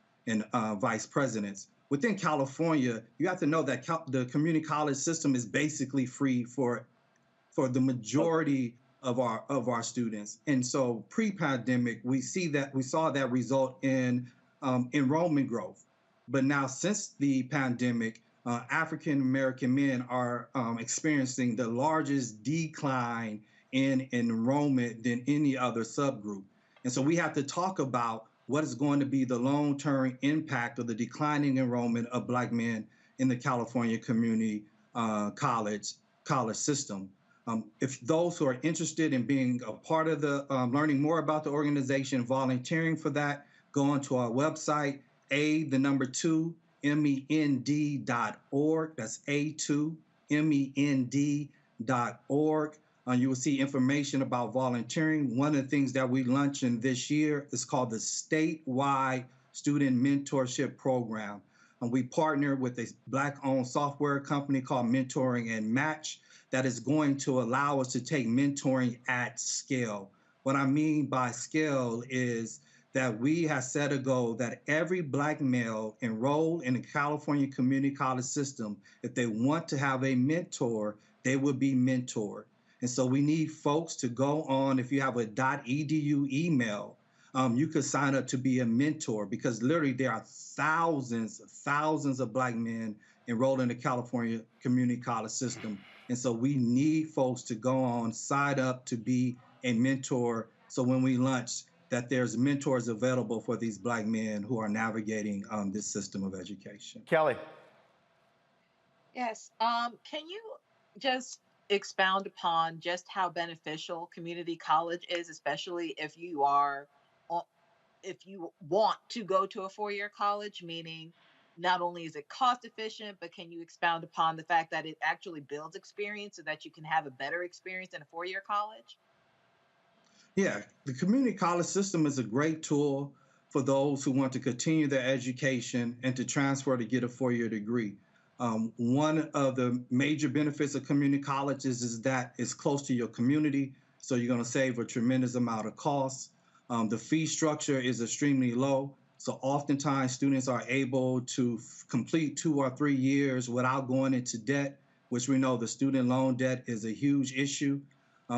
S4: presidents. Within California, you have to know that the community college system is basically free for the majority of our students. And so pre-pandemic, we saw that result in enrollment growth. But now since the pandemic, African American men are experiencing the largest decline in enrollment than any other subgroup. And so we have to talk about what is going to be the long-term impact of the declining enrollment of Black men in the California community college system. If those who are interested in being a part of the, learning more about the organization, volunteering for that, go onto our website, MEND.org. That's A2MEND.org. You will see information about volunteering. One of the things that we launching this year is called the Statewide Student Mentorship Program. We partner with a Black-owned software company called Mentoring and Match that is going to allow us to take mentoring at scale. What I mean by scale is that we have set a goal that every Black male enrolled in the California community college system, if they want to have a mentor, they will be mentored. And so we need folks to go on. If you have a .edu email, you could sign up to be a mentor, because literally there are thousands of Black men enrolled in the California community college system. And so we need folks to go on, sign up to be a mentor. So when we launch, that there's mentors available for these Black men who are navigating this system of education.
S8: Kelly.
S12: Yes. Can you just expound upon just how beneficial community college is, especially if you want to go to a four-year college, meaning not only is it cost efficient, but can you expound upon the fact that it actually builds experience so that you can have a better experience in a four-year college?
S4: Yeah, the community college system is a great tool for those who want to continue their education and to transfer to get a four-year degree. One of the major benefits of community colleges is that it's close to your community, so you're going to save a tremendous amount of costs. The fee structure is extremely low, so oftentimes students are able to complete 2 or 3 years without going into debt, which we know the student loan debt is a huge issue.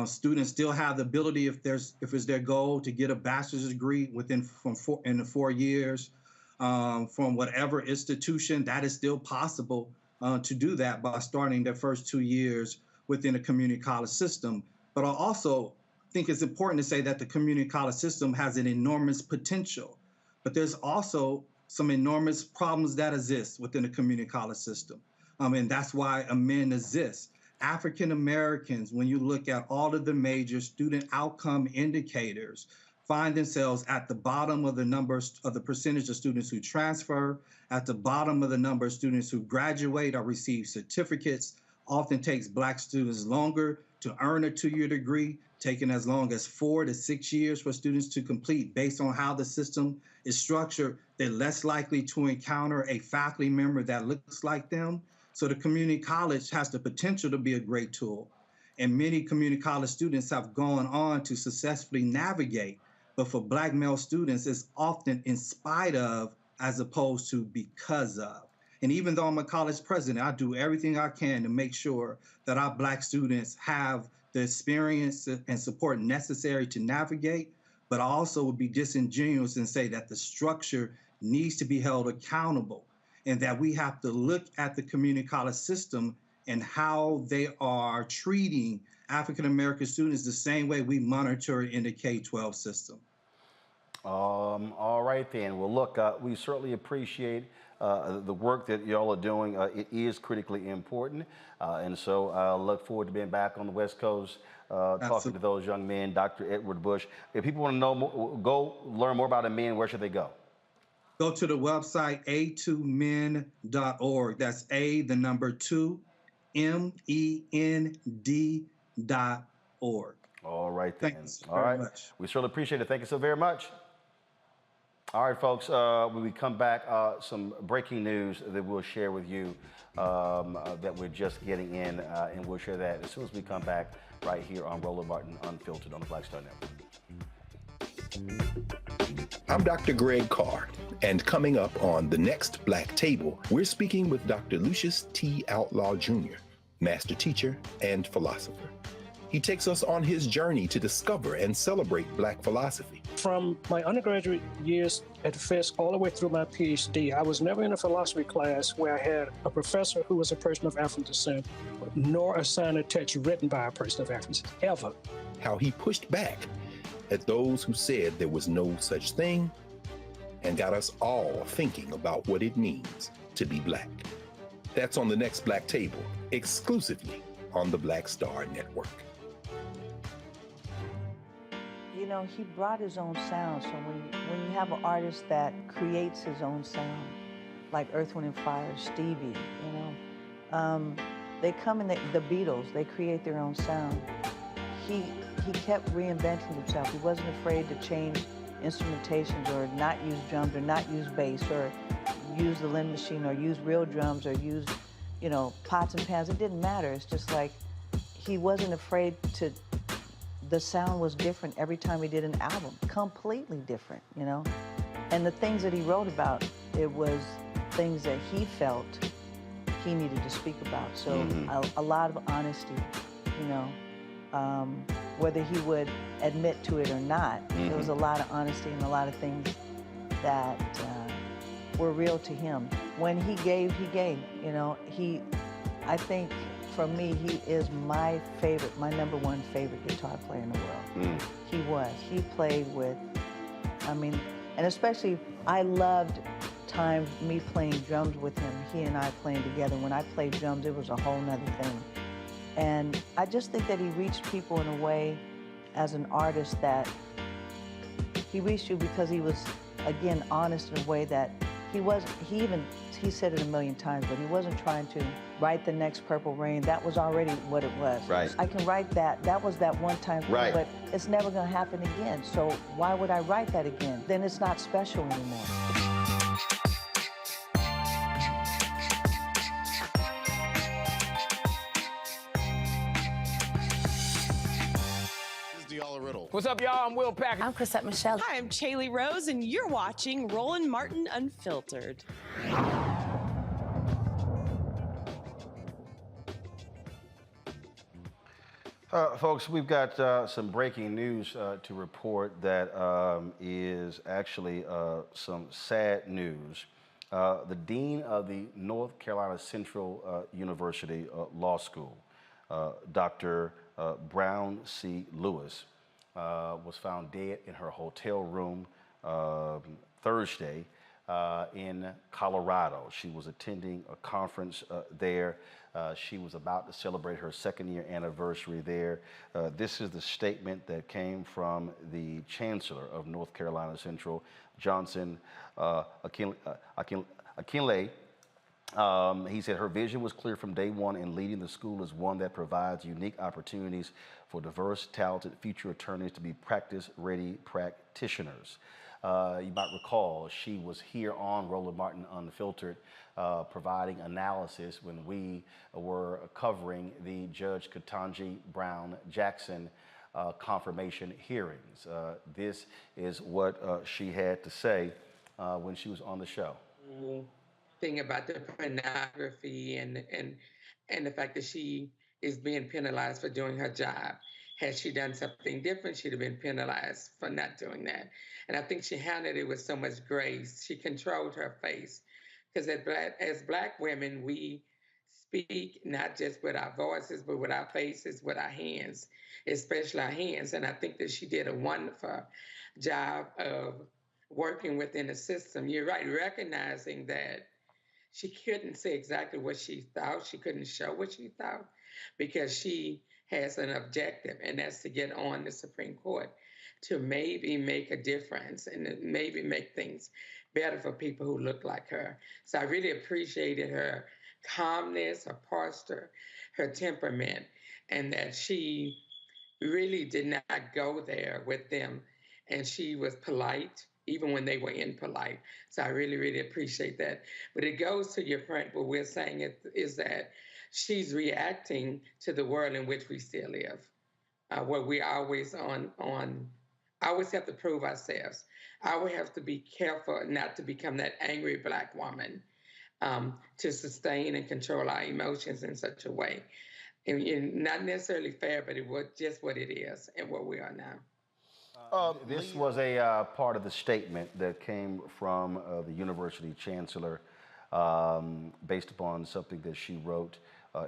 S4: Students still have the ability, if it's their goal, to get a bachelor's degree in the 4 years. From whatever institution, that is still possible to do that by starting their first 2 years within a community college system. But I also think it's important to say that the community college system has an enormous potential, but there's also some enormous problems that exist within the community college system. And that's why AMEN exists. African Americans, when you look at all of the major student outcome indicators, find themselves at the bottom of the numbers of the percentage of students who transfer, at the bottom of the number of students who graduate or receive certificates. Often takes Black students longer to earn a 2-year degree, taking as long as 4 to 6 years for students to complete. Based on how the system is structured, they're less likely to encounter a faculty member that looks like them. So the community college has the potential to be a great tool. And many community college students have gone on to successfully navigate. But for Black male students, it's often in spite of as opposed to because of. And even though I'm a college president, I do everything I can to make sure that our Black students have the experience and support necessary to navigate. But I also would be disingenuous and say that the structure needs to be held accountable, and that we have to look at the community college system and how they are treating African American students the same way we monitor in the K-12 system.
S8: All right then. Well, look, we certainly appreciate the work that y'all are doing. It is critically important. And so I look forward to being back on the West Coast, talking to those young men, Dr. Edward Bush. If people want to know more, go learn more about AMEN, where should they go?
S4: Go to the website a2men.org. That's A, the number 2, MEND.org.
S8: All right then.
S4: Thanks
S8: All
S4: very
S8: right.
S4: much.
S8: We certainly appreciate it. Thank you so very much. All right, folks, when we come back, some breaking news that we'll share with you that we're just getting in, and we'll share that as soon as we come back right here on Roland Martin Unfiltered on the Black Star Network.
S14: I'm Dr. Greg Carr, and coming up on The Next Black Table, we're speaking with Dr. Lucius T. Outlaw Jr., master teacher and philosopher. He takes us on his journey to discover and celebrate Black philosophy.
S15: From my undergraduate years at Fisk all the way through my PhD, I was never in a philosophy class where I had a professor who was a person of African descent, nor a sign of text written by a person of African descent, ever.
S14: How he pushed back at those who said there was no such thing, and got us all thinking about what it means to be Black. That's on The Next Black Table, exclusively on the Black Star Network.
S10: You know, he brought his own sound. So when you have an artist that creates his own sound, like Earth, Wind & Fire, Stevie, you know, they come in, the Beatles, they create their own sound. He kept reinventing himself. He wasn't afraid to change instrumentations or not use drums or not use bass or use the Lynn machine or use real drums or use, you know, pots and pans. It didn't matter. It's just like he wasn't afraid to. The sound was different every time he did an album, completely different, you know? And the things that he wrote about, it was things that he felt he needed to speak about. So a lot of honesty, you know, whether he would admit to it or not, there was a lot of honesty and a lot of things that were real to him. When he gave, you know, I think, for me, he is my favorite, my #1 favorite guitar player in the world. He was. He played with, I mean, and especially, I loved me playing drums with him, he and I playing together. When I played drums, it was a whole nother thing. And I just think that he reached people in a way, as an artist, that he reached you because he was, again, honest in a way that he said it a million times, but he wasn't trying to write the next Purple Rain. That was already what it was.
S8: Right.
S10: I can write that. That was that one time thing,
S8: Right.
S10: but it's never going to happen again. So why would I write that again? Then it's not special anymore.
S16: What's up, y'all? I'm Will Packer.
S19: I'm Chrisette Michelle.
S24: Hi, I'm Chaley Rose, and you're watching Roland Martin Unfiltered.
S8: Folks, we've got some breaking news to report that is actually some sad news. The dean of the North Carolina Central University Law School, Dr. Brown C. Lewis, was found dead in her hotel room Thursday in Colorado. She was attending a conference there. She was about to celebrate her second-year anniversary there. This is the statement that came from the Chancellor of North Carolina Central, Johnson Akinleye. He said her vision was clear from day one, and leading the school is one that provides unique opportunities for diverse, talented future attorneys to be practice-ready practitioners. You might recall she was here on Roland Martin Unfiltered providing analysis when we were covering the Judge Ketanji Brown Jackson confirmation hearings. This is what she had to say when she was on the show.
S17: Thing about the pornography and the fact that she is being penalized for doing her job. Had she done something different, she'd have been penalized for not doing that. And I think she handled it with so much grace. She controlled her face. Because as Black women, we speak not just with our voices, but with our faces, with our hands, especially our hands. And I think that she did a wonderful job of working within the system. You're right, recognizing that she couldn't say exactly what she thought. She couldn't show what she thought because she has an objective, and that's to get on the Supreme Court to maybe make a difference and maybe make things better for people who look like her. So I really appreciated her calmness, her posture, her temperament, and that she really did not go there with them. And she was polite, even when they were impolite. So I really, really appreciate that. But it goes to your point, what we're saying is that she's reacting to the world in which we still live, where we always always have to prove ourselves. I would have to be careful not to become that angry Black woman to sustain and control our emotions in such a way. And not necessarily fair, but it was just what it is and what we are now.
S8: This was a part of the statement that came from the university chancellor based upon something that she wrote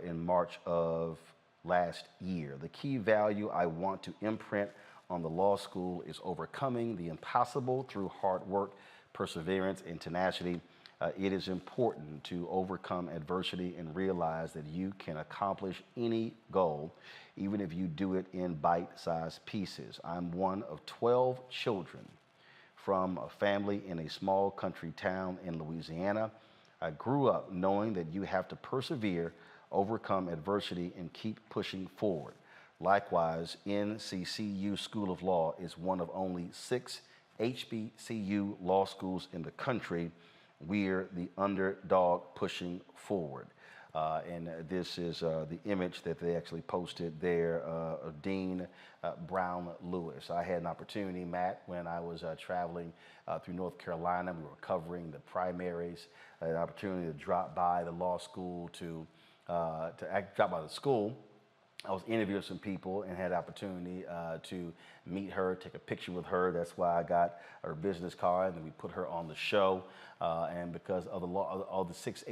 S8: in March of last year. The key value I want to imprint on the law school is overcoming the impossible through hard work, perseverance, and tenacity. It is important to overcome adversity and realize that you can accomplish any goal, even if you do it in bite-sized pieces. I'm one of 12 children from a family in a small country town in Louisiana. I grew up knowing that you have to persevere, overcome adversity, and keep pushing forward. Likewise, NCCU School of Law is one of only 6 HBCU law schools in the country. We're the underdog pushing forward. And this is the image that they actually posted there of Dean Brown Lewis. I had an opportunity, Matt, when I was traveling through North Carolina. We were covering the primaries. I had an opportunity to drop by the law school drop by the school. I was interviewing some people and had the opportunity to meet her, take a picture with her. That's why I got her business card, and we put her on the show. And because of all the 6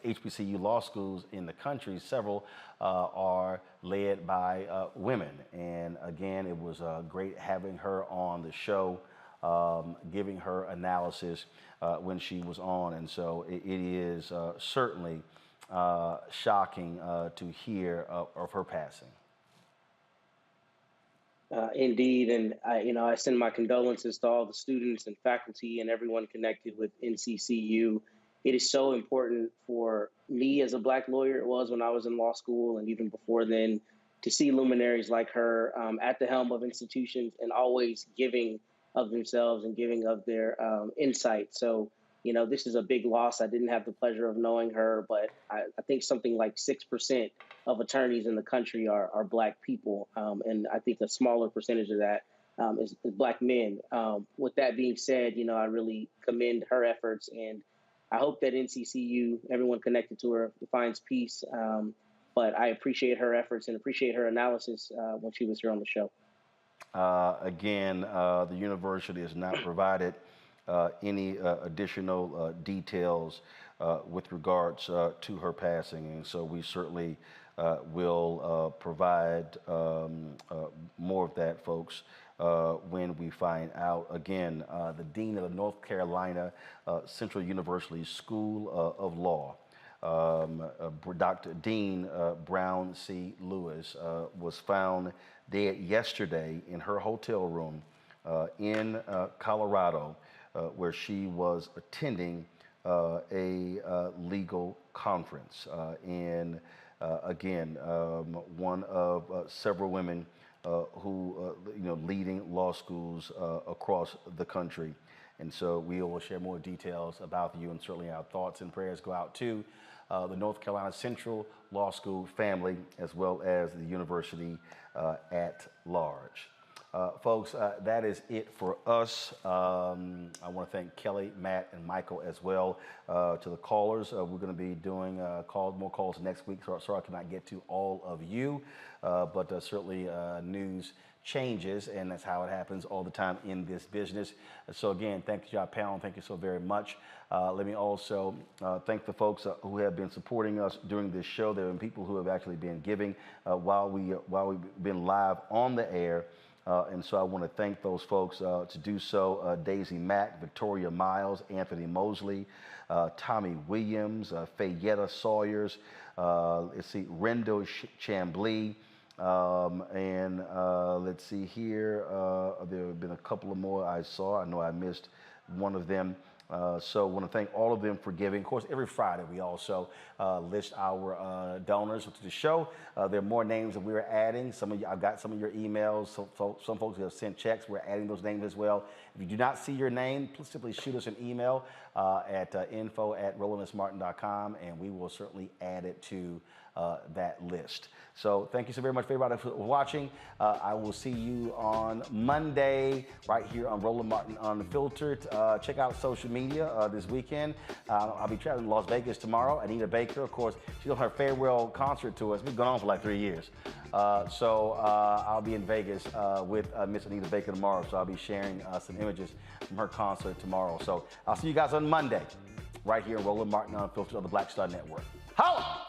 S8: HBCU law schools in the country, several are led by women. And again, it was great having her on the show, giving her analysis when she was on. And so it is certainly shocking to hear of her passing.
S6: Indeed, and I send my condolences to all the students and faculty and everyone connected with NCCU. It is so important for me as a Black lawyer. It was when I was in law school and even before then to see luminaries like her at the helm of institutions and always giving of themselves and giving of their insight. So, this is a big loss. I didn't have the pleasure of knowing her, but I think something like 6% of attorneys in the country are Black people. And I think a smaller percentage of that is Black men. With that being said, I really commend her efforts, and I hope that NCCU, everyone connected to her, finds peace. But I appreciate her efforts and appreciate her analysis when she was here on the show.
S8: Again, the university has not provided any additional details with regards to her passing. And so we certainly We'll provide more of that, folks, when we find out. Again, the Dean of the North Carolina Central University School of Law, Dr. Dean Brown C. Lewis, was found dead yesterday in her hotel room in Colorado, where she was attending a legal conference. And again, one of several women who, leading law schools across the country. And so we will share more details about you, and certainly our thoughts and prayers go out to the North Carolina Central Law School family, as well as the university at large. Folks, that is it for us. I want to thank Kelly, Matt, and Michael as well. To the callers, we're going to be doing more calls next week, so I cannot get to all of you, but certainly news changes, and that's how it happens all the time in this business. So again, thank you, our panel. Thank you so very much. Let me also thank the folks who have been supporting us during this show. There have been people who have actually been giving while we've been live on the air. And so I want to thank those folks to do so. Daisy Mack, Victoria Miles, Anthony Mosley, Tommy Williams, Fayetta Sawyers, let's see, Rendo Chambly, and let's see here, there have been a couple of more I saw. I know I missed one of them. So I want to thank all of them for giving. Of course, every Friday we also list our donors to the show. There are more names that we're adding. I've got some of your emails. Some folks have sent checks. We're adding those names as well. If you do not see your name, please simply shoot us an email at info@rolandsmartin.com, and we will certainly add it to that list. So thank you so very much for everybody for watching. I will see you on Monday right here on Roland Martin Unfiltered. Check out social media this weekend. I'll be traveling to Las Vegas tomorrow. Anita Baker, of course, she's on her farewell concert to us. It's been going on for like 3 years. So I'll be in Vegas with Miss Anita Baker tomorrow. So I'll be sharing some images from her concert tomorrow. So I'll see you guys on Monday right here on Roland Martin Unfiltered on the Black Star Network. Holla!